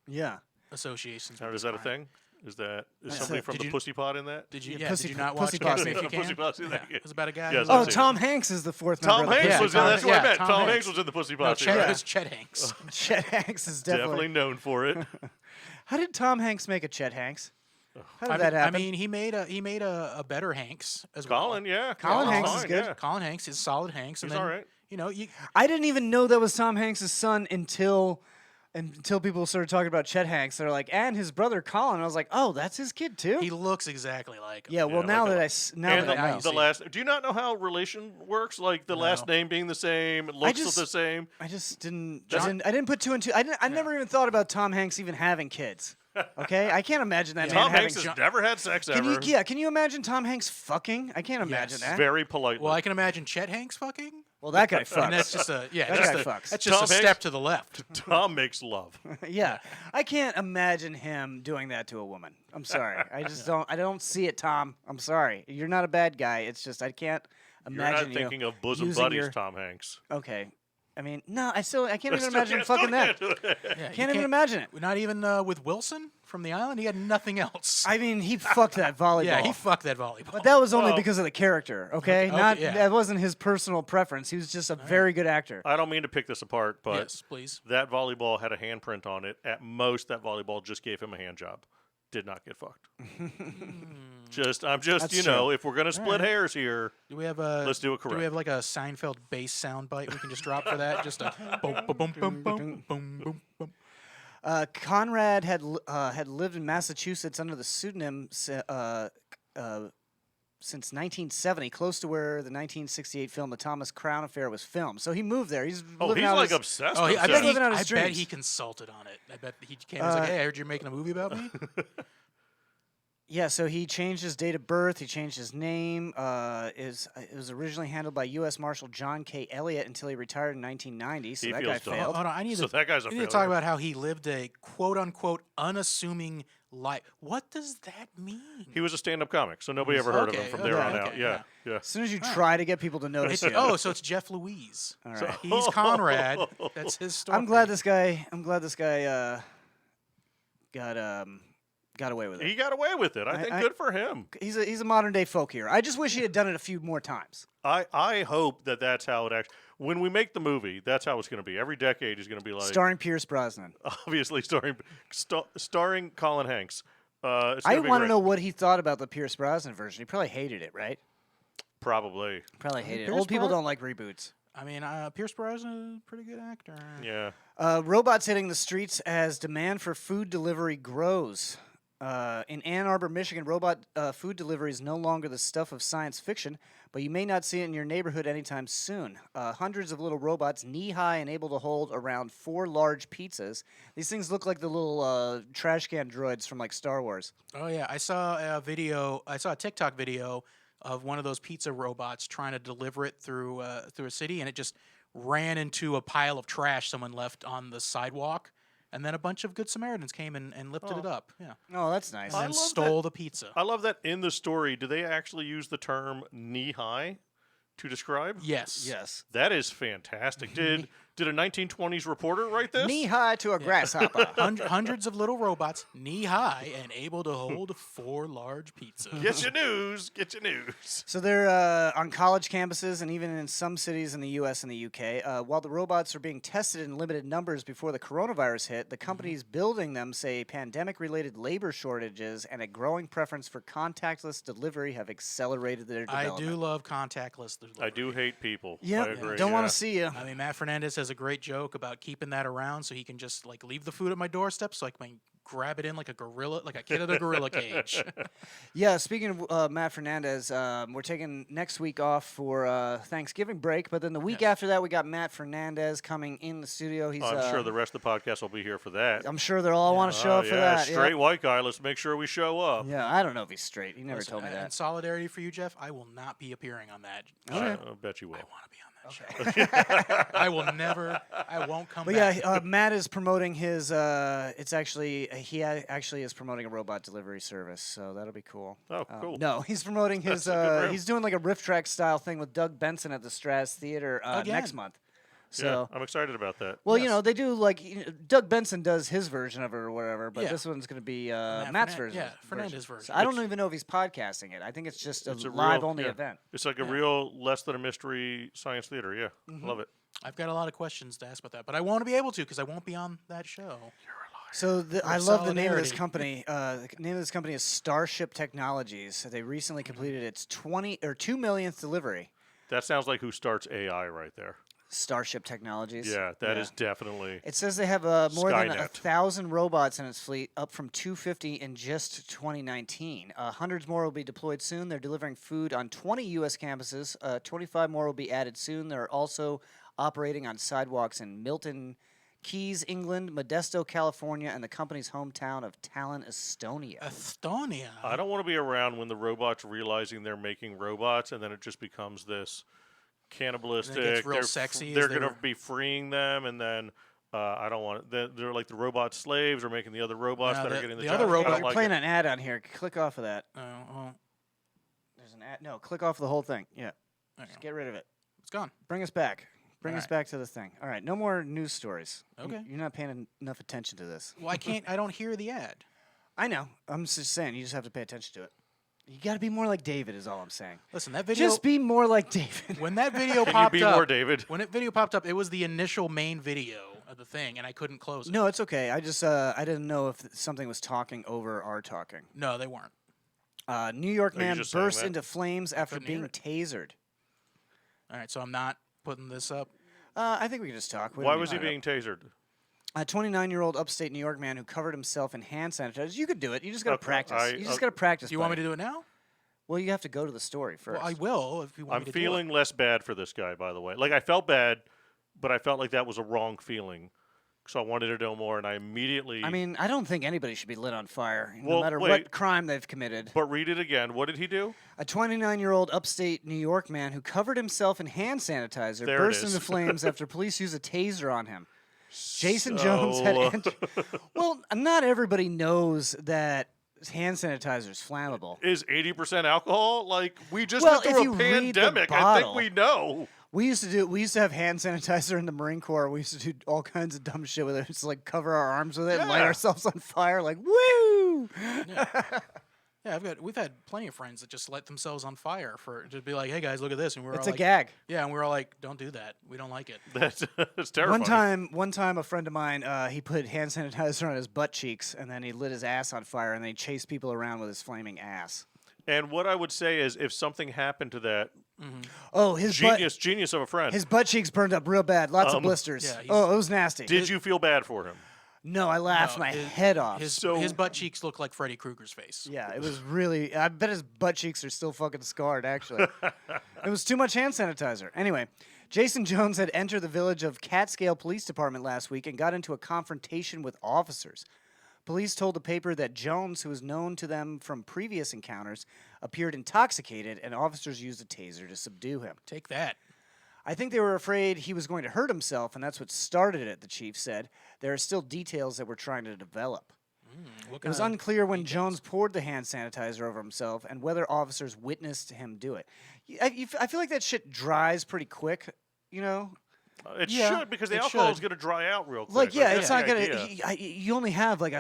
S6: Yeah.
S7: associations.
S4: Now,
S7: with
S4: is
S7: this
S4: that a
S7: crime.
S4: thing? Is that
S6: That's
S4: somebody
S6: it.
S4: from
S7: Did
S4: the
S7: you-
S4: Pussy Pot in that?
S7: Did you?
S6: Yeah,
S7: Yeah,
S6: Pussy-
S7: did you not
S6: Pussy
S7: watch
S6: Pot.
S7: Catch Me If You
S4: Pussy
S7: Can?
S4: Pot, see
S7: Yeah,
S4: that?
S7: it was about a guy.
S4: Yes,
S7: who-
S6: Oh,
S4: I've seen
S6: Tom Hanks is the fourth
S4: Tom
S6: member of the
S4: Hanks
S7: Yeah,
S4: was.
S7: Tom-
S4: That's what
S7: yeah,
S4: I meant.
S7: Tom
S4: Tom
S7: Hanks.
S4: Hanks was in the Pussy
S7: No,
S4: Pot.
S7: Chet,
S4: yeah.
S7: it was Chet Hanks.
S6: Chet Hanks is
S4: Definitely known for it.
S6: How did Tom Hanks make a Chet Hanks? How did
S7: I
S6: that
S7: mean,
S6: happen?
S7: I mean, he made a better Hanks as
S4: Colin,
S7: well.
S4: yeah.
S6: Colin Hanks
S4: fine,
S6: is good.
S4: yeah.
S7: Colin Hanks is solid Hanks, and
S4: He's
S7: then
S4: all right.
S7: you know you.
S6: I didn't even know that was Tom Hanks' son until people started talking about Chet Hanks. They're like, and his brother Colin. I was like, oh, that's his kid too.
S7: He looks exactly like him.
S6: Yeah, well,
S4: Yeah,
S6: now
S4: like
S6: that
S4: a-
S6: I s- now
S4: And
S6: that I know,
S4: the last. Do you not know how relation works? Like the last name being the same, it looks
S6: just-
S4: the same.
S6: I just didn't. I didn't put two and two. I never even thought about Tom Hanks even having kids. Okay, I can't imagine that man
S4: Tom
S6: having.
S4: Hanks has never had sex
S6: Can
S4: ever.
S6: can you imagine Tom Hanks fucking? I can't imagine that.
S4: Very politely.
S7: Well, I can imagine Chet Hanks fucking.
S6: Well, that guy fucks.
S7: And that's just a
S6: that
S7: just
S6: guy
S7: a,
S6: fucks.
S7: That's just
S4: Tom
S7: a step
S4: Hanks-
S7: to the left.
S4: Tom makes love.
S6: Yeah, I can't imagine him doing that to a woman. I'm sorry, I just don't. I don't see it, Tom. I'm sorry. You're not a bad guy. It's just I can't
S4: You're
S6: imagine
S4: not thinking of bosom
S6: using
S4: buddies,
S6: your-
S4: Tom Hanks.
S6: Okay. I mean, no, I can't even
S4: Still
S6: imagine fucking that.
S4: can't do it.
S7: Yeah, you
S6: Can't even imagine it.
S7: Not even with Wilson from the island. He had nothing else.
S6: I mean, he fucked that volleyball.
S7: Yeah, he fucked that volleyball.
S6: But that was only
S4: Well-
S6: because of the character, okay?
S7: Okay,
S6: Not
S7: yeah.
S6: that wasn't his personal preference. He was just a very good actor.
S4: I don't mean to pick this apart, but
S7: Yes, please.
S4: that volleyball had a handprint on it. At most, that volleyball just gave him a hand job. Did not get fucked. I'm just,
S6: That's
S4: you know,
S6: true.
S4: if we're gonna split hairs here,
S7: Do we have a?
S4: let's do it
S7: Do
S4: correct.
S7: we have like a Seinfeld bass sound bite we can just drop for that? Just a boom, boom, boom, boom, boom, boom, boom.
S6: Conrad had lived in Massachusetts under the pseudonym since 1970, close to where the 1968 film The Thomas Crown Affair was filmed. So he moved there. He's living
S4: he's
S6: out
S4: like
S6: his,
S4: obsessed.
S7: Oh,
S4: with
S7: I
S4: that.
S7: bet he,
S6: living out his
S7: I bet
S6: dreams.
S7: he consulted on it. I bet he came and was like, "Hey, I heard you're making a movie about me."
S6: Yeah, so he changed his date of birth. He changed his name. It was originally handled by U.S. Marshal John K. Elliott until he retired in 1990. So
S4: He
S6: that
S4: feels
S6: guy
S4: dumb.
S6: failed.
S7: Hold on, I need
S4: So
S7: to.
S4: that guy's a
S7: we need to
S4: failure.
S7: talk about how he lived a quote unquote unassuming life. What does that mean?
S4: He was a stand-up comic, so nobody ever heard of him
S7: Okay,
S4: from
S7: okay,
S4: there on
S7: okay,
S4: out. Yeah, yeah.
S6: As soon as you try to get people to notice you.
S7: Oh, so it's Jeff Louise.
S6: All right.
S7: He's Conrad. That's his story.
S6: I'm glad this guy got away with it.
S4: He got away with it. I think good for him.
S6: He's a modern day folk hero. I just wish he had done it a few more times.
S4: I hope that that's how it actually. When we make the movie, that's how it's going to be. Every decade is going to be like
S6: Starring Pierce Brosnan.
S4: obviously starring Colin Hanks. It's
S6: I
S4: gonna be
S6: want to
S4: great.
S6: know what he thought about the Pierce Brosnan version. He probably hated it, right?
S4: Probably.
S6: Probably hated it.
S7: Pierce
S6: Old people
S7: Bros-
S6: don't like reboots.
S7: I mean, Pierce Brosnan is a pretty good actor.
S4: Yeah.
S6: Robots hitting the streets as demand for food delivery grows. In Ann Arbor, Michigan, robot food delivery is no longer the stuff of science fiction, but you may not see it in your neighborhood anytime soon. Hundreds of little robots, knee-high and able to hold around 4 large pizzas. These things look like the little trash can droids from like Star Wars.
S7: Oh yeah, I saw a video. I saw a TikTok video of one of those pizza robots trying to deliver it through a city, and it just ran into a pile of trash someone left on the sidewalk. And then a bunch of Good Samaritans came and lifted it up. Yeah.
S6: Oh, that's nice.
S7: And then stole the pizza.
S4: I love that in the story. Do they actually use the term knee high to describe?
S7: Yes.
S6: Yes.
S4: That is fantastic. Did a 1920s reporter write this?
S6: Knee-high to a grasshopper.
S7: Hundreds of little robots, knee high and able to hold 4 large pizzas.
S4: Get your news. Get your news.
S6: So they're on college campuses and even in some cities in the U.S. and the U.K. While the robots are being tested in limited numbers before the coronavirus hit, the companies building them say pandemic-related labor shortages and a growing preference for contactless delivery have accelerated their
S7: I
S6: development.
S7: do love contactless delivery.
S4: I do hate people.
S6: Yep.
S4: I agree.
S6: Don't want
S4: yeah.
S6: to see you.
S7: I mean, Matt Fernandez has a great joke about keeping that around so he can just like leave the food at my doorstep so I can grab it in like a gorilla, like a kid at a gorilla cage.
S6: Yeah, speaking of Matt Fernandez, we're taking next week off for Thanksgiving break, but then the week after that, we got Matt Fernandez coming in the studio. He's,
S4: I'm sure the rest of the podcast will be here for that.
S6: I'm sure they'll all want to show up for
S4: yeah,
S6: that.
S4: straight white guy. Let's make sure we show up.
S6: Yeah, I don't know if he's straight. He never
S7: Listen,
S6: told me
S7: In
S6: that.
S7: solidarity for you, Jeff, I will not be appearing on that.
S4: I bet you will.
S7: I want to be on that show. I will never. I won't come
S6: But
S7: back.
S6: yeah, Matt is promoting his. It's actually actually is promoting a robot delivery service, so that'll be cool.
S4: Oh, cool.
S6: No, he's promoting his.
S4: That's good for him.
S6: He's doing like a riff track style thing with Doug Benson at the Strass Theater next
S7: Again.
S6: month. So.
S4: Yeah, I'm excited about that.
S6: Well, you know, they do like Doug Benson does his version of it or whatever, but
S7: Yeah.
S6: this one's going to be Matt's version.
S7: Yeah, Fernandez version.
S6: So I don't even know if he's podcasting it. I think it's just
S4: It's
S6: a
S4: a
S6: live
S4: real-
S6: only
S4: yeah.
S6: event.
S4: It's like a real less than a mystery science theater. Yeah,
S6: Mm-hmm.
S4: love it.
S7: I've got a lot of questions to ask about that, but I won't be able to because I won't be on that show.
S6: So I
S7: Of
S6: love the name of this
S7: solidarity.
S6: company. The name of this company is Starship Technologies. They recently completed its 2 millionth delivery.
S4: That sounds like who starts AI right there.
S6: Starship Technologies.
S4: Yeah, that is definitely.
S6: It says they have more than
S4: Skynet.
S6: 1,000 robots in its fleet, up from 250 in just 2019. Hundreds more will be deployed soon. They're delivering food on 20 U.S. campuses. 25 more will be added soon. They're also operating on sidewalks in Milton, Keys, England, Modesto, California, and the company's hometown of Tallinn, Estonia.
S7: Estonia.
S4: I don't want to be around when the robots realizing they're making robots, and then it just becomes this cannibalistic.
S7: And it gets real
S4: they're
S7: sexy as
S4: they're
S7: they
S4: going to
S7: were-
S4: be freeing them, and then I don't want it. They're like the robot slaves, or making the other robots
S7: No,
S4: that
S7: the-
S4: are getting the
S7: the
S4: job.
S7: other
S4: I
S7: robot-
S4: don't
S6: You're
S4: like
S6: playing
S4: it.
S6: an ad on here. Click off of that.
S7: Oh, well,
S6: There's an ad. No, click off the whole thing. Yeah.
S7: there you
S6: Just
S7: go.
S6: get rid of it.
S7: It's gone.
S6: Bring us back. Bring
S7: All
S6: us
S7: right.
S6: back to the thing. All right. No more news stories.
S7: Okay.
S6: You're not paying enough attention to this.
S7: Well, I don't hear the ad.
S6: I know. I'm just saying. You just have to pay attention to it. You got to be more like David, is all I'm saying.
S7: Listen, that video.
S6: Just be more like David.
S7: When that video
S4: Can you
S7: popped
S4: be
S7: up,
S4: more David?
S7: When that video popped up, it was the initial main video of the thing, and I couldn't close it.
S6: No, it's okay. I just I didn't know if something was talking over our talking.
S7: No, they weren't.
S6: New York
S4: Are you
S6: man
S4: just saying
S6: burst
S4: that?
S6: into flames after
S7: couldn't hear
S6: being
S7: it.
S6: tasered.
S7: All right, so I'm not putting this up.
S6: I think we can just talk. We
S4: Why
S6: don't
S4: was he
S6: need to-
S4: being tasered?
S6: A 29-year-old upstate New York man who covered himself in hand sanitizer. You could do it. You just got to
S4: Okay,
S6: practice. You just got to practice.
S7: Do you want me
S6: buddy.
S7: to do it now?
S6: Well, you have to go to the story first.
S7: Well, I will if you want
S4: I'm
S7: me to do
S4: feeling less bad for this guy, by the way. Like, I felt bad, but I felt like that was a wrong feeling. So I wanted to know more, and I immediately...
S6: I mean, I don't think anybody should be lit on fire,
S4: Well,
S6: no matter
S4: wait.
S6: what crime they've committed.
S4: But read it again. What did he do?
S6: A 29-year-old upstate New York man who covered himself in hand sanitizer
S4: There it
S6: burst
S4: is.
S6: into flames after police used a taser on him. Jason Jones had entered. Well, not everybody knows that hand sanitizer is flammable.
S4: Is 80% alcohol? Like, we just
S6: Well,
S4: went
S6: if
S4: through
S6: you
S4: a
S6: read the
S4: pandemic. I think
S6: bottle-
S4: we know.
S6: We used to have hand sanitizer in the Marine Corps. We used to do all kinds of dumb shit with it. Just like cover our arms with it and light
S4: Yeah.
S6: ourselves on fire. Like, woo!
S7: Yeah, we've had plenty of friends that just light themselves on fire for to be like, "Hey guys, look at this," and we're
S6: It's
S7: all
S6: a
S7: like,
S6: gag.
S7: Yeah, and we're all like, "Don't do that. We don't like it."
S4: That's terrifying.
S6: One time, a friend of mine, he put hand sanitizer on his butt cheeks, and then he lit his ass on fire, and then he chased people around with his flaming ass.
S4: And what I would say is, if something happened to that,
S6: Oh, his
S4: genius of a friend.
S6: his butt cheeks burned up real bad. Lots of blisters.
S7: yeah, he's-
S6: Oh, it was nasty.
S4: Did you feel bad for him?
S6: No, I laughed
S7: No,
S6: my
S7: his-
S6: head off.
S7: His butt cheeks look like Freddy Krueger's face.
S6: Yeah, it was really. I bet his butt cheeks are still fucking scarred, actually. It was too much hand sanitizer. Anyway, Jason Jones had entered the village of Catskill Police Department last week and got into a confrontation with officers. Police told the paper that Jones, who was known to them from previous encounters, appeared intoxicated, and officers used a taser to subdue him.
S7: Take that.
S6: I think they were afraid he was going to hurt himself, and that's what started it, the chief said. There are still details that we're trying to develop. It was unclear when Jones poured the hand sanitizer over himself and whether officers witnessed him do it. I feel like that shit dries pretty quick, you know?
S4: It
S7: Yeah,
S4: should, because the
S7: it
S4: alcohol is
S7: should.
S4: going to dry out real quick.
S6: Like, yeah,
S4: That's
S6: it's
S4: the
S6: not gonna.
S4: idea.
S6: You only have like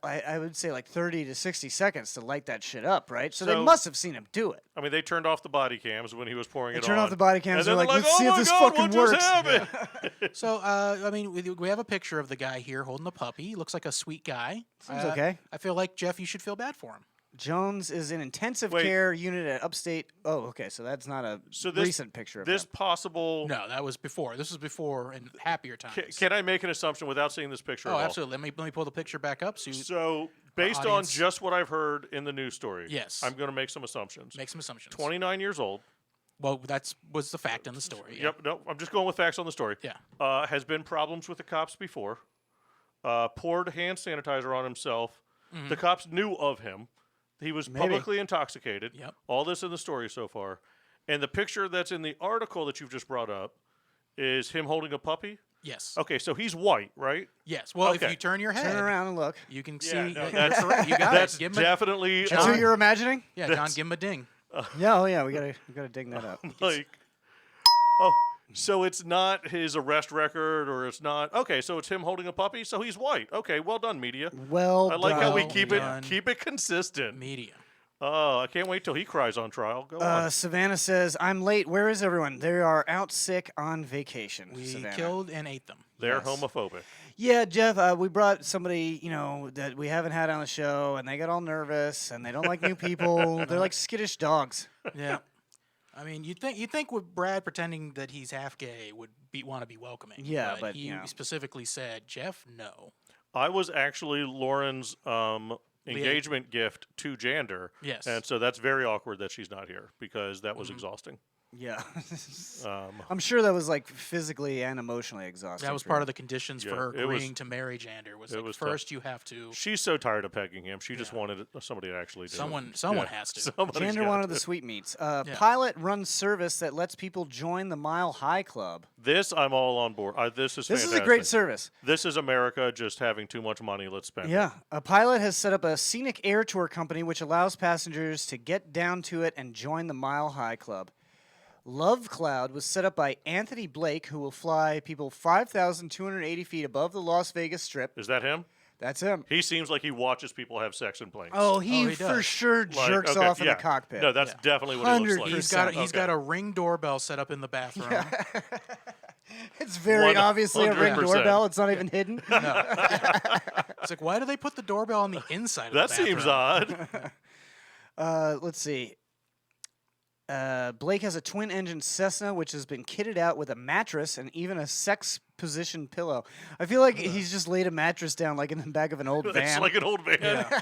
S6: I would say like 30 to 60 seconds to light that shit up, right? So they
S4: So-
S6: must have seen him do it.
S4: I mean, they turned off the body cams when he was pouring
S6: They
S4: it
S6: turned
S4: on.
S6: off the body cams,
S4: And then
S6: they're like, "Let's
S4: "Oh
S6: see if
S4: my
S6: this
S4: God,
S6: fucking
S4: what just
S6: works."
S4: happened?"
S7: So, I mean, we have a picture of the guy here holding a puppy. He looks like a sweet guy.
S6: Seems okay.
S7: I feel like, Jeff, you should feel bad for him.
S6: Jones is in intensive
S4: Wait.
S6: care unit at upstate. Oh, okay, so that's not a
S4: So this,
S6: recent picture of
S4: this
S6: him.
S4: possible.
S7: No, that was before. This was before in happier times.
S4: Can I make an assumption without seeing this picture?
S7: Oh,
S4: at all?
S7: absolutely. Let me pull the picture back up.
S4: So, based on
S7: audience-
S4: just what I've heard in the news story,
S7: Yes.
S4: I'm going to make some assumptions.
S7: Make some assumptions.
S4: 29 years old.
S7: Well, was the fact in the story. Yeah.
S4: Yep. No, I'm just going with facts on the story.
S7: Yeah.
S4: Has been problems with the cops before. Poured hand sanitizer on himself.
S7: Mm-hmm.
S4: The cops knew of him. He was publicly intoxicated.
S7: Yep.
S4: All this in the story so far. And the picture that's in the article that you've just brought up is him holding a puppy.
S7: Yes.
S4: Okay, so he's white, right?
S7: Yes. Well, if
S4: Okay.
S7: you turn your head,
S6: Turn around and look.
S7: you can
S4: Yeah,
S7: see.
S4: no,
S7: you're
S4: that's-
S7: correct. You got
S4: That's
S7: it. Give him
S4: definitely
S6: That's who you're imagining?
S7: Yeah, John, give him a ding.
S6: Yeah, oh yeah, we gotta dig that up.
S4: like. Oh, so it's not his arrest record, or it's not. Okay, so it's him holding a puppy. So he's white. Okay, well done, media.
S6: Well,
S4: I like how we
S7: Well
S4: keep
S7: done.
S4: it consistent.
S7: Media.
S4: Oh, I can't wait till he cries on trial. Go on.
S6: Savannah says, "I'm late. Where is everyone? They are out sick on vacation."
S7: We
S6: Savannah.
S7: killed and ate them.
S4: They're
S6: yes.
S4: homophobic.
S6: Yeah, Jeff, we brought somebody, that we haven't had on the show, and they got all nervous, and they don't like new people. They're like skittish dogs.
S7: Yeah. I mean, you'd think with Brad pretending that he's half gay would want to be welcoming.
S6: Yeah, but,
S7: he
S6: you know.
S7: specifically said, Jeff, no.
S4: I was actually Lauren's engagement gift to Jander.
S7: Yes.
S4: And so that's very awkward that she's not here because that was exhausting.
S6: Yeah.
S4: I'm
S6: sure that was like physically and emotionally exhausting.
S7: That was
S6: for
S7: part
S6: you.
S7: of the conditions
S4: Yeah,
S7: for her
S4: it was-
S7: agreeing to marry Jander. Was
S4: it
S7: like
S4: was
S7: first
S4: tough.
S7: you have to.
S4: She's so tired of pegging him. She just wanted somebody to actually do it.
S7: Someone
S4: Yeah.
S7: has to.
S4: Somebody's
S6: Jander
S4: gotta
S6: wanted
S4: do
S6: the
S4: it.
S6: sweetmeats. Pilot runs service that lets people join the Mile High Club.
S4: This I'm all on board. This is
S6: This is
S4: fantastic.
S6: a great service.
S4: This is America just having too much money. Let's spend it.
S6: Yeah. A pilot has set up a scenic air tour company which allows passengers to get down to it and join the Mile High Club. Love Cloud was set up by Anthony Blake, who will fly people 5,280 feet above the Las Vegas Strip.
S4: Is that him?
S6: That's him.
S4: He seems like he watches people have sex in planes.
S6: Oh, he
S7: he
S6: for
S7: does.
S6: sure
S4: Like,
S6: jerks
S4: okay,
S6: off in
S4: yeah.
S6: the cockpit.
S4: No, that's definitely what he looks like.
S6: 100%.
S7: He's got a Ring doorbell set up in the bathroom.
S6: It's very obviously a Ring
S4: 100%.
S6: doorbell. It's not even hidden.
S7: It's like, why do they put the doorbell on the inside of the
S4: That
S7: bathroom?
S4: seems odd.
S6: Let's see. Blake has a twin-engine Cessna, which has been kitted out with a mattress and even a sex-position pillow. I feel like he's just laid a mattress down, like in the back of an old van.
S4: It's like an old van.
S7: Yeah.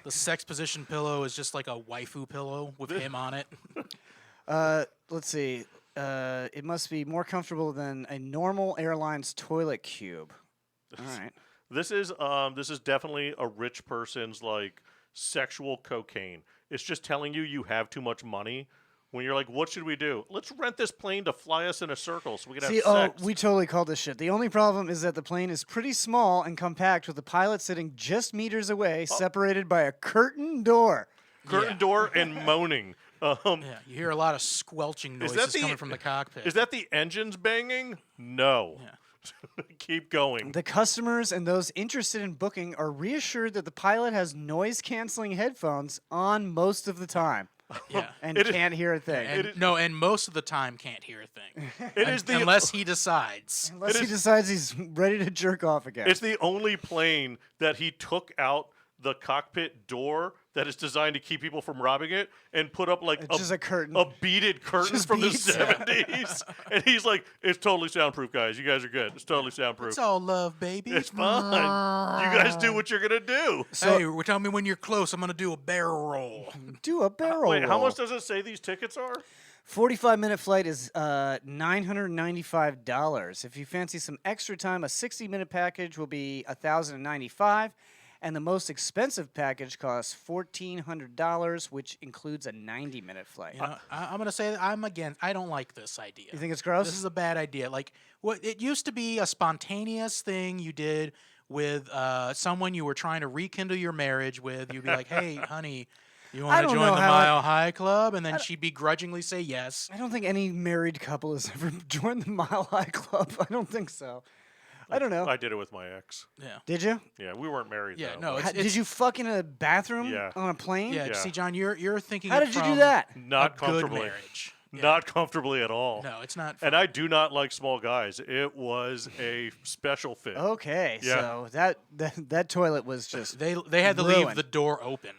S7: The sex position pillow is just like a waifu pillow with him on it.
S6: Let's see. It must be more comfortable than a normal airline's toilet cube. All right.
S4: This is definitely a rich person's like sexual cocaine. It's just telling you have too much money. When you're like, what should we do? Let's rent this plane to fly us in a circle so we can have sex.
S6: We totally called this shit. The only problem is that the plane is pretty small and compact, with the pilot sitting just meters away, separated by a curtain door.
S4: Curtain door and moaning.
S7: Yeah, you hear a lot of squelching noises coming from the cockpit.
S4: Is that the engines banging? No.
S7: Yeah.
S4: Keep going.
S6: The customers and those interested in booking are reassured that the pilot has noise-canceling headphones on most of the time.
S7: Yeah.
S6: And can't hear a thing.
S7: And most of the time can't hear a thing. Unless he decides.
S6: Unless he decides he's ready to jerk off again.
S4: It's the only plane that he took out the cockpit door that is designed to keep people from robbing it and put up like
S6: just a curtain.
S4: A beaded curtain
S6: Just
S4: from
S6: beads.
S4: the 70s. And he's like, it's totally soundproof, guys. You guys are good. It's totally soundproof.
S7: It's all love, baby.
S4: It's fine. You guys do what you're going to do.
S7: Hey, tell me when you're close. I'm going to do a barrel roll.
S6: Do a barrel
S4: Wait,
S6: roll.
S4: how much does it say these tickets are?
S6: 45-minute flight is $995. If you fancy some extra time, a 60-minute package will be $1,095. And the most expensive package costs $1,400, which includes a 90-minute flight.
S7: You know, I'm going to say that I'm against. I don't like this idea.
S6: You think it's gross?
S7: This is a bad idea. Like, what it used to be a spontaneous thing you did with someone you were trying to rekindle your marriage with. You'd be like, "Hey, honey, you want to join the Mile High Club?" And then she'd begrudgingly say yes.
S6: I don't think any married couple has ever joined the Mile High Club. I don't think so. I don't know.
S4: I did it with my ex.
S7: Yeah.
S6: Did you?
S4: Yeah, we weren't married.
S7: Yeah,
S4: though,
S7: no.
S4: but-
S6: Did you fuck in a bathroom on a plane?
S7: Yeah. See, John, you're thinking.
S6: How
S7: it
S6: did you do
S7: from
S6: that?
S4: Not
S7: a
S4: comfortably.
S7: Good marriage. Yeah.
S4: Not comfortably at all.
S7: No, it's not.
S4: And I do not like small guys. It was a special fit.
S6: Okay,
S4: Yeah.
S6: so that toilet was just
S7: They had to leave
S6: ruined.
S7: the door open.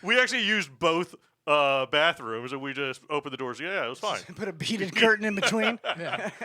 S4: We actually used both bathrooms, and we just opened the doors. Yeah, it was fine.
S6: Put a beaded curtain in between.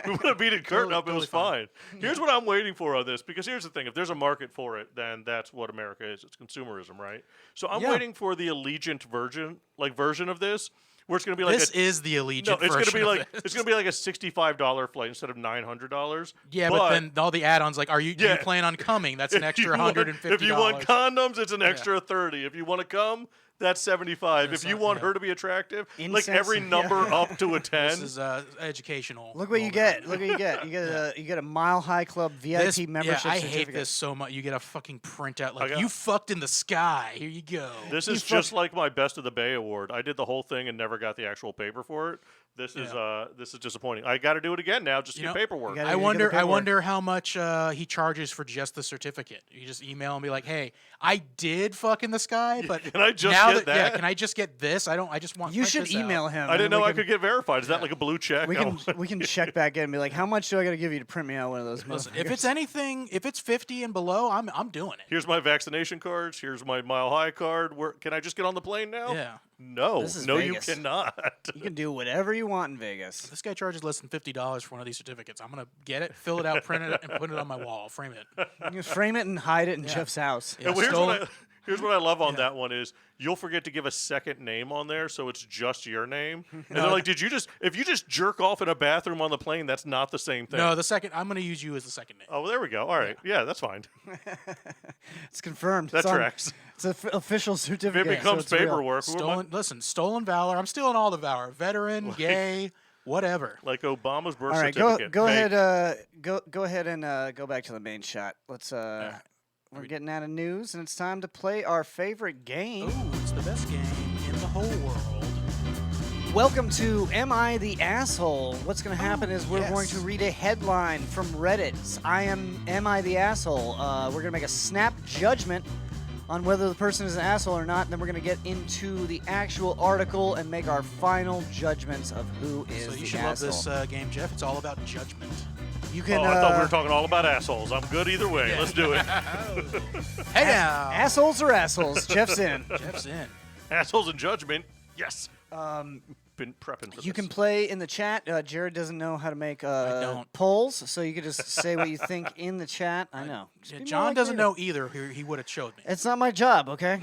S4: We put a beaded curtain up. It was
S7: totally
S4: fine. Here's what I'm waiting for on this, because here's the thing: if there's a market for it, then that's what America is. It's consumerism, right? So I'm waiting for the Allegiant version of this, where it's going to be like
S7: This is the Allegiant
S4: no, it's going to
S7: version
S4: be
S7: of
S4: like
S7: this.
S4: it's going to be like a $65 flight instead of $900.
S7: Yeah, but then all the add-ons, like, do you plan on coming? That's an
S4: If you
S7: extra
S4: want-
S7: $150.
S4: If you want condoms, it's an extra 30. If you want to come, that's 75. If you want her to be attractive, like every number up to a 10.
S7: This is educational.
S6: Look what you get. Look what you get. You get a Mile High Club VIP
S7: This-
S6: membership
S7: Yeah, I
S6: certificate.
S7: hate this so much. You get a fucking printout like,
S4: got-
S7: you fucked in the sky. Here you go.
S4: This is just like my Best of the Bay award. I did the whole thing and never got the actual paper for it. This is disappointing. I got to do it again now just to get paperwork.
S7: I wonder how much he charges for just the certificate. You just email and be like, "Hey, I did fuck in the sky, but
S4: Can I just
S7: now
S4: get
S7: that, yeah,
S4: that?
S7: can I just get this? I just want."
S6: You
S7: print
S6: should
S7: this out."
S6: email him.
S4: I didn't
S6: and
S4: know
S6: we
S4: I
S6: can-
S4: could get verified. Is that like a blue check?
S6: We can check back in and be like, how much do I got to give you to print me out one of those?
S7: Listen,
S6: motherfuckers?
S7: if it's anything, if it's 50 and below, I'm doing it.
S4: Here's my vaccination cards. Here's my Mile High card. Can I just get on the plane now?
S7: Yeah.
S4: No.
S6: This is
S4: No,
S6: Vegas.
S4: you cannot.
S6: You can do whatever you want in Vegas.
S7: This guy charges less than $50 for one of these certificates. I'm gonna get it, fill it out, print it, and put it on my wall. Frame it.
S6: You can frame it and hide it in Jeff's house.
S7: Yeah,
S4: And here's
S7: stolen,
S4: what Here's what I love on that one is you'll forget to give a second name on there, so it's just your name. And they're like, if you just jerk off in a bathroom on the plane, that's not the same thing.
S7: No, I'm going to use you as the second name.
S4: Oh, well, there we go. All right. Yeah, that's fine.
S6: It's confirmed.
S4: That tracks.
S6: It's an official certificate.
S4: If it becomes
S6: so it's real.
S4: paperwork,
S7: Stolen valor. I'm stealing all the valor. Veteran, gay, whatever.
S4: Like Obama's birth
S6: All right,
S4: certificate.
S6: go ahead. Go ahead and go back to the main shot. Let's. We're getting out of news, and it's time to play our favorite game.
S7: Ooh, it's the best game in the whole world.
S6: Welcome to Am I the Asshole? What's going to happen is we're going to read a headline from Reddit. Am I the Asshole? We're going to make a snap judgment on whether the person is an asshole or not, and then we're going to get into the actual article and make our final judgments of who is the asshole.
S7: So you should love this game, Jeff. It's all about judgment.
S6: You can.
S4: I thought we were talking all about assholes. I'm good either way. Let's do it.
S7: Hey now.
S6: Assholes or assholes? Jeff's in.
S7: Jeff's in.
S4: Assholes and judgment. Yes. Been prepping for
S6: You
S4: this.
S6: can play in the chat. Jared doesn't know how to make
S7: don't.
S6: polls, so you could just say what you think in the chat. I know.
S7: Yeah, John doesn't know either. He would have showed me.
S6: It's not my job, okay?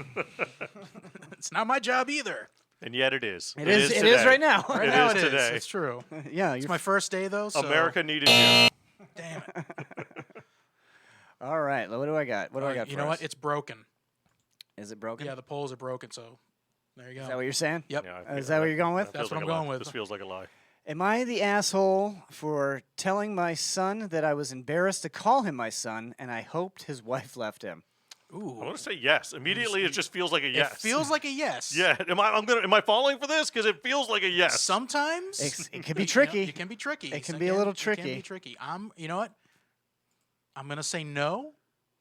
S7: It's not my job either.
S4: And yet it is.
S6: It is
S4: today.
S6: right now.
S7: Right now
S4: is
S7: it is.
S4: today.
S7: It's true.
S6: Yeah,
S7: It's my first day, though. So.
S4: America needed you.
S7: Damn it.
S6: All right, what do I got? What do I got?
S7: You
S6: for
S7: know
S6: us?
S7: what? It's broken.
S6: Is it broken?
S7: Yeah, the polls are broken, so there you go.
S6: Is that what you're saying?
S7: Yep.
S4: Yeah,
S6: Is that what you're going with?
S7: That's what I'm
S4: like a
S7: going
S4: lie.
S7: with.
S4: This feels like a lie.
S6: Am I the asshole for telling my son that I was embarrassed to call him my son and I hoped his wife left him?
S7: Ooh.
S4: I want to say yes. Immediately, it just feels like a yes.
S7: It feels like a yes.
S4: Yeah. Am I falling for this? Because it feels like a yes.
S7: Sometimes
S6: It can be tricky.
S7: It can be tricky.
S6: It can be a little
S7: It can
S6: tricky.
S7: be tricky. You know what? I'm gonna say no,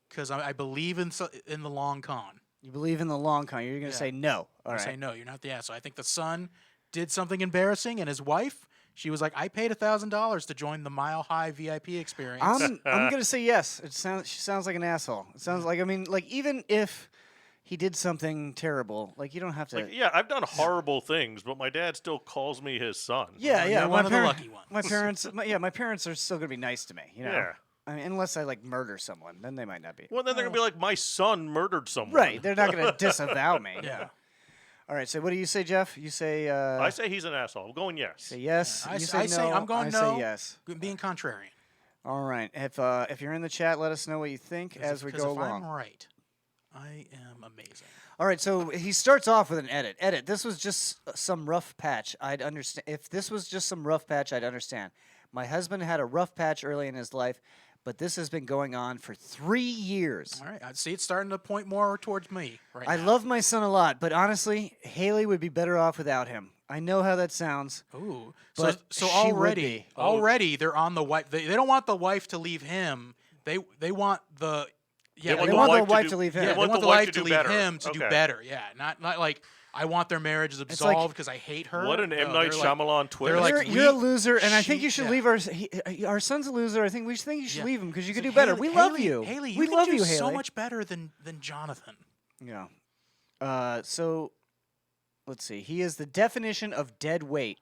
S7: because I believe in the long con.
S6: You believe in the long con. You're going to say no. All right.
S7: Say no. You're not the asshole. I think the son did something embarrassing, and his wife, she was like, "I paid $1,000 to join the Mile High VIP experience."
S6: I'm going to say yes. She sounds like an asshole. It sounds like, even if he did something terrible, you don't have to.
S4: Yeah, I've done horrible things, but my dad still calls me his son.
S6: Yeah,
S7: You're one of the lucky ones.
S6: My parents, my parents are still going to be nice to me. You know?
S4: Yeah.
S6: I mean, unless I murder someone, then they might not be.
S4: Well, then they're going to be like, my son murdered someone.
S6: Right. They're not going to disavow me.
S7: Yeah.
S6: All right. So what do you say, Jeff? You say.
S4: I say he's an asshole. I'm going yes.
S6: Say yes.
S7: I
S6: You
S7: say
S6: say no.
S7: I'm going
S6: I
S7: no.
S6: say yes.
S7: Being contrarian.
S6: All right. If you're in the chat, let us know what you think as we go
S7: if
S6: along.
S7: I'm right, I am amazing.
S6: All right, so he starts off with an edit. Edit. This was just some rough patch. I'd understand. If this was just some rough patch, I'd understand. My husband had a rough patch early in his life, but this has been going on for 3 years.
S7: All right. I see it's starting to point more towards me right
S6: I
S7: now.
S6: love my son a lot, but honestly, Haley would be better off without him. I know how that sounds.
S7: Ooh.
S6: But
S7: So
S6: she would be.
S7: already they're on the wife. They don't want the wife to leave him. They want the
S6: They want the wife to leave him.
S7: Yeah,
S4: They
S7: they
S4: want
S7: want
S4: the
S7: the
S4: wife
S7: wife
S4: to
S7: to
S4: do
S7: leave
S4: better.
S7: him to do
S4: Okay.
S7: better. Yeah, not like I want their marriage
S6: like-
S7: absolved because I hate her.
S4: What an M.
S7: No,
S4: Night
S7: they're like-
S4: Shyamalan twist.
S7: they're like,
S6: You're a loser, and I think
S7: she-
S6: you should
S7: yeah.
S6: leave our son's a loser. I think you should
S7: Yeah.
S6: leave him because you
S7: So
S6: could do better.
S7: Haley-
S6: We love
S7: Haley-
S6: you.
S7: Haley,
S6: we
S7: can
S6: love
S7: do
S6: you,
S7: so
S6: Haley.
S7: much better than Jonathan.
S6: Yeah. So, let's see. He is the definition of dead weight,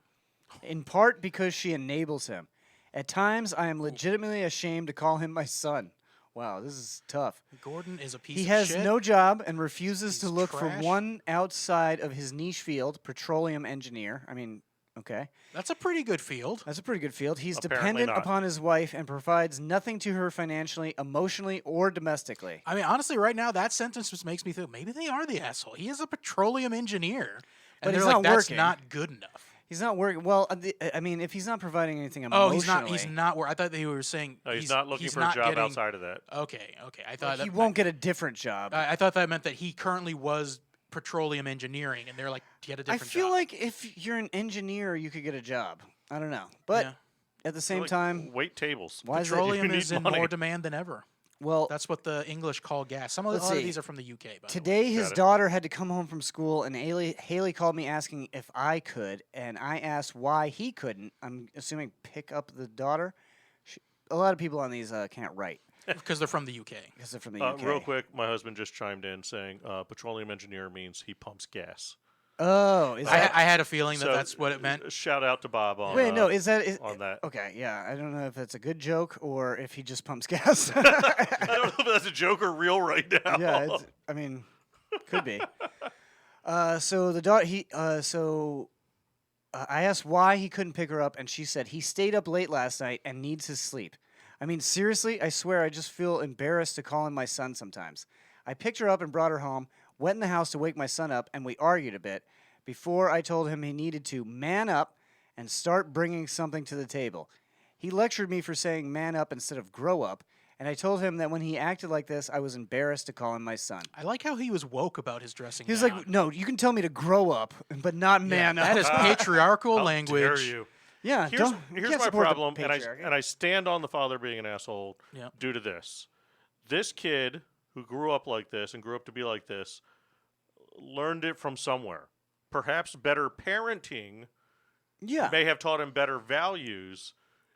S6: in part because she enables him. At times, I am legitimately ashamed to call him my son. Wow, this is tough.
S7: Gordon is a piece
S6: He
S7: of
S6: has
S7: shit.
S6: no job and refuses to
S7: He's
S6: look for
S7: trash.
S6: one outside of his niche field, petroleum engineer. I mean, okay.
S7: That's a pretty good field.
S6: That's a pretty good field. He's
S4: Apparently
S6: dependent
S4: not.
S6: upon his wife and provides nothing to her financially, emotionally, or domestically.
S7: I mean, honestly, right now that sentence just makes me think maybe they are the asshole. He is a petroleum engineer,
S6: But
S7: and
S6: he's
S7: they're like,
S6: not
S7: that's
S6: working.
S7: not good enough.
S6: He's not working. Well, I mean, if he's not providing anything
S7: Oh,
S6: emotionally,
S7: he's not. I thought they were saying
S4: No, he's not looking
S7: he's
S4: for
S7: not
S4: a job
S7: getting-
S4: outside of that.
S7: Okay. I thought
S6: he
S7: that,
S6: won't get a different job.
S7: I thought that meant that he currently was petroleum engineering, and they're like, get a
S6: I
S7: different
S6: feel
S7: job.
S6: like if you're an engineer, you could get a job. I don't know, but
S7: Yeah.
S6: at the same
S4: Like,
S6: time,
S4: wait tables.
S6: why is it?
S7: Petroleum
S4: You
S7: is
S4: need
S7: in
S4: money.
S7: more demand than ever.
S6: Well,
S7: That's what the English call gas. Some of
S6: Let's
S7: a lot of
S6: see.
S7: these are from the UK. By the way.
S6: today his
S4: Got it.
S6: daughter had to come home from school, and Haley called me asking if I could, and I asked why he couldn't. I'm assuming pick up the daughter. A lot of people on these can't write
S7: because they're from the UK.
S6: because they're from the UK.
S4: Real quick, my husband just chimed in saying petroleum engineer means he pumps gas.
S6: Oh, is that?
S7: I had a feeling that
S4: So,
S7: that's what it meant.
S4: Shout out to Bob on
S6: Wait, no, is that
S4: on that.
S6: Okay, yeah, I don't know if that's a good joke or if he just pumps gas.
S4: I don't know if that's a joke or real right now.
S6: Yeah, I mean, Could be. So the daughter, I asked why he couldn't pick her up, and she said he stayed up late last night and needs his sleep. I mean, seriously, I swear I just feel embarrassed to call him my son sometimes. I picked her up and brought her home, went in the house to wake my son up, and we argued a bit before I told him he needed to man up and start bringing something to the table. He lectured me for saying man up instead of grow up, and I told him that when he acted like this, I was embarrassed to call him my son.
S7: I like how he was woke about his dressing
S6: He was
S7: down.
S6: like, no, you can tell me to grow up, but not man up.
S7: That is patriarchal
S4: How
S7: language.
S4: dare you?
S6: Yeah,
S4: Here's
S6: you can't
S4: my
S6: support the
S4: problem,
S6: patriarchy.
S4: and I stand on the father being an asshole
S7: Yeah.
S4: due to this. This kid who grew up like this and grew up to be like this learned it from somewhere. Perhaps better parenting may have taught him better values.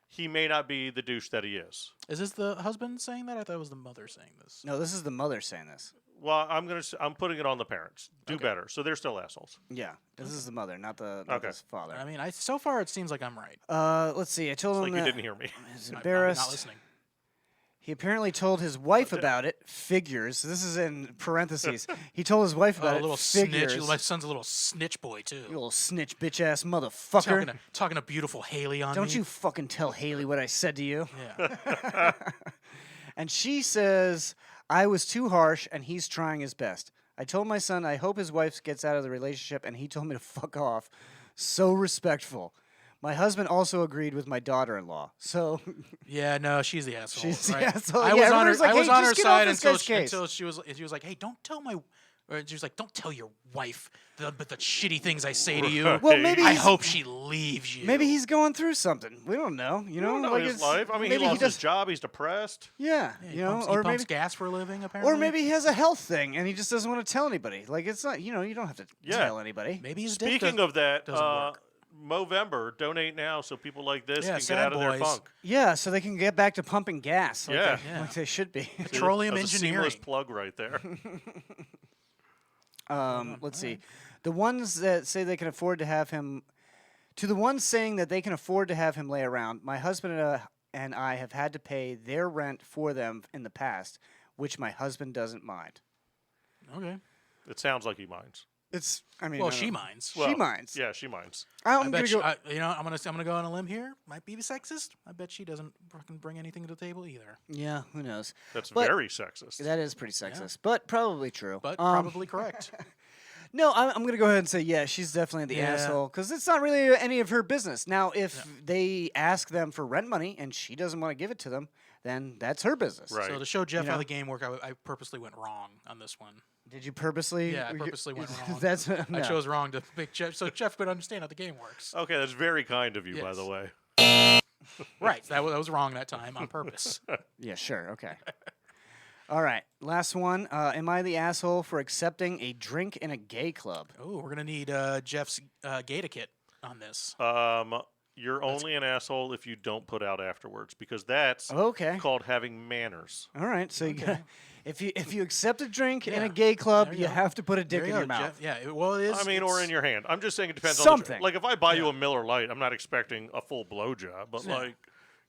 S4: He may not be the douche that he is.
S7: Is this the husband saying that? I thought it was the mother saying this.
S6: No, this is the mother saying this.
S4: Well, I'm putting it on the parents. Do better. So they're still assholes.
S6: Yeah, this is the mother, not the his father.
S7: I mean, so far it seems like I'm right.
S6: Let's see. I told
S4: It's
S6: him
S4: like you
S6: that
S4: didn't hear me.
S6: he's
S7: I'm
S6: embarrassed.
S7: not listening.
S6: He apparently told his wife about it. Figures. This is in parentheses. He told his wife about
S7: a
S6: it.
S7: little
S6: Figures.
S7: snitch. My son's a little snitch boy too.
S6: You little snitch, bitch ass motherfucker.
S7: Talking to beautiful Haley on
S6: Don't
S7: me.
S6: you fucking tell Haley what I said to you.
S7: Yeah.
S6: And she says, I was too harsh and he's trying his best. I told my son I hope his wife gets out of the relationship and he told me to fuck off. So respectful. My husband also agreed with my daughter-in-law. So
S7: Yeah, no, she's the asshole.
S6: She's the
S7: right?
S6: asshole.
S7: I
S6: Yeah,
S7: was on her.
S6: everybody's like,
S7: I was
S6: "Hey,
S7: on
S6: just
S7: her
S6: get off
S7: side
S6: this
S7: until
S6: guy's case."
S7: she was like, "Hey, don't tell my." Or she was like, "Don't tell your wife the shitty things I say to you."
S6: Well, maybe
S7: I
S6: he's-
S7: hope she leaves you.
S6: maybe he's going through something. We don't know. You know,
S4: I don't know
S6: like
S4: his
S6: it's-
S4: life. I mean, he
S6: maybe
S4: lost
S6: does,
S4: his job. He's depressed.
S6: Yeah,
S7: He
S6: you know,
S7: pumps,
S6: or
S7: he pumps
S6: maybe
S7: gas for a living. Apparently,
S6: or maybe he has a health thing and he just doesn't want to tell anybody. Like it's not, you know, you don't have to
S4: Yeah.
S6: tell anybody.
S7: maybe his dick
S4: Speaking
S7: does-
S4: of that,
S7: doesn't work.
S4: Movember, donate now so people like this
S7: Yeah,
S4: can get
S7: sad
S4: out of their
S7: boys.
S4: funk.
S6: Yeah, so they can get back to pumping gas. Like
S4: Yeah.
S6: they, like they should be.
S7: petroleum
S4: That's a
S7: engineering.
S4: seamless plug right there.
S6: Let's see. The ones that say they can afford to have him, to the ones saying that they can afford to have him lay around, my husband and I have had to pay their rent for them in the past, which my husband doesn't mind.
S7: Okay.
S4: It sounds like he minds.
S6: It's, I mean,
S7: Well,
S6: I don't
S7: she
S6: know.
S7: minds.
S6: She minds.
S4: Yeah, she minds.
S7: I
S6: I'm
S7: bet
S6: gonna go.
S7: you know, I'm gonna go on a limb here. Might be sexist. I bet she doesn't fucking bring anything to the table either.
S6: Yeah, who knows?
S4: That's
S6: But-
S4: very sexist.
S6: That is pretty sexist, but probably true.
S7: But probably correct.
S6: No, I'm going to go ahead and say, yeah, she's definitely the
S7: Yeah.
S6: asshole because it's not really any of her business. Now, if they ask them for rent money and she doesn't want to give it to them, then that's her business.
S4: Right.
S7: So to show Jeff
S6: You
S7: how
S6: know?
S7: the game worked, I purposely went wrong on this one.
S6: Did you purposely?
S7: Yeah, I purposely went wrong.
S6: That's
S7: I
S6: no.
S7: chose wrong to make Jeff, so Jeff could understand how the game works.
S4: Okay, that's very kind of you, by
S7: Yes.
S4: the way.
S7: Right, that was wrong that time on purpose.
S6: Yeah, sure. Okay. All right. Last one. Am I the asshole for accepting a drink in a gay club?
S7: Oh, we're gonna need Jeff's gay etiquette on this.
S4: You're only an asshole if you don't put out afterwards because that's
S6: Okay.
S4: called having manners.
S6: All right. So you got, if you accept a drink in
S7: Yeah.
S6: a gay club,
S7: There you
S6: you
S7: go.
S6: have to put a dick
S7: There
S6: in
S7: you
S6: your
S7: go,
S6: mouth.
S7: Jeff. Yeah, well, it is.
S4: I mean, or
S7: it's-
S4: in your hand. I'm just saying it depends on
S6: Something.
S4: like if I buy you a Miller Lite, I'm not expecting a full blowjob, but
S7: Yeah.
S4: like,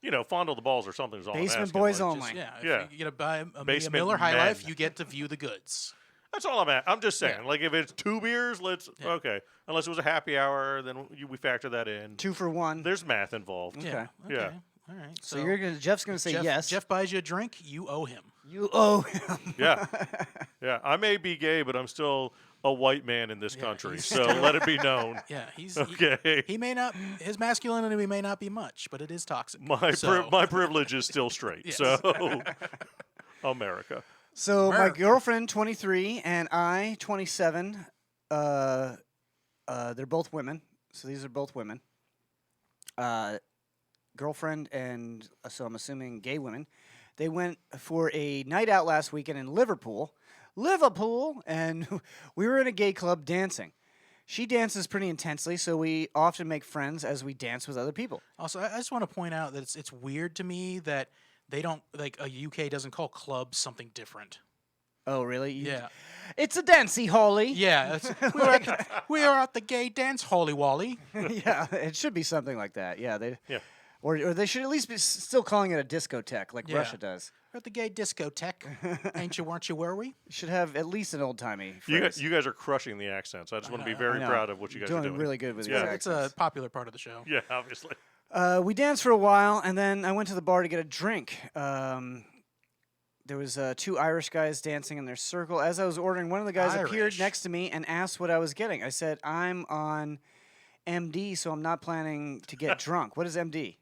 S4: you know, fondle the balls or something is all I'm
S6: Basement
S4: asking,
S6: boys
S4: like,
S6: only.
S7: Yeah, if
S4: Yeah.
S7: you get to buy a
S4: Basement
S7: Miller High
S4: men.
S7: Life, you get to view the goods.
S4: That's all I'm at. I'm just saying.
S7: Yeah.
S4: Like, if it's 2 beers, okay. Unless it was a happy hour, then we factor that in.
S6: 2 for 1.
S4: There's math involved.
S6: Okay.
S4: Yeah.
S7: All right.
S6: So Jeff's gonna say
S7: Jeff,
S6: yes.
S7: Jeff buys you a drink, you owe him.
S6: You owe him.
S4: Yeah. Yeah. I may be gay, but I'm still a white man in this country.
S7: he's
S4: So let it be known.
S7: Yeah, he's
S4: Okay.
S7: He may not. His masculinity may not be much, but it is toxic.
S4: My
S7: So-
S4: my privilege is still straight.
S7: Yes.
S4: So America.
S6: So my
S7: America.
S6: girlfriend, 23, and I, 27. They're both women. So these are both women. Girlfriend and so I'm assuming gay women. They went for a night out last weekend in Liverpool, and we were in a gay club dancing. She dances pretty intensely, so we often make friends as we dance with other people.
S7: Also, I just want to point out that it's weird to me that they don't like a UK doesn't call clubs something different.
S6: Oh, really?
S7: Yeah.
S6: It's a dancey Holly.
S7: Yeah, we are at the gay dance, Holly Wally.
S6: Yeah, it should be something like that. Yeah,
S4: Yeah.
S6: Or they should at least be still calling it a discotheque like
S7: Yeah.
S6: Russia does.
S7: We're at the gay discotheque. Ain't you, weren't you, were we?
S6: Should have at least an old-timey
S4: You
S6: phrase.
S4: guys are crushing the accents. I just want to be very
S6: I know.
S4: proud of what you guys are doing.
S6: Really good with
S4: Yeah.
S6: these
S7: It's a popular part of the show.
S4: Yeah, obviously.
S6: We danced for a while, and then I went to the bar to get a drink. There was 2 Irish guys dancing in their circle. As I was ordering, one of the guys appeared
S7: Irish.
S6: next to me and asked what I was getting. I said, I'm on MD, so I'm not planning to get drunk. What is MD?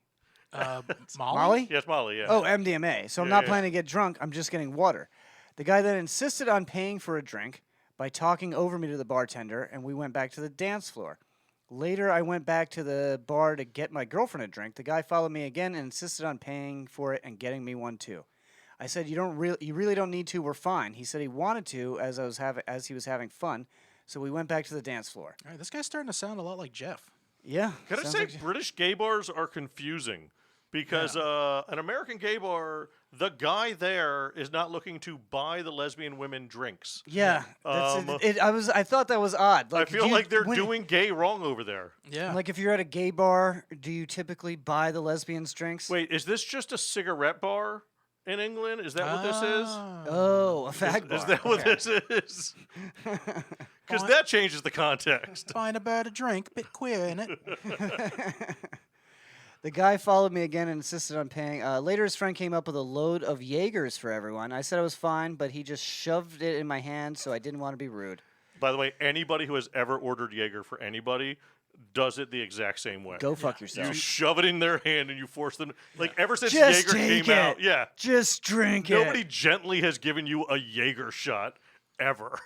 S6: Molly?
S4: Yes, Molly, yeah.
S6: Oh, MDMA. So I'm
S4: Yeah,
S6: not
S4: yeah.
S6: planning to get drunk. I'm just getting water. The guy then insisted on paying for a drink by talking over me to the bartender, and we went back to the dance floor. Later, I went back to the bar to get my girlfriend a drink. The guy followed me again and insisted on paying for it and getting me one too. I said, "You really don't need to. We're fine." He said he wanted to as he was having fun. So we went back to the dance floor.
S7: All right, this guy's starting to sound a lot like Jeff.
S6: Yeah.
S4: Can I
S6: sounds
S4: say
S6: like-
S4: British gay bars are confusing because an American gay bar, the guy there is not looking to buy the lesbian women drinks.
S6: Yeah. I thought that was odd.
S4: I
S6: Like,
S4: feel
S6: do you-
S4: like they're
S6: when-
S4: doing gay wrong over there.
S7: Yeah.
S6: Like if you're at a gay bar, do you typically buy the lesbians drinks?
S4: Wait, is this just a cigarette bar in England? Is that what this is?
S6: Oh, a fag bar.
S4: Is that what
S6: Okay.
S4: this is? Because that changes the context.
S7: Buying a bird a drink, bit queer in it.
S6: The guy followed me again and insisted on paying. Later, his friend came up with a load of Jaegers for everyone. I said I was fine, but he just shoved it in my hand, so I didn't want to be rude.
S4: By the way, anybody who has ever ordered Jaeger for anybody does it the exact same way.
S6: Go fuck yourself.
S4: You shove it in their hand and you force them. Like ever since
S6: Just
S4: Jaeger
S6: take
S4: came out,
S6: it.
S4: yeah,
S6: Just drink
S4: nobody
S6: it.
S4: gently has given you a Jaeger shot ever.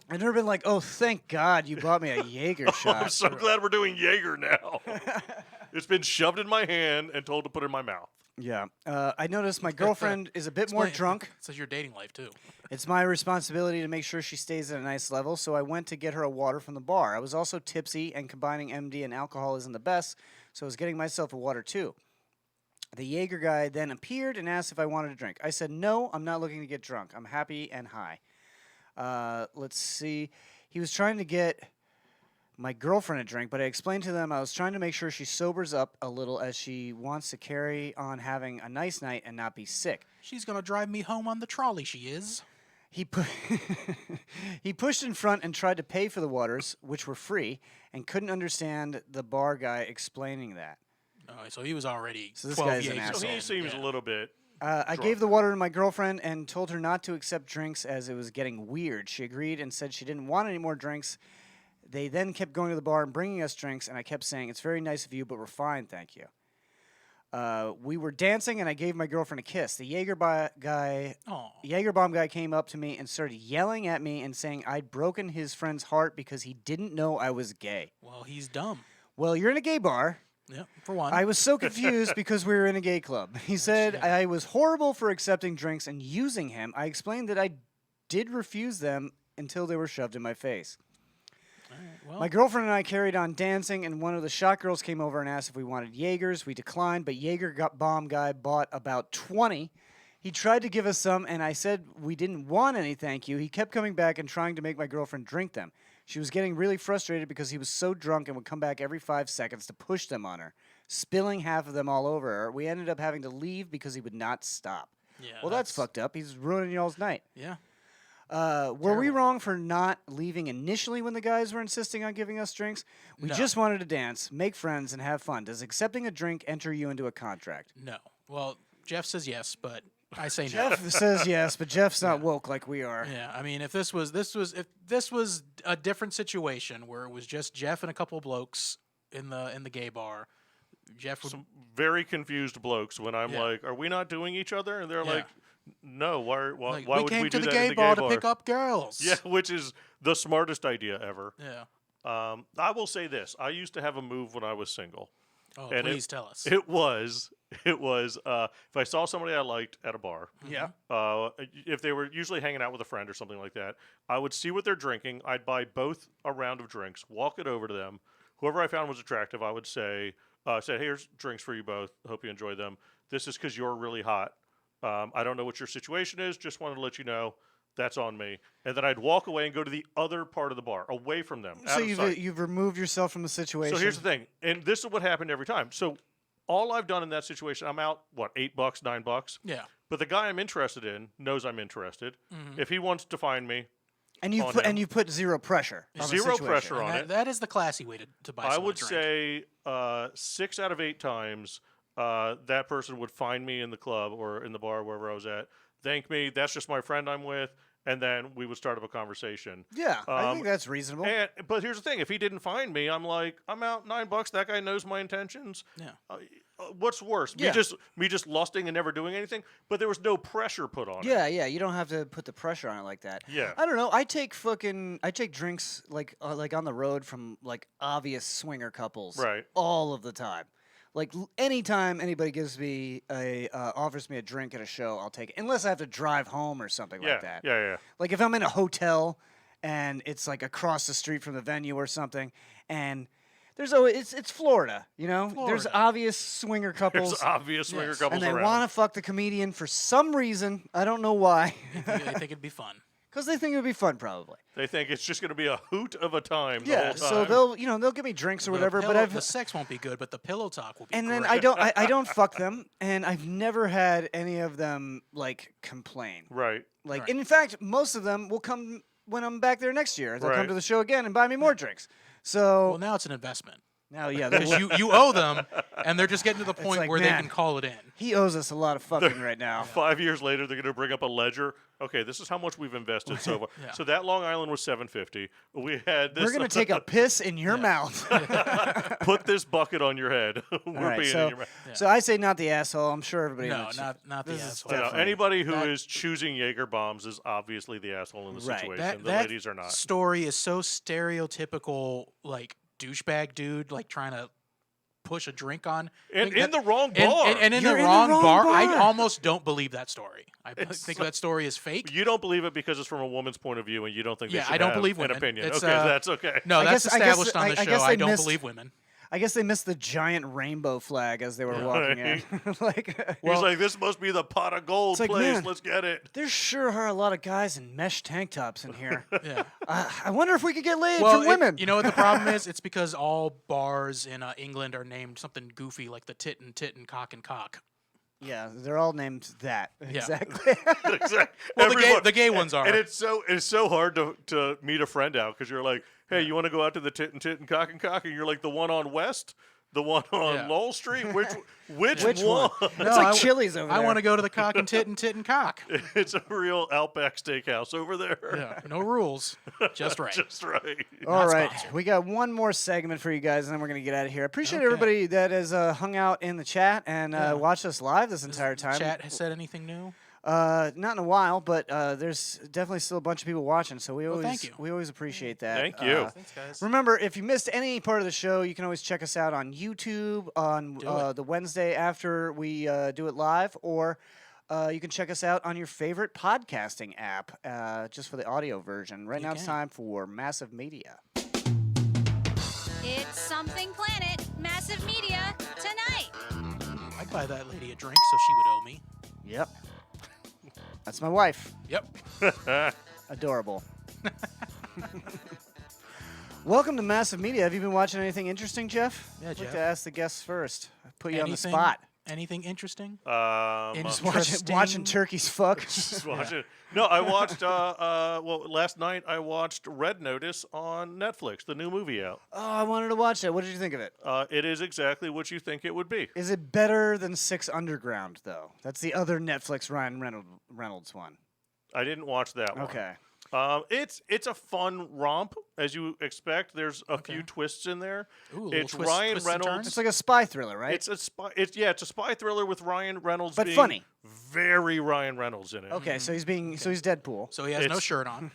S6: I've never been like, oh, thank God you bought me a Jaeger shot.
S4: I'm so glad we're doing Jaeger now. It's been shoved in my hand and told to put in my mouth.
S6: Yeah. I noticed my girlfriend is a bit more drunk.
S7: It says your dating life, too.
S6: It's my responsibility to make sure she stays at a nice level, so I went to get her a water from the bar. I was also tipsy, and combining MD and alcohol isn't the best, so I was getting myself a water too. The Jaeger guy then appeared and asked if I wanted a drink. I said, no, I'm not looking to get drunk. I'm happy and high. Let's see. He was trying to get my girlfriend a drink, but I explained to them I was trying to make sure she sobers up a little as she wants to carry on having a nice night and not be sick.
S7: She's going to drive me home on the trolley, she is.
S6: He pushed in front and tried to pay for the waters, which were free, and couldn't understand the bar guy explaining that.
S7: So he was already
S6: So this
S7: 12
S6: guy's an
S7: years
S6: asshole.
S4: So he seems a little bit.
S6: I gave the water to my girlfriend and told her not to accept drinks as it was getting weird. She agreed and said she didn't want any more drinks. They then kept going to the bar and bringing us drinks, and I kept saying, it's very nice of you, but we're fine, thank you. We were dancing, and I gave my girlfriend a kiss. The Jaeger bomb guy came up to me and started yelling at me and saying I'd broken his friend's heart because he didn't know I was gay.
S7: Well, he's dumb.
S6: Well, you're in a gay bar.
S7: Yeah, for one.
S6: I was so confused because we were in a gay club. He said I was horrible for accepting drinks and using him. I explained that I did refuse them until they were shoved in my face.
S7: Well,
S6: My girlfriend and I carried on dancing, and one of the shot girls came over and asked if we wanted Jaegers. We declined, but bomb guy bought about 20. He tried to give us some, and I said we didn't want any, thank you. He kept coming back and trying to make my girlfriend drink them. She was getting really frustrated because he was so drunk and would come back every 5 seconds to push them on her, spilling half of them all over her. We ended up having to leave because he would not stop.
S7: Yeah,
S6: Well, that's fucked up. He's ruining y'all's night.
S7: Yeah.
S6: Were we wrong for not leaving initially when the guys were insisting on giving us drinks? We just wanted to dance, make friends, and have fun. Does accepting a drink enter you into a contract?
S7: No. Well, Jeff says yes, but I say no.
S6: Jeff says yes, but Jeff's not woke like we are.
S7: Yeah, I mean, if this was a different situation where it was just Jeff and a couple of blokes in the gay bar, Jeff would.
S4: Some very confused blokes when I'm like, "Are we not doing each other?" And they're like, "No, why
S7: Like,
S4: why
S7: we
S4: would
S7: came
S4: we
S7: to
S4: do
S7: the
S4: that
S7: gay
S4: in the
S7: bar
S4: gay
S7: to pick up girls.
S4: Yeah, which is the smartest idea ever.
S7: Yeah.
S4: I will say this: I used to have a move when I was single.
S7: Oh,
S4: and
S7: please tell us.
S4: It was if I saw somebody I liked at a bar, if they were usually hanging out with a friend or something like that, I would see what they're drinking. I'd buy both a round of drinks, walk it over to them. Whoever I found was attractive, I would say, here's drinks for you both. Hope you enjoy them. This is because you're really hot. I don't know what your situation is. Just wanted to let you know. That's on me. And then I'd walk away and go to the other part of the bar, away from them.
S6: So you've removed yourself from the situation.
S4: So here's the thing, and this is what happened every time. So all I've done in that situation, I'm out, what, $8, $9?
S7: Yeah.
S4: But the guy I'm interested in knows I'm interested.
S7: Mm-hmm.
S4: If he wants to find me,
S6: And you put zero pressure. On the
S4: Zero
S6: situation.
S4: pressure on
S7: And
S4: it.
S7: that is the classy way to buy
S4: I
S7: someone a
S4: would
S7: drink.
S4: say 6 out of 8 times that person would find me in the club or in the bar, wherever I was at, thank me, that's just my friend I'm with, and then we would start up a conversation.
S6: Yeah, I think that's reasonable.
S4: But here's the thing. If he didn't find me, I'm like, I'm out $9. That guy knows my intentions.
S7: Yeah.
S4: What's worse?
S6: Yeah.
S4: Me just lusting and never doing anything? But there was no pressure put on it.
S6: Yeah, you don't have to put the pressure on it like that.
S4: Yeah.
S6: I don't know. I take drinks like on the road from like obvious swinger couples.
S4: Right.
S6: All of the time. Like anytime anybody gives me offers me a drink at a show, I'll take it. Unless I have to drive home or something like that.
S4: Yeah.
S6: Like if I'm in a hotel and it's like across the street from the venue or something, and there's always it's Florida, you know. There's
S7: Florida.
S6: obvious swinger couples.
S4: There's obvious swinger couples
S6: and they
S4: around.
S6: want to fuck the comedian for some reason. I don't know why.
S7: I think it'd be fun.
S6: Because they think it would be fun, probably.
S4: They think it's just going to be a hoot of a time the
S6: Yeah,
S4: whole time.
S6: so they'll give me drinks or whatever. But
S7: the sex won't be good, but the pillow talk will be.
S6: and then
S7: great.
S6: I don't fuck them, and I've never had any of them like complain.
S4: Right.
S6: Like,
S7: Right.
S6: and in fact, most of them will come when I'm back there next year. They'll come
S4: Right.
S6: to the show again and buy me more drinks. So
S7: Well, now it's an investment.
S6: now, yeah,
S7: Because you owe them, and they're just getting to the point
S6: like,
S7: where
S6: man,
S7: they can call it in.
S6: he owes us a lot of fucking right now.
S4: 5 years later, they're going to bring up a ledger. Okay, this is how much we've invested so far.
S7: Yeah.
S4: So that Long Island was $750. We had this.
S6: We're gonna take a piss in your mouth.
S4: Put this bucket on your head. We're
S6: All right,
S4: being
S6: so,
S4: in your mouth.
S6: so I say not the asshole. I'm sure everybody.
S7: No,
S6: knows.
S7: not the
S6: This is
S7: asshole.
S4: You know,
S6: definitely-
S4: anybody who
S7: That-
S4: is choosing Jaeger bombs is obviously the asshole in the
S6: Right.
S4: situation. The
S7: That
S4: ladies are not.
S7: story is so stereotypical, like douchebag dude, like trying to push a drink on.
S4: And
S7: Think
S4: in
S7: that-
S4: the wrong
S7: and-
S4: bar.
S7: And in
S6: You're
S7: the
S6: in the
S7: wrong
S6: wrong
S7: bar. I
S6: bar.
S7: almost don't believe that story. I
S4: It's
S7: think
S4: so-
S7: that story is fake.
S4: You don't believe it because it's from a woman's point of view, and you don't think they
S7: Yeah,
S4: should
S7: I don't
S4: have
S7: believe
S4: an
S7: women.
S4: opinion.
S7: It's,
S4: Okay, that's okay.
S7: No,
S6: I
S7: that's
S6: guess- I guess-
S7: established on
S6: I
S7: the
S6: guess
S7: show.
S6: they
S7: I don't
S6: missed-
S7: believe women.
S6: I guess they missed the giant rainbow flag as they were walking in. Like,
S4: He's like, this must be the pot of gold
S6: It's like,
S4: place.
S6: man,
S4: Let's get it.
S6: there sure are a lot of guys in mesh tank tops in here.
S7: Yeah.
S6: I wonder if we could get laid
S7: Well,
S6: from women.
S7: you know what the problem is? It's because all bars in England are named something goofy like the tit and cock and cock.
S6: Yeah, they're all named that.
S7: Yeah.
S6: Exactly.
S4: Exactly.
S7: Well,
S4: Everyone-
S7: the gay ones are.
S4: And it's so hard to meet a friend out because you're like, hey, you want to go out to the tit and cock, and you're like the one on West, the one on
S7: Yeah.
S4: Lowell Street. Which
S6: Which
S4: one?
S6: one?
S7: No,
S6: It's like
S7: I-
S6: Chili's over
S7: I
S6: there.
S7: want to go to the cock and tit and cock.
S4: It's a real Outback Steakhouse over there.
S7: Yeah, no rules, just right.
S4: Just right.
S6: All
S7: Not
S6: right,
S7: sponsored.
S6: we got one more segment for you guys, and then we're gonna get out of here. I appreciate
S7: Okay.
S6: everybody that has hung out in the chat and watched us live this entire time.
S7: Chat has said anything new?
S6: Not in a while, but there's definitely still a bunch of people watching, so we
S7: Well,
S6: always
S7: thank you.
S6: we always appreciate that.
S4: Thank you.
S7: Thanks, guys.
S6: Remember, if you missed any part of the show, you can always check us out on YouTube on
S7: Do it.
S6: the Wednesday after we do it live, or you can check us out on your favorite podcasting app just for the audio version. Right now, it's
S7: can.
S6: time for Massive Media.
S3: It's Something Planet, Massive Media, tonight.
S7: I'd buy that lady a drink so she would owe me.
S6: Yep. That's my wife.
S7: Yep.
S6: Adorable. Welcome to Massive Media. Have you been watching anything interesting, Jeff?
S7: Yeah,
S6: I'd like
S7: Jeff.
S6: to ask the guests first. Put you on the
S7: Anything-
S6: spot.
S7: Anything interesting?
S6: Just watching turkeys fuck.
S4: Just watching. No, I watched. Last night I watched Red Notice on Netflix, the new movie out.
S6: Oh, I wanted to watch that. What did you think of it?
S4: It is exactly what you think it would be.
S6: Is it better than Six Underground, though? That's the other Netflix Ryan Reynolds one.
S4: I didn't watch that one.
S6: Okay.
S4: It's a fun romp, as you expect. There's a few twists in there.
S7: Ooh, little
S4: it's
S7: twists-
S4: Ryan
S7: twists and
S4: Reynolds.
S7: turns?
S6: It's like a spy thriller, right?
S4: It's a spy. It's a spy thriller with Ryan Reynolds,
S6: But
S4: being
S6: funny.
S4: Very Ryan Reynolds in it.
S6: Okay, so he's Deadpool.
S7: So he has no
S4: It's-
S7: shirt on.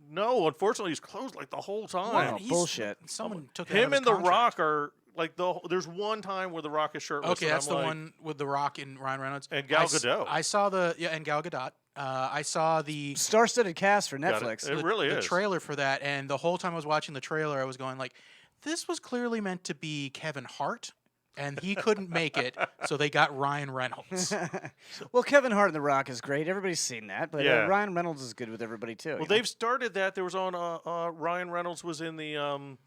S4: No, unfortunately, he's closed like the whole time.
S6: Wow. bullshit.
S7: Someone took that out
S4: Him
S7: of his
S4: and The
S7: contract.
S4: Rock are like there's one time where The Rock is shirtless.
S7: Okay,
S4: and
S7: that's
S4: I'm
S7: the
S4: like,
S7: one with The Rock and Ryan Reynolds.
S4: And Gal
S7: I s-
S4: Gadot.
S7: I saw and Gal Gadot. I saw the
S6: Star-studded cast for
S4: Got it.
S6: Netflix.
S4: It really
S7: the
S4: is.
S7: trailer for that, and the whole time I was watching the trailer, I was going like, this was clearly meant to be Kevin Hart, and he couldn't make it, so they got Ryan Reynolds.
S6: Well, Kevin Hart and The Rock is great. Everybody's seen that, but
S4: Yeah.
S6: Ryan Reynolds is good with everybody too.
S4: Well,
S6: you know?
S4: they've started that. There was on Ryan Reynolds was in the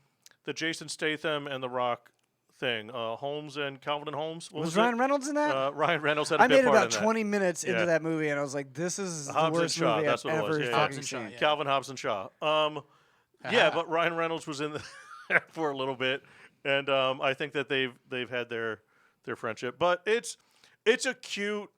S4: Jason Statham and The Rock thing. Holmes and Calvin and Holmes. What
S6: Was
S4: was it?
S6: Ryan Reynolds in that?
S4: Ryan Reynolds had a
S6: I
S4: bit
S6: made
S4: part
S6: about
S4: in that.
S6: 20 minutes into
S4: Yeah.
S6: that movie, and I was like, "This is the
S4: Hobbs and
S6: worst
S4: Shaw,
S6: movie
S4: that's
S6: I've
S4: what it was,
S6: ever
S4: yeah.
S6: fucking
S7: Hobbs and Shaw,
S6: seen."
S7: yeah.
S4: Calvin, Hobbs, and Shaw. Yeah, but Ryan Reynolds was in there for a little bit, and I think that they've had their friendship. But it's a cute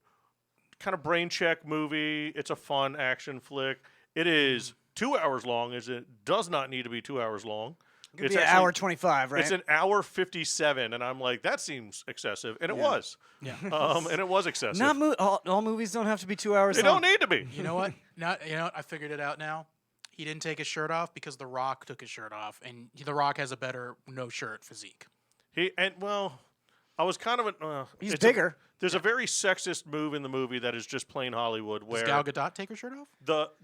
S4: kind of brain check movie. It's a fun action flick. It is 2 hours long, as it does not need to be 2 hours long.
S6: It could
S4: It's
S6: be an
S4: actually-
S6: hour 25, right?
S4: It's an hour 57, and I'm like, that seems excessive, and it was.
S7: Yeah.
S4: And it was excessive.
S6: Not all movies don't have to be 2 hours
S4: They
S6: long.
S4: don't need to be.
S7: You know what? You know what? I figured it out now. He didn't take his shirt off because The Rock took his shirt off, and The Rock has a better no shirt physique.
S4: I was kind of
S6: He's bigger.
S4: There's a very sexist move in the movie that is just plain Hollywood, where
S7: Does Gal Gadot take her shirt off?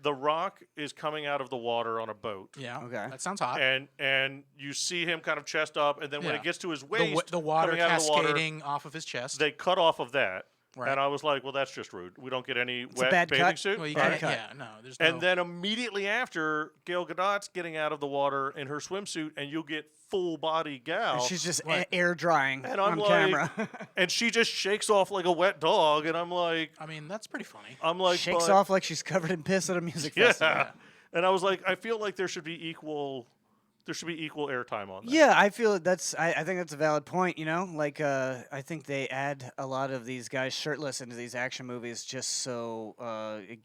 S4: the Rock is coming out of the water on a boat.
S7: Yeah.
S6: Okay.
S7: That sounds hot.
S4: And you see him kind of chest up, and then when
S7: Yeah.
S4: it gets to his
S7: The
S4: waist,
S7: water
S4: coming out of the water,
S7: cascading off of his chest.
S4: they cut off of that.
S7: Right.
S4: And I was like, well, that's just rude. We don't get any
S6: a
S4: wet
S6: bad
S4: bathing
S6: cut.
S4: suit.
S7: Well, you
S6: Bad
S7: can't.
S6: cut.
S7: Yeah, no. There's no.
S4: And then immediately after, Gal Gadot's getting out of the water in her swimsuit, and you'll get full body Gal.
S6: And she's just
S7: Right.
S6: air drying
S4: And
S6: on
S4: I'm like,
S6: camera.
S4: and she just shakes off like a wet dog, and I'm like,
S7: I mean, that's pretty funny.
S6: Shakes
S4: but-
S6: off like she's covered in piss at a music
S4: Yeah.
S6: festival.
S4: And I was like, I feel like there should be equal airtime on that.
S6: Yeah, I feel I think that's a valid point. You know, like I think they add a lot of these guys shirtless into these action movies just so it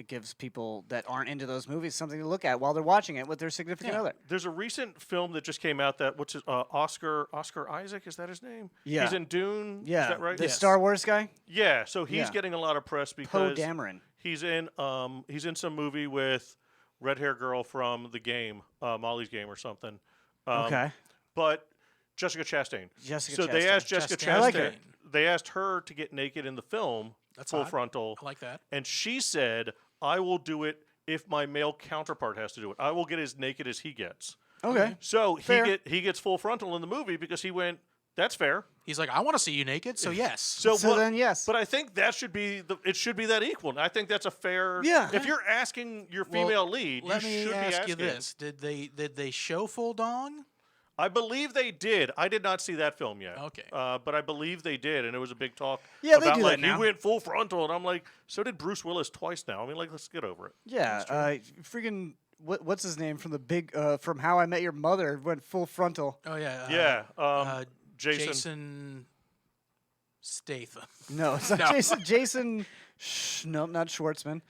S6: gives people that aren't into those movies something to look at while they're watching it with their significant other.
S4: There's a recent film that just came out that Oscar Isaac, is that his name?
S6: Yeah.
S4: He's in Dune.
S6: Yeah,
S4: Is that right?
S6: the Star Wars guy,
S4: Yeah. So he's
S6: Yeah.
S4: getting a lot of press
S6: Poe
S4: because
S6: Dameron.
S4: he's in some movie with red hair girl from the game, Molly's Game or something.
S6: Okay.
S4: But Jessica Chastain.
S6: Jessica
S4: So they
S6: Chastain.
S4: asked Jessica
S7: Chastain.
S4: Chastain.
S7: I like her.
S4: They asked her to get naked in the film,
S7: That's
S4: full
S7: hot.
S4: frontal.
S7: I like that.
S4: And she said, I will do it if my male counterpart has to do it. I will get as naked as he gets.
S6: Okay.
S4: So
S6: Fair.
S4: he gets full frontal in the movie because he went, that's fair.
S7: He's like, I want to see you naked, so yes.
S6: So then, yes.
S4: But I think that should be it should be that equal. And I think that's a fair.
S6: Yeah.
S4: If you're asking your
S7: Well,
S4: female lead,
S7: let
S4: you
S7: me
S4: should be
S7: ask
S4: asking.
S7: you this: Did they show full dong?
S4: I believe they did. I did not see that film yet.
S7: Okay.
S4: But I believe they did, and it was a big talk.
S6: Yeah, they
S4: about
S6: do
S4: like
S6: that now.
S4: he went full frontal, and I'm like, so did Bruce Willis twice now. I mean, like, let's get over it.
S6: Yeah, freaking what's his name from the big from How I Met Your Mother went full frontal.
S7: Oh yeah.
S4: Yeah.
S7: Jason Statham.
S6: No, it's not
S7: No.
S6: Jason. No, not Schwartzman.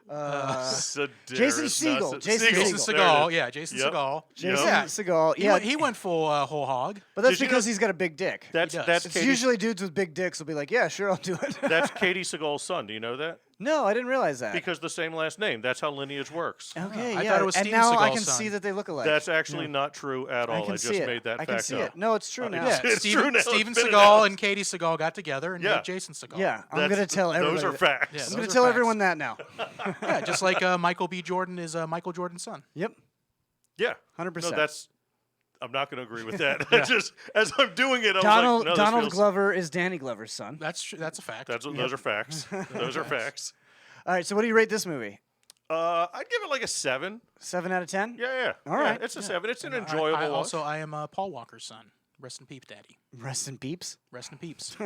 S6: Jason
S4: Sedaris,
S6: Segel.
S4: not
S6: Jason
S7: Jason
S6: Segel.
S4: There it
S7: Segal.
S4: is.
S7: Yeah, Jason
S4: Yep.
S7: Segal.
S6: Jason
S7: Yeah.
S6: Segel.
S7: He
S6: Yeah,
S7: went, he went full whole hog.
S6: but that's
S4: Did you
S6: because
S4: know-
S6: he's got a big dick.
S4: That's
S7: He does.
S4: that's
S6: It's
S4: Katie,
S6: usually dudes with big dicks will be like, yeah, sure, I'll do it.
S4: that's Katie Seagal's son. Do you know that?
S6: No, I didn't realize that.
S4: Because the same last name. That's how lineage works.
S6: Okay,
S7: I
S6: yeah,
S7: thought it was
S6: and
S7: Steven
S6: now I
S7: Seagal's
S6: can
S7: son.
S6: see that they look alike.
S4: That's actually not true at all.
S6: I can
S4: just
S6: see it.
S4: made that
S6: I
S4: fact
S6: can see
S4: up.
S6: it. No, it's true now.
S7: Yeah,
S4: It's true
S7: Steven,
S4: now.
S7: Steven
S4: It's been
S7: Seagal
S4: announced.
S7: and Katie Seagal got together and
S4: Yeah.
S7: made Jason Seagal.
S6: Yeah, I'm
S4: That's-
S6: gonna tell everybody.
S4: Those are
S6: that.
S4: facts.
S7: Yeah,
S6: I'm
S7: those
S6: gonna
S7: are
S6: tell
S7: facts.
S6: everyone that now.
S7: Yeah, just like Michael B. Jordan is Michael Jordan's son.
S6: Yep,
S4: Yeah.
S6: 100%.
S4: No, that's. I'm not going to agree with that. Just as I'm doing it, I'm
S6: Donald
S4: like, no, this
S6: Donald
S4: feels-
S6: Glover is Danny Glover's son.
S7: That's a fact.
S4: Those are facts. Those are facts.
S6: All right, so what do you rate this movie?
S4: I'd give it like a 7.
S6: 7 out of 10.
S4: Yeah.
S6: All right.
S4: Yeah, it's a 7. It's an
S7: And
S4: enjoyable
S7: I
S4: watch.
S7: I am Paul Walker's son. Rest in peeps, Daddy.
S6: Rest in peeps.
S7: Rest in peeps.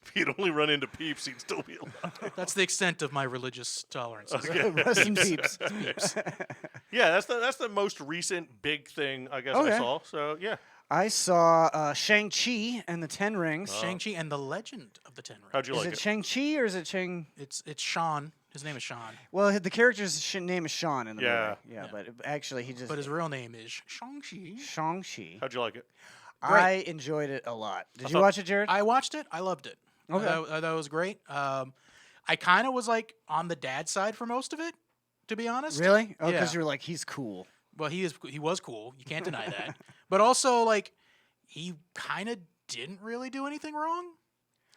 S4: If he'd only run into peeps, he'd still be alive.
S7: That's the extent of my religious tolerances.
S6: Rest in peeps.
S4: Yeah, that's the most recent big thing I guess
S6: Okay.
S4: I saw. So yeah.
S6: I saw Shang-Chi and the Ten Rings.
S7: Shang-Chi and the Legend of the Ten Rings.
S4: How'd you
S6: Is
S4: like
S6: it
S4: it?
S6: Shang-Chi or is it Shang?
S7: It's Sean. His name is Sean.
S6: Well, the character's name is Sean in the
S4: Yeah.
S6: movie. Yeah, but actually he just
S7: But his real name is Shang-Chi.
S6: Shang-Chi.
S4: How'd you like it?
S6: I enjoyed it a lot. Did you watch it, Jared?
S7: I watched it. I loved it.
S6: Okay.
S7: I thought it was great. I kind of was like on the dad side for most of it, to be honest.
S6: Really? Oh, because
S7: Yeah.
S6: you were like, he's cool.
S7: Well, he was cool. You can't deny that. But also, like, he kind of didn't really do anything wrong.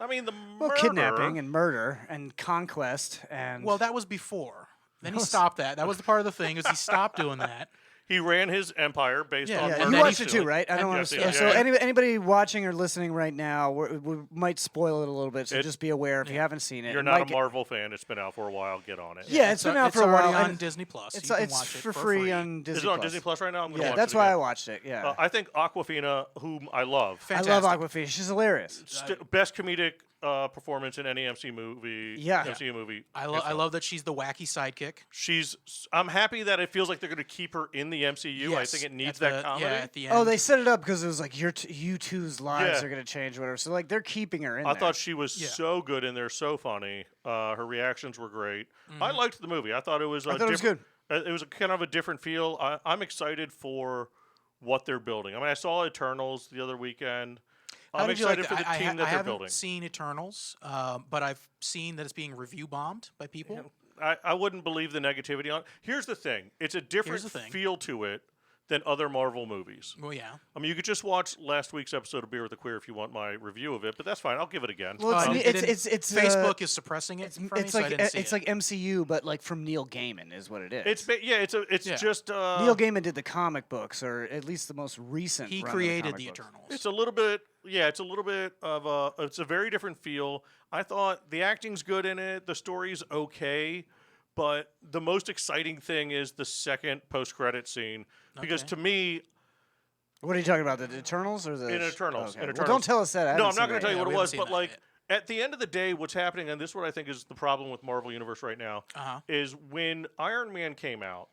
S4: I mean, the
S6: Well,
S4: murder.
S6: kidnapping and murder and conquest and
S7: Well, that was before. Then he stopped that. That was the part of the thing is he stopped doing that.
S4: He ran his empire based
S7: Yeah,
S4: on
S7: yeah,
S4: murder.
S6: You
S7: then
S6: watched
S7: he-
S6: it too, right? I don't want to.
S4: yeah,
S6: So
S4: yeah.
S6: anybody watching or listening right now, we might spoil it a little bit. So just be aware if you haven't seen it.
S4: You're
S6: It
S4: not
S6: might
S4: a
S6: get-
S4: Marvel fan. It's been out for a while. Get on it.
S6: Yeah, it's been out
S7: it's
S6: for a while.
S7: already on
S6: and
S7: Disney Plus.
S6: It's
S7: You can
S6: it's
S7: watch it
S6: for free on Disney.
S4: Is it on
S6: Plus.
S4: Disney Plus right now? I'm gonna
S6: Yeah,
S4: watch
S6: that's
S4: it
S6: why
S4: again.
S6: I watched it. Yeah,
S4: I think Awkwafina, whom I love,
S6: I love Awkwafina. She's hilarious.
S4: best comedic performance in any MCU movie.
S6: Yeah.
S4: MCU movie.
S7: I love that she's the wacky sidekick.
S4: I'm happy that it feels like they're going to keep her in the MCU. I
S7: Yes,
S4: think it needs
S7: at
S4: that
S7: the-
S4: comedy.
S7: yeah, at the end.
S6: Oh, they set it up because it was like you two's lives
S4: Yeah.
S6: are gonna change, whatever. So like they're keeping her in.
S4: I
S6: there.
S4: thought she was so good in there, so funny. Her reactions were great. I liked the movie. I thought it was.
S6: I thought it was good.
S4: It was a kind of a different feel. I'm excited for what they're building. I mean, I saw Eternals the other weekend.
S7: How
S4: I'm
S7: did you like
S4: excited for the team that
S7: I
S4: they're
S7: haven't
S4: building.
S7: seen Eternals, but I've seen that it's being review bombed by people.
S4: I wouldn't believe the negativity on it. Here's the thing. It's a different
S7: the thing.
S4: feel to it than other Marvel movies.
S7: Well, yeah.
S4: I mean, you could just watch last week's episode of Beer with a Queer if you want my review of it, but that's fine. I'll give it again.
S6: Well, it's
S7: Facebook is suppressing it. from me,
S6: It's
S7: so I
S6: like
S7: didn't see
S6: it's
S7: it.
S6: like MCU, but like from Neil Gaiman is what it is.
S4: It's just
S6: Neil Gaiman did the comic books, or at least the most recent.
S7: He
S6: run of
S7: created
S6: comic
S7: the
S6: books.
S7: Eternals.
S4: It's a little bit, it's a little bit of it's a very different feel. I thought the acting's good in it, the story's okay, but the most exciting thing is the second post-credit scene because to me,
S6: What are you talking about? The Eternals or the
S4: in Eternals,
S6: Okay.
S4: in
S6: Well,
S4: Eternals.
S6: don't tell us that. I
S4: No,
S6: haven't
S4: I'm not
S6: seen
S4: going to
S6: that
S4: tell you
S6: yet.
S4: what it
S7: we
S4: was,
S7: haven't
S4: but
S7: seen that
S4: like at the end of the day, what's happening, and this is what I think is the problem with Marvel Universe right now, is when Iron Man came out,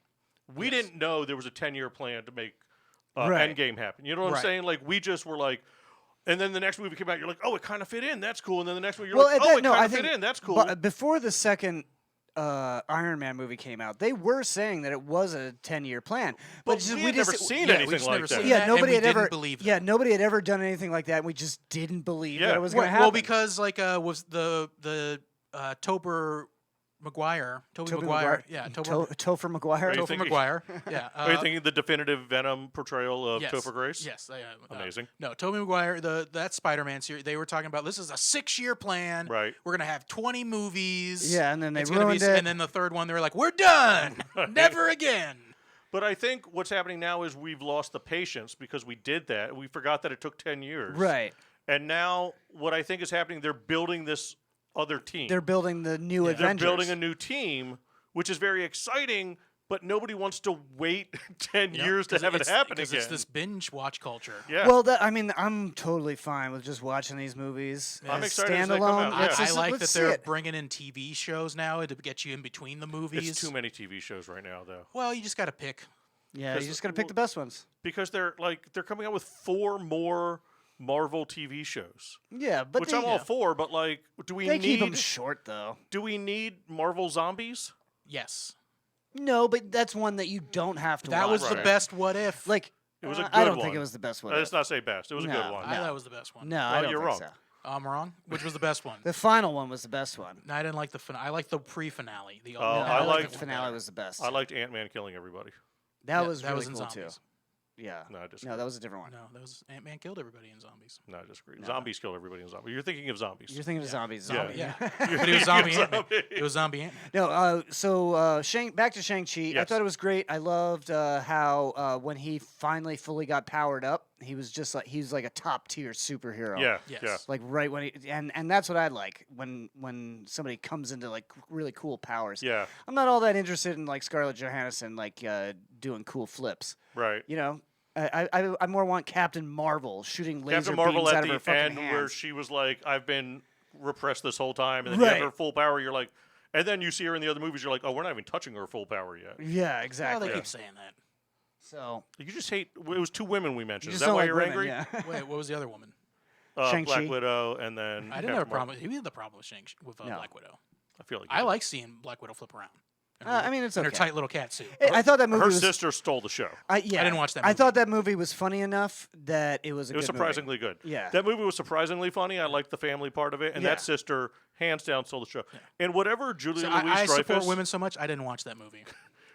S4: we didn't know there was a 10-year plan to make
S6: Right.
S4: Endgame happen. You know what I'm
S7: Right.
S4: saying? Like we just were like. And then the next movie came out, you're like, oh, it kind of fit in. That's cool. And then the next movie, you're like,
S6: at
S4: oh,
S6: that-
S4: it
S6: no,
S4: kind
S6: I
S4: of fit
S6: think
S4: in. That's cool.
S6: But before the second Iron Man movie came out, they were saying that it was a 10-year plan.
S4: But
S6: just,
S4: we had never seen
S7: we
S4: anything
S7: just
S4: like
S7: never
S4: that.
S7: seen
S6: Yeah,
S7: that,
S6: nobody
S7: and we
S6: had ever
S7: didn't believe
S6: Yeah,
S7: them.
S6: nobody had ever done anything like that. And we just didn't believe
S4: Yeah.
S6: that it was going to happen.
S7: Well, because like was the Toby Maguire, yeah,
S6: Topher Maguire.
S4: you
S7: Topher
S4: thinking-
S7: Maguire, yeah.
S4: Are you thinking the definitive Venom portrayal of
S7: Yes.
S4: Topher Grace?
S7: Yes,
S4: Amazing.
S7: No, Tobey Maguire, that Spider-Man series, they were talking about this is a 6-year plan.
S4: Right.
S7: We're gonna have 20 movies.
S6: Yeah, and then they
S7: It's gonna
S6: ruined it.
S7: And then the third one, they were like, we're done, never again.
S4: But I think what's happening now is we've lost the patience because we did that. We forgot that it took 10 years.
S6: Right.
S4: And now what I think is happening, they're building this other team.
S6: They're building the new
S4: They're
S6: Avengers.
S4: building a new team, which is very exciting, but nobody wants to wait 10 years to have it happen again.
S7: Because it's this binge watch culture.
S4: Yeah.
S6: Well, I mean, I'm totally fine with just watching these movies.
S4: I'm
S6: as
S4: excited as they come
S6: standalone.
S4: out, yeah.
S6: Let's
S7: I
S6: just-
S7: like
S6: let's
S7: that
S6: see
S7: they're
S6: it.
S7: bringing in TV shows now to get you in between the movies.
S4: It's too many TV shows right now, though.
S7: Well, you just got to pick.
S6: Yeah, you
S4: Because-
S6: just got to pick the best ones.
S4: Because they're coming out with 4 more Marvel TV shows.
S6: Yeah, but
S4: Which
S6: they,
S4: I'm all for, but like, do we
S6: they
S4: need
S6: keep them short, though.
S4: do we need Marvel zombies?
S7: Yes.
S6: No, but that's one that you don't have to
S7: That
S6: watch.
S7: was the
S4: Right.
S7: best what if.
S6: Like,
S4: It was a good
S6: I don't
S4: one.
S6: think it was the best one.
S4: Let's not say best. It was a
S6: No,
S4: good one.
S7: I thought it was the best one.
S6: No, I
S4: Well,
S6: don't
S4: you're
S6: think
S4: wrong.
S6: so.
S7: I'm wrong. Which was the best one?
S6: The final one was the best one.
S7: No, I didn't like the finale. I liked the pre-finale. The
S4: Oh,
S6: No,
S4: I
S6: I
S4: liked-
S6: the finale was the best.
S4: I liked Ant-Man killing everybody.
S6: That
S7: Yeah,
S6: was
S7: that
S6: really
S7: was in
S6: cool
S7: Zombies.
S6: too. Yeah.
S4: No, I disagree.
S6: No, that was a different one.
S7: No, that was Ant-Man killed everybody in Zombies.
S4: No, I disagree. Zombies kill everybody in zombies. You're thinking of zombies.
S6: You're thinking of zombies.
S4: Yeah.
S6: Zombie.
S7: Yeah, but it was zombie Ant-Man. It was zombie Ant-Man.
S6: No, so back to Shang-Chi. I
S4: Yes.
S6: thought it was great. I loved how when he finally fully got powered up, he was just like he's like a top tier superhero.
S4: Yeah,
S7: Yes.
S4: yeah.
S6: Like right when he and that's what I like when somebody comes into like really cool powers.
S4: Yeah,
S6: I'm not all that interested in like Scarlett Johansson like doing cool flips.
S4: right.
S6: You know, I more want Captain Marvel shooting laser
S4: Captain Marvel
S6: beams
S4: at
S6: out of her
S4: the
S6: fucking
S4: end
S6: hands.
S4: where she was like, I've been repressed this whole time, and then you
S6: Right.
S4: have her full power, you're like, and then you see her in the other movies, you're like, oh, we're not even touching her full power yet.
S6: Yeah,
S7: Well,
S6: exactly.
S7: they keep saying that.
S6: So
S4: You just hate, it was 2 women we mentioned.
S6: you
S4: Is
S6: just
S4: that
S6: don't
S4: why
S6: like
S4: you're
S6: women,
S4: angry?
S6: yeah.
S7: Wait, what was the other woman?
S6: Shang-Chi.
S4: Black Widow, and then
S7: I didn't have a
S4: Captain
S7: problem.
S4: Marvel.
S7: He had the problem with Shang with
S6: No.
S7: Black Widow.
S4: I feel like
S7: I like seeing Black Widow flip around.
S6: I mean, it's
S7: in her
S6: okay.
S7: tight little cat suit.
S6: I thought that movie
S4: her
S6: was.
S4: sister stole the show.
S6: Yeah,
S7: I didn't watch that
S6: I
S7: movie.
S6: thought that movie was funny enough that it was a
S4: It was
S6: good
S4: surprisingly good.
S6: Yeah.
S4: That movie was surprisingly funny. I liked the family part of it, and
S6: Yeah.
S4: that sister hands down stole the show. And whatever Julia
S7: So
S4: Louis
S7: I support
S4: Dreyfus,
S7: women so much. I didn't watch that movie.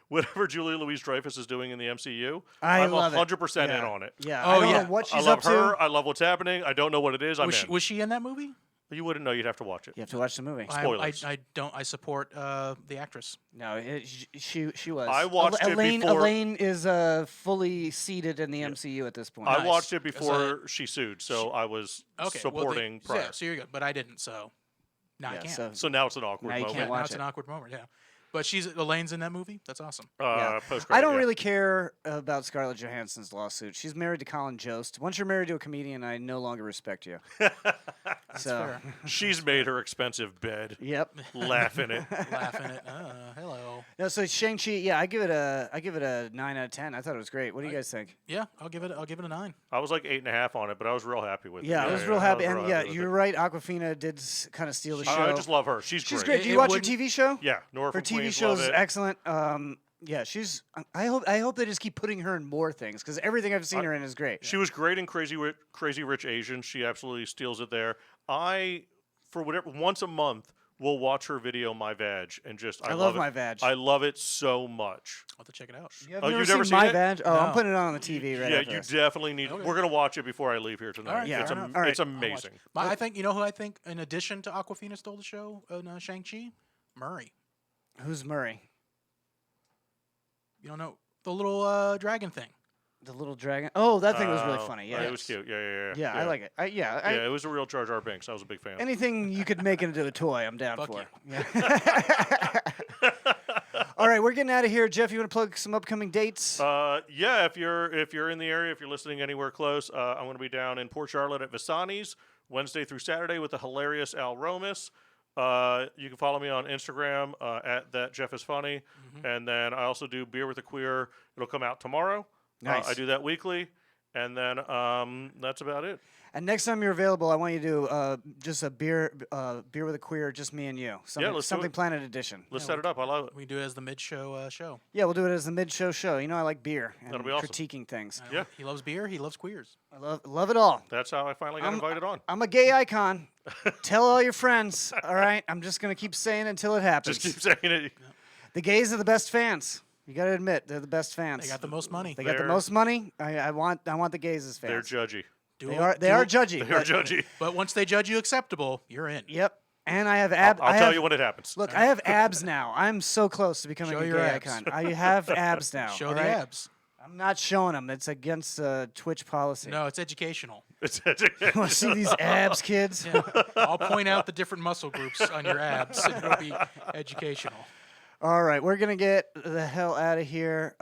S4: whatever Julia Louis Dreyfus is doing in the MCU,
S6: I
S4: I'm
S6: love it.
S4: 100% in
S6: Yeah.
S4: on it.
S6: Yeah.
S7: Oh,
S6: I don't
S7: yeah.
S6: know what
S4: I
S6: she's
S4: love
S6: up
S4: her.
S6: to.
S4: I love what's happening. I don't know what it is. I'm in.
S7: Was she in that movie?
S4: You wouldn't know. You'd have to watch it.
S6: You have to watch the movie.
S4: Spoilers.
S7: I don't. I support the actress.
S6: No, she was.
S4: I watched it before.
S6: Elaine is fully seated in the MCU at this point.
S4: I watched it before she sued, so I was supporting prior.
S7: Yeah, so you're good, but I didn't, so now I can't.
S4: So now it's an awkward
S6: now you
S4: moment.
S6: can't watch
S7: now it's an awkward moment, yeah. But Elaine's in that movie. That's awesome.
S6: I don't really care about Scarlett Johansson's lawsuit. She's married to Colin Jost. Once you're married to a comedian, I no longer respect you.
S7: Fair.
S4: She's made her expensive bed.
S6: Yep.
S4: Laughing it.
S7: Laughing it. Hello.
S6: No, so Shang-Chi, yeah, I give it a 9 out of 10. I thought it was great. What do you guys think?
S7: Yeah, I'll give it a 9.
S4: I was like 8.5 on it, but I was real happy with it.
S6: Yeah, I was real happy. And yeah, you're right. Awkwafina did kind of steal the show.
S4: I just love her. She's great.
S6: Do you watch her TV show?
S4: Yeah, Nora
S6: her
S4: from
S6: TV
S4: Queens,
S6: show is
S4: love it.
S6: excellent. Yeah, she's. I hope they just keep putting her in more things because everything I've seen her in is great.
S4: She was great in Crazy Rich Asians. She absolutely steals it there. Once a month, will watch her video My Vag and just I
S6: love
S4: it.
S6: My Vag.
S4: I love it so much.
S7: I'll have to check it out.
S6: You've never seen My Vag? Oh, I'm putting it on the TV right
S4: Yeah,
S6: after
S4: you
S6: this.
S4: definitely need. We're gonna watch it before I leave here tonight.
S7: All right,
S6: Yeah,
S4: it's amazing.
S7: I think who I think in addition to Awkwafina stole the show in Shang-Chi? Murray.
S6: Who's Murray?
S7: You don't know the little dragon thing.
S6: The little dragon. Oh, that thing was really funny. Yeah,
S4: it was cute. Yeah.
S6: Yeah, I like it.
S4: It was a real Jar Jar Binks. I was a big fan.
S6: Anything you could make into a toy, I'm down
S7: Fuck
S6: for.
S7: you.
S6: Yeah. All right, we're getting out of here. Jeff, you want to plug some upcoming dates?
S4: Yeah, if you're in the area, if you're listening anywhere close, I'm going to be down in Port Charlotte at Visani's Wednesday through Saturday with the hilarious Al Romas. You can follow me on Instagram at that Jeff is funny, and then I also do Beer with a Queer. It'll come out tomorrow.
S6: Nice.
S4: I do that weekly, and then that's about it.
S6: And next time you're available, I want you to do just a beer with a queer, just me and you. Something Planet edition.
S4: Let's set it up. I love it.
S7: We do it as the mid-show show.
S6: Yeah, we'll do it as the mid-show show. You know, I like beer and
S4: That'll be awesome.
S6: critiquing things.
S4: Yeah,
S7: he loves beer. He loves queers.
S6: I love it all.
S4: That's how I finally got invited on.
S6: I'm a gay icon. Tell all your friends. All right, I'm just gonna keep saying it until it happens.
S4: Just keep saying it.
S6: The gays are the best fans. You got to admit, they're the best fans.
S7: They got the most money.
S6: They got the most money. I want the gays as fans.
S4: They're judgy.
S6: They are judgy.
S4: They are judgy.
S7: But once they judge you acceptable, you're in.
S6: Yep. And I have abs.
S4: I'll tell you when it happens.
S6: Look, I have abs now. I'm so close to becoming a gay icon. I have abs now.
S7: Show the abs.
S6: I'm not showing them. It's against Twitch policy.
S7: No, it's educational.
S4: It's educational.
S6: Want to see these abs, kids?
S7: Yeah. I'll point out the different muscle groups on your abs, and it'll be educational.
S6: All right, we're going to get the hell out of here.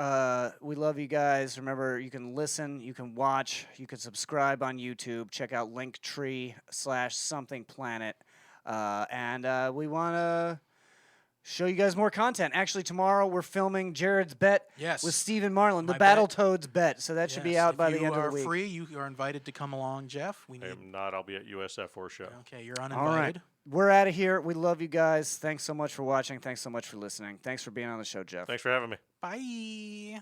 S6: We love you guys. Remember, you can listen, you can watch, you can subscribe on YouTube. Check out linktree/somethingplanet. And we want to show you guys more content. Actually, tomorrow we're filming Jared's bet with Stephen Marlin, the Battletoads bet. So that should be out by the end of the week.
S7: If you are free, you are invited to come along, Jeff.
S4: I am not. I'll be at USF for a show.
S7: Okay, you're uninvited.
S6: All right. We're out of here. We love you guys. Thanks so much for watching. Thanks so much for listening. Thanks for being on the show, Jeff.
S4: Thanks for having me.
S7: Bye.